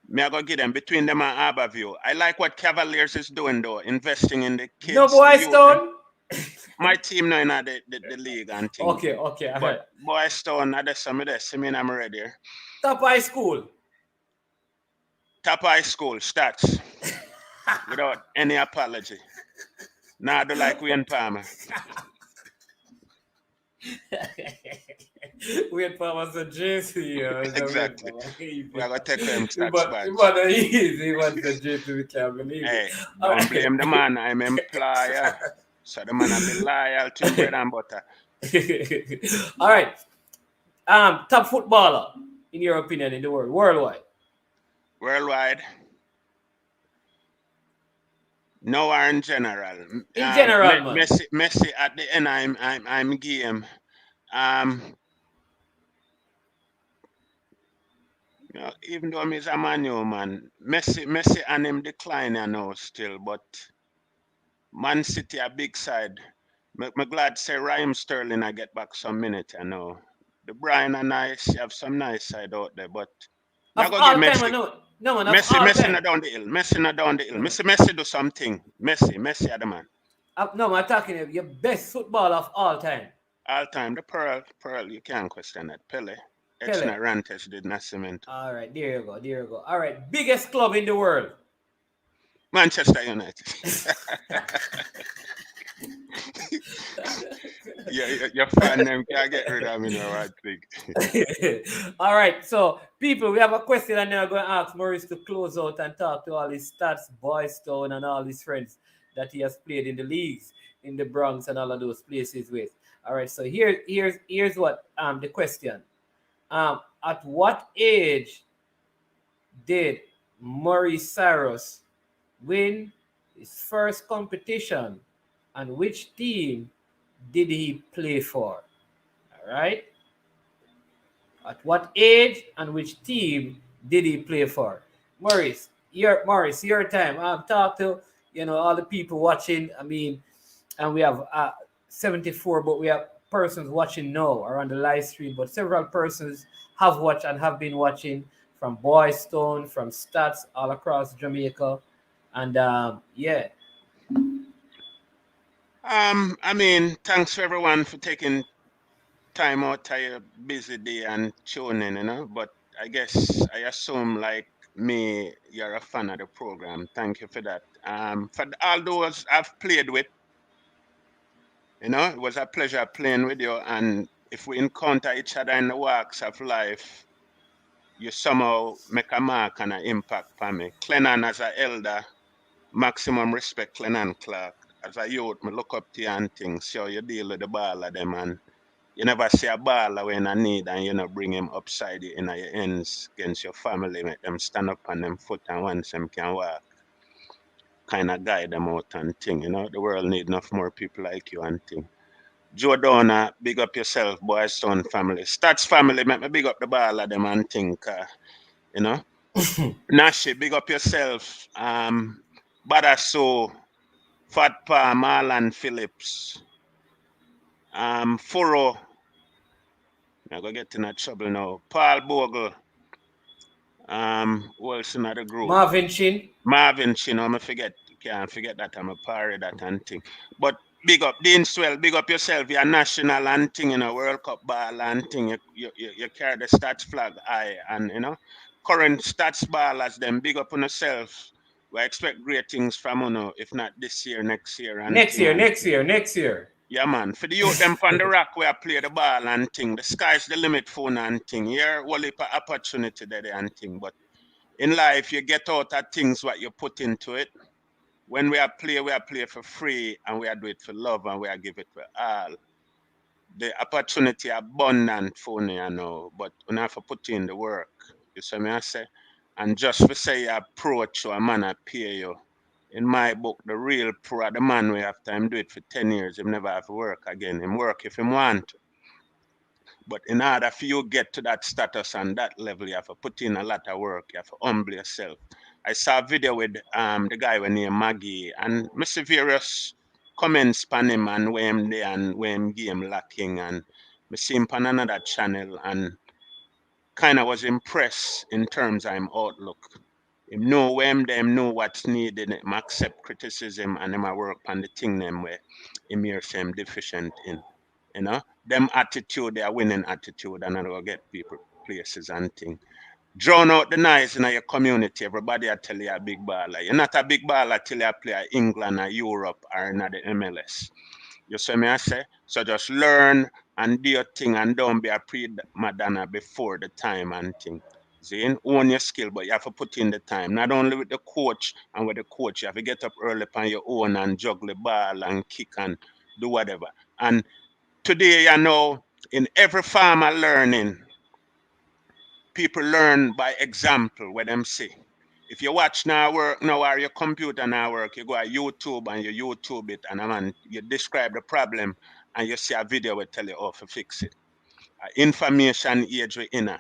Me I go get them between them and Harborview. I like what Cavaliers is doing though, investing in the kids. No Boy Stone. My team now in the league and things. Okay. But Boy Stone, that's some of this. I mean, I'm ready. Top high school. Stats. Without any apology. Now I do like Wayne Palmer. Wayne Palmer's a JC. Exactly. We are going to take them stats back. He wants a JC, we can't believe it. Hey, don't blame the man. I'm employer. So the man will be loyal to bread and butter. All right. Top footballer, in your opinion, in the world, worldwide? No, in general. In general, man. Messi at the end, I'm game. Even though he's a manual man, Messi and him decline, I know still, but Man City a big side. I'm glad say Raheem Sterling I get back some minute, I know. The Brian and I have some nice side out there, but I go give Messi. No, Messi not down the hill. Messi do something. Messi are the man. No, I'm talking about your best footballer of all time. All time, the Pearl, you can't question that. Pele. Rantes did Nascimento. All right, there you go. All right, biggest club in the world. Manchester United. Yeah, your fan them can't get rid of me now, I think. All right, so people, we have a question, and then I'm going to ask Maurice to close out and talk to all his stats, Boys Town, and all his friends that he has played in the leagues in the Bronx and all of those places with. All right, so here's what the question. At what age did Maurice Cyrus win his first competition, and which team did he play for? All right. At what age and which team did he play for? Your time. Talk to all the people watching. I mean, and we have 74, but we have persons watching now or on the live stream. But several persons have watched and have been watching from Boys Town, from Stats all across Jamaica, and yeah. I mean, thanks for everyone for taking time out of your busy day and tuning, But I guess I assume, like me, you're a fan of the program. Thank you for that. For all those I've played with, it was a pleasure playing with you. And if we encounter each other in the walks of life, you somehow make a mark and an impact for me. Clennon as an elder, maximum respect, Clennon Clark. As a youth, me look up to you and things, see how you deal with the ball of them, and you never see a baller when I need, and bring him upside in your ends against your family, make them stand up on them foot, and once them can walk, kind of guide them out and thing, The world need enough more people like you and thing. Joe Donna, big up yourself, boy, son family. Stats family, make me big up the baller them and think, you know. Nashi, big up yourself. Badasso, Fat Pa, Marlon Phillips, Furrow, I'm gonna get in that trouble now. Paul Bogle, who else in the group? Marvin Chin. Marvin Chin, I'm forget, can't forget that I'm a party that and thing. But big up Dean Swell, big up yourself, you're national and thing, World Cup ball and thing. You carry the stats flag high, and current stats ballers them, big up on yourself. We expect great things from if not this year, next year and Next thing year, and next year, next year. yeah, man. For the youth them from the rock where I play the ball and thing. The sky's the limit for and thing. Here, well, heap of opportunity there and thing. But in life, you get out of things what you put into it. When we are play for free, and we are do it for love, and we are give it for all. The opportunity abundant for me, but we have to put in the work. You see me I say? And just for say you approach you, a man I pay you. In my book, the real pro are the man we have time do it for 10 years, him never have to work again. Him work if him want. But in order for you get to that status and that level, you have to put in a lot of work. You have to humble yourself. I saw a video with the guy when named Maggie, and Mr. Various comments on him and where him there and where him game lacking, and me see him on another channel and kind of was impressed in terms of him outlook. Him know where him them know what's needed, him accept criticism, and him a work on the thing them where him here say him deficient in. Them attitude, they are winning attitude, and I will get people places and thing. Drown out the noise in your community. Everybody I tell you a big baller. You're not a big baller till you play at England or Europe or in the MLS. You see me I say? So just learn and do your thing and don't be a pre-Madonna before the time and thing. See, own your skill, but you have to put in the time. Not only with the coach and with the coach, you have to get up early on your own and juggle the ball and kick and do whatever. And today, in every form of learning, people learn by example, what them see. If you watch now work now or your computer now work, you go to YouTube and you YouTube it, and you describe the problem and you see a video will tell you how to fix it. Information age we in.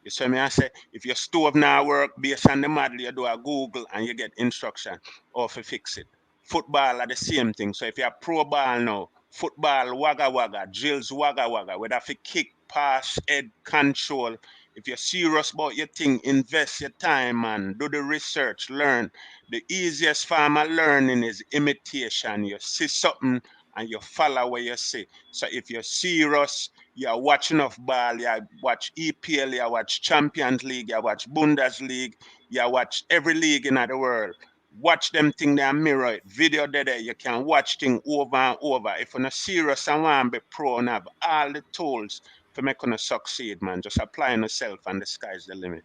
You see me I say, if your stove now work based on the model, you do a Google and you get instruction how to fix it. Football are the same thing. So if you're pro ball now, football wagga wagga, drills wagga wagga, whether for kick, pass, head, control. If you're serious about your thing, invest your time and do the research, learn. The easiest form of learning is imitation. You see something and you follow what you see. So if you're serious, you watch enough ball, you watch EPL, you watch Champions League, you watch Bundesliga, you watch every league in the world. Watch them thing there mirror it. Video there, you can watch thing over and over. If you're not serious and want to be pro and have all the tools to make you succeed, man, just apply yourself and the sky's the limit.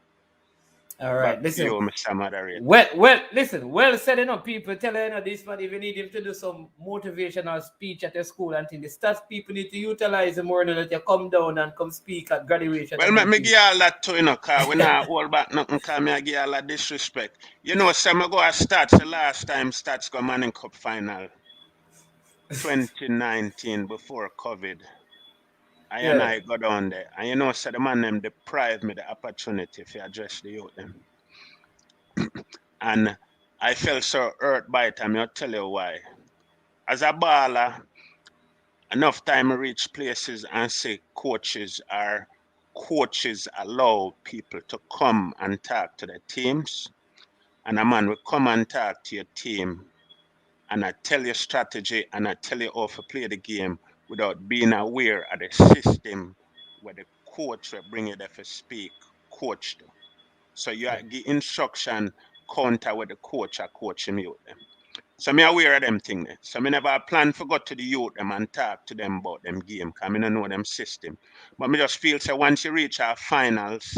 All right, Back to you, Mr. Moderator. Listen, well said, people tell this man if you need him to do some motivational speech at your school and things, the stats people need to utilize the more that you come down and come speak at graduation. Well, me give all that too, cause we not hold back nothing, cause me give all that disrespect. Some I go at Stats, the last time Stats go Manning Cup final, 2019, before COVID. And I go down there. And so the man them deprived me the opportunity to address the youth them. And I felt so hurt by it, and I'll tell you why. As a baller, enough time I reach places and say coaches allow people to come and talk to the teams. And a man will come and talk to your team, and I tell you strategy and I tell you how to play the game without being aware of the system where the coach will bring you there to speak, coach to. So you give instruction counter with the coach or coach him youth them. So me aware of them thing there. So me never plan to go to the youth them and talk to them about them game, because I don't know them system. But me just feel so once you reach our finals,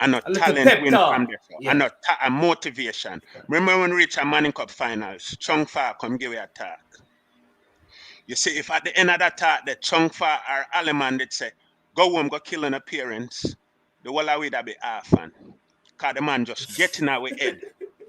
and not talent win from there. And not a motivation. Remember when we reach a Manning Cup finals, Chung Fa come give you a talk. You see, if at the end of that talk, the Chung Fa or Aleman did say, go home, go kill an appearance, the whole of it be orphan. Because the man just getting our head.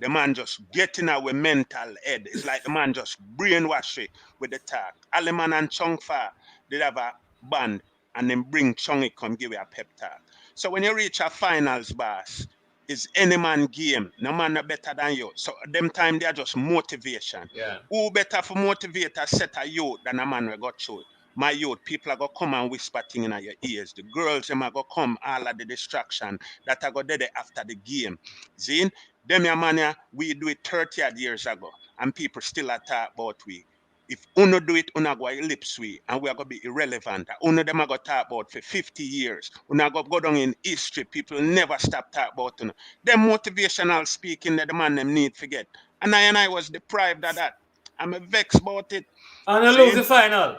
The man just getting our mental head. It's like the man just brainwash it with the talk. Aleman and Chung Fa did have a band and then bring Chungy come give you a pep talk. So when you reach a finals, boss, it's any man game. No man no better than you. So them time they are just motivation. Yeah. Who better for motivate a set of youth than a man will go through it? My youth, people are going to come and whisper things in your ears. The girls, them are going to come, all of the distraction that are going to do after the game. See? Them your man, we do it 30 odd years ago, and people still talk about we. If uno do it, uno go ellipse we, and we are going to be irrelevant. Uno them are going to talk about for 50 years. Uno go down in history. People never stop talk about uno. Them motivational speaking that the man them need forget. And I was deprived of that. I'm vexed about it. And I lose the final.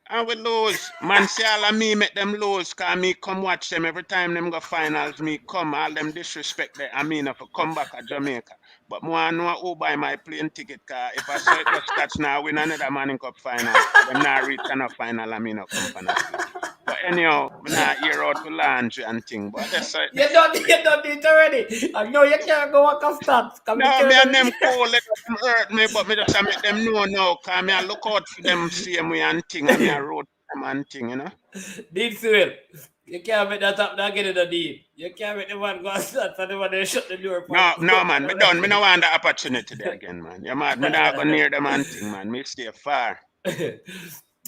And we lose. Man say all of me make them lose, cause me come watch them every time them go finals, me come, all them disrespect them. I mean if I come back to Jamaica. But more know who buy my plane ticket, cause if I say it just catch now win another Manning Cup final, them not reach enough final, I mean no come for nothing. But anyhow, we not hear out to laundry and thing. But that's it. You done it already. I know you can't go walk off Stats. No, me and them cool, let them hurt me, but me just make them know now, cause me I look out for them same way and thing, and me I road them and thing, Deep Cyril, you can't make that up, not get it a deal. You can't make the one go Stats and the one they shut the door. No, man, me done. Me no want the opportunity there again, man. You mad? Me not go near them and thing, man. Me stay far.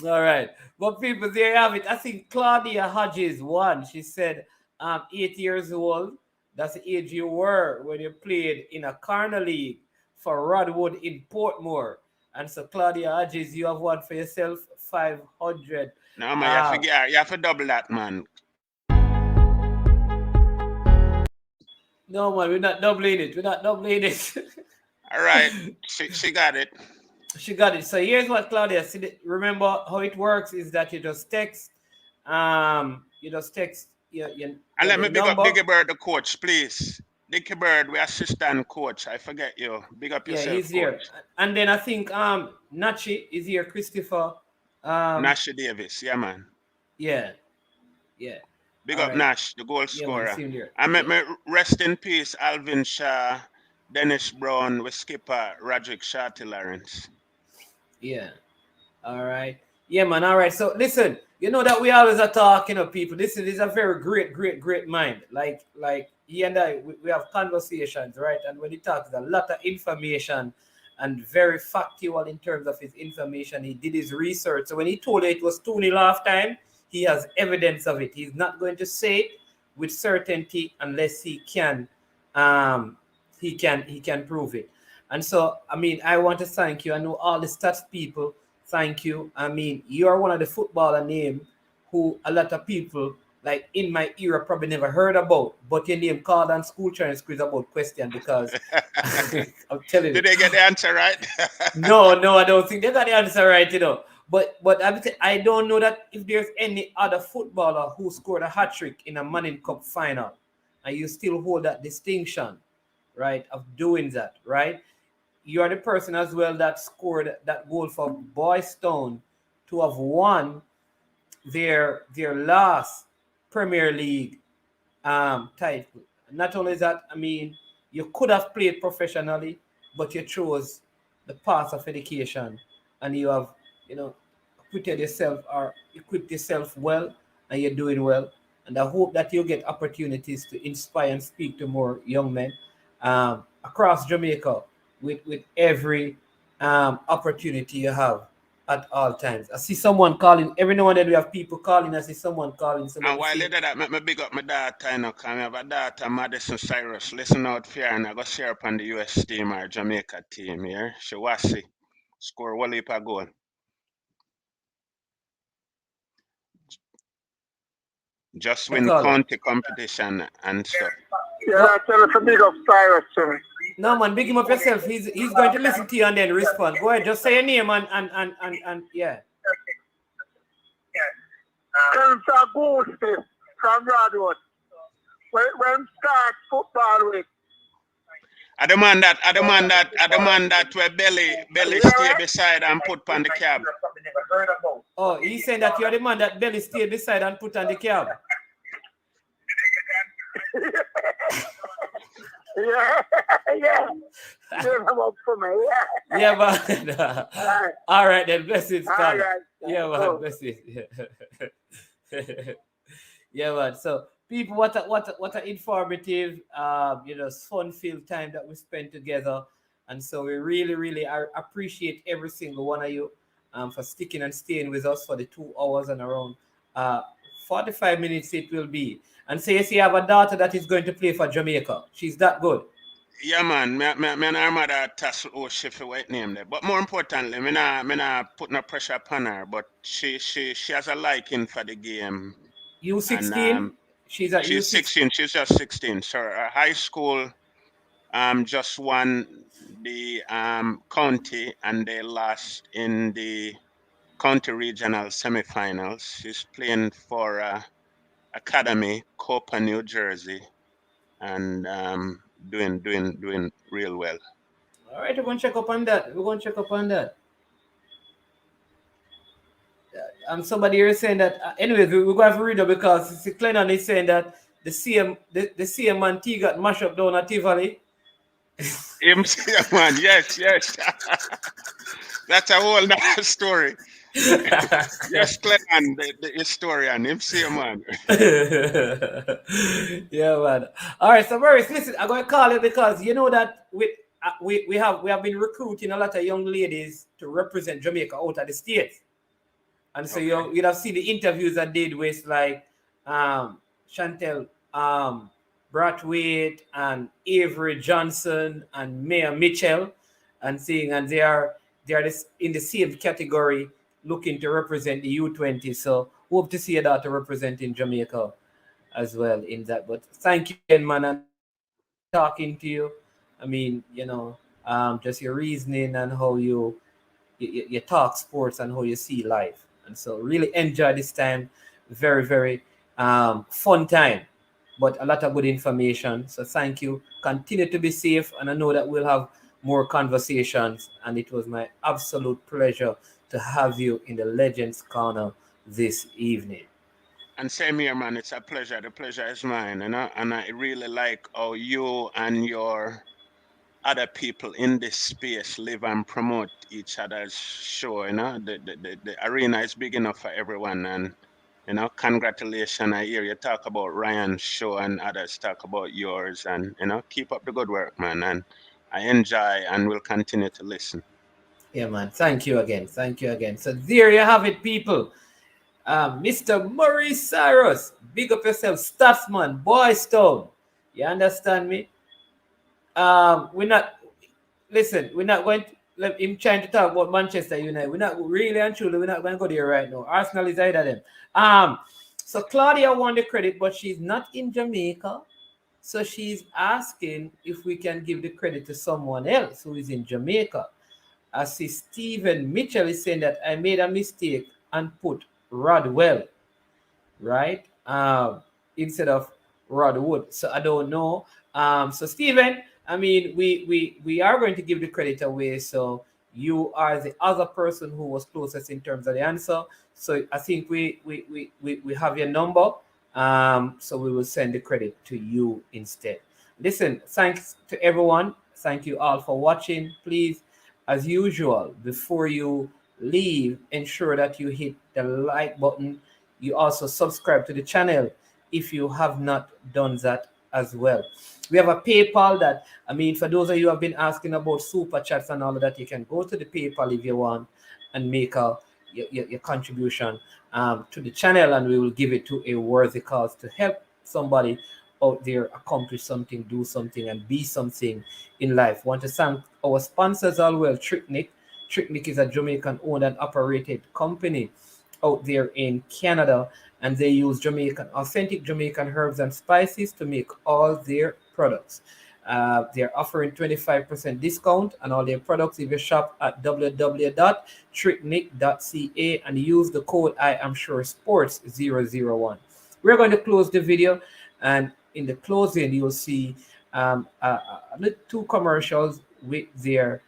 All right. But people, there you have it. I think Claudia Hodges won. She said, 8 years old. That's the age you were when you played in a corner league for Rodwood in Portmore. And so, Claudia Hodges, you have won for yourself 500. No, man, you have to double that, man. No, man, we're not doubling it. All right. She got it. She got it. So here's what Claudia said. Remember how it works is that you just text. And let me big up Dickie Bird, the coach, please. Dickie Bird, we assistant coach. I forget you. Big up yourself. Yeah, he's coach. here. And then I think Nachi is here, Christopher. Nash Davis, yeah, man. Yeah. Big up Nash, the goal scorer. I met me rest in peace, Alvin Shaw, Dennis Brown, with skipper Roderick Shorty Lawrence. Yeah. All right. Yeah, man. All right. So listen, you know that we always are talking of people. This is a very great mind. Like he and I, we have conversations, right? And when he talks, a lot of information and very factual in terms of his information. He did his research. So when he told you it was 2-0 half time, he has evidence of it. He's not going to say it with certainty unless he can prove it. And so, I mean, I want to thank you. I know all the stats people, thank you. I mean, you are one of the footballer name who a lot of people, like in my era probably never heard about, but your name called on school transcripts about question because I'm telling you. Did they get the answer right? No, I don't think they got the answer right, you know. But I don't know that if there's any other footballer who scored a hat trick in a Manning Cup final, and you still hold that distinction, right, of doing that, right? You are the person as well that scored that goal for Boys Town to have won their last Premier League title. Not only that, I mean, you could have played professionally, but you chose the path of education, and you have, you know, equipped yourself well, and you're doing well. And I hope that you get opportunities to inspire and speak to more young men across Jamaica with every opportunity you have at all times. I see someone calling. Every now and then we have people calling. I see someone calling. So let And me while see. you do that, me big up my daughter, you know, 'cause I have a daughter, Madison Cyrus. Listen out for her, and I go share up on the US team or Jamaica team here. She was see. Score one leap a goal. Just win Caller. county competition and stuff. Yeah, tell us a big up Cyrus to me. No man, big him up yourself. He's going to listen to you and then respond. Go ahead, just say your name and yeah. Tell him to go from Broadwood. When start football week. I demand that where belly stay beside and put on the cab. Oh, he's saying that you're the man that Belly stay beside and put on the cab. Yeah. Give him up for me, yeah. Yeah, man. All right then, blessings, All Carl. right. Yeah, man, Cool. blessings. Yeah, man. So people, what a informative, fun-filled time that we spent together, and so we really appreciate every single one of you for sticking and staying with us for the 2 hours and around 45 minutes it will be. And so you have a daughter that is going to play for Jamaica. She's that good. Yeah, man. Me and her mother tassel oh she for white name there. But more importantly, me not put no pressure upon her. But she has a liking for the game. U16. And She's at she's U16. 16. She's just 16. So her high school just won the county and they lost in the county regional semifinals. She's playing for Academy, Copa, New Jersey, and doing real well. All right, we're going to check up on that. And somebody here is saying that, anyways, we're going to have to read it because Clennon is saying that the CM man T got mashed up down at Tivoli. Man, yes. That's a whole nother story. Yes, Clennon, the historian, man. Yeah, man. All right, so Maurice, listen, I'm going to call it because you know that we have been recruiting a lot of young ladies to represent Jamaica out of the States. And so you'd have seen the interviews I did with like Chantel Brathwaite and Avery Johnson and Maya Mitchell and they are in the same category looking to represent the U20. So hope to see your daughter representing Jamaica as well in that. But thank you again, man, and talking to you. I mean, just your reasoning and how you talk sports and how you see life. And so really enjoy this time. Very, very fun time, but a lot of good information. So thank you. Continue to be safe. And I know that we'll have more conversations. And it was my absolute pleasure to have you in the Legends Corner this evening. And same here, man. It's a pleasure. The pleasure is mine, and I really like how you and your other people in this space live and promote each other's show. The arena is big enough for everyone, and congratulations. I hear you talk about Ryan's show and others talk about yours, and keep up the good work, man. And I enjoy and will continue to listen. Yeah, man. Thank you again. So there you have it, people. Mr. Murray Cyrus, big up yourself, Statsman, Boys Town. You understand me? We're not going to let him trying to talk about Manchester United. We're not really and truly, we're not going to go there right now. Arsenal is either of them. So Claudia won the credit, but she's not in Jamaica. So she's asking if we can give the credit to someone else who is in Jamaica. I see Stephen Mitchell is saying that I made a mistake and put Rodwell, right? Instead of Rodwood. So I don't know. So Stephen, I mean, we are going to give the credit away. So you are the other person who was closest in terms of the answer. So I think we have your number. So we will send the credit to you instead. Listen, thanks to everyone. Thank you all for watching. Please, as usual, before you leave, ensure that you hit the like button. You also subscribe to the channel if you have not done that as well. We have a PayPal that, I mean, for those of you who have been asking about super chats and all of that, you can go to the PayPal if you want and make your contribution to the channel, and we will give it to a worthy cause to help somebody out there accomplish something, do something, and be something in life. Want to thank our sponsors as well, Tricknick. Tricknick is a Jamaican owned and operated company out there in Canada, and they use authentic Jamaican herbs and spices to make all their products. They're offering 25% discount on all their products if you shop at www.tricknick.ca and use the code I am sure sports 001. We're going to close the video, and in the closing you'll see two commercials with their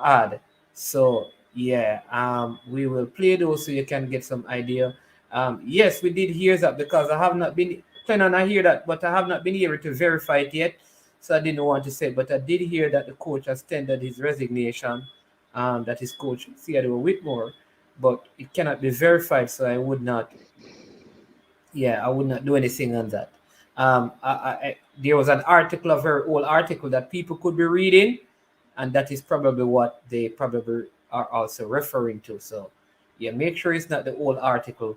ad. So yeah, we will play those so you can get some idea. Yes, we did hear that, because I have not been planning on hear that, but I have not been able to verify it yet, so I didn't want to say. But I did hear that the coach has tendered his resignation. That is Coach Theodore Whitmore, but it cannot be verified, so I would not do anything on that. There was an article, a very old article that people could be reading, and that is probably what they probably are also referring to. So yeah, make sure it's not the old article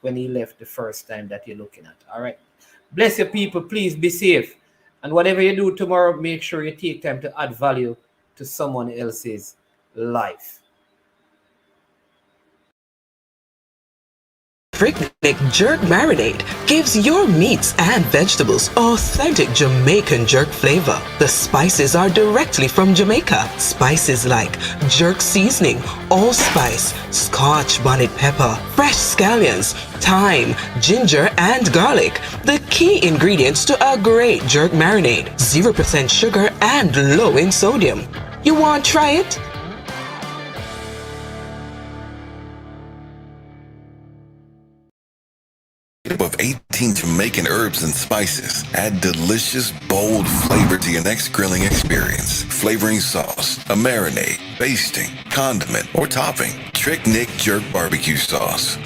when he left the first time that you're looking at. All right. Bless your people. Please be safe. And whatever you do tomorrow, make sure you take time to add value to someone else's life. Picnic Jerk Marinade gives your meats and vegetables authentic Jamaican jerk flavor. The spices are directly from Jamaica. Spices like jerk seasoning, allspice, Scotch bonnet pepper, fresh scallions, thyme, ginger, and garlic. The key ingredients to a great jerk marinade. 0% sugar and low in sodium. You want to try it? Of 18 Jamaican herbs and spices, add delicious, bold flavor to your next grilling experience. Flavoring sauce, a marinade, basting, condiment, or topping. Trick Nick Jerk Barbecue Sauce.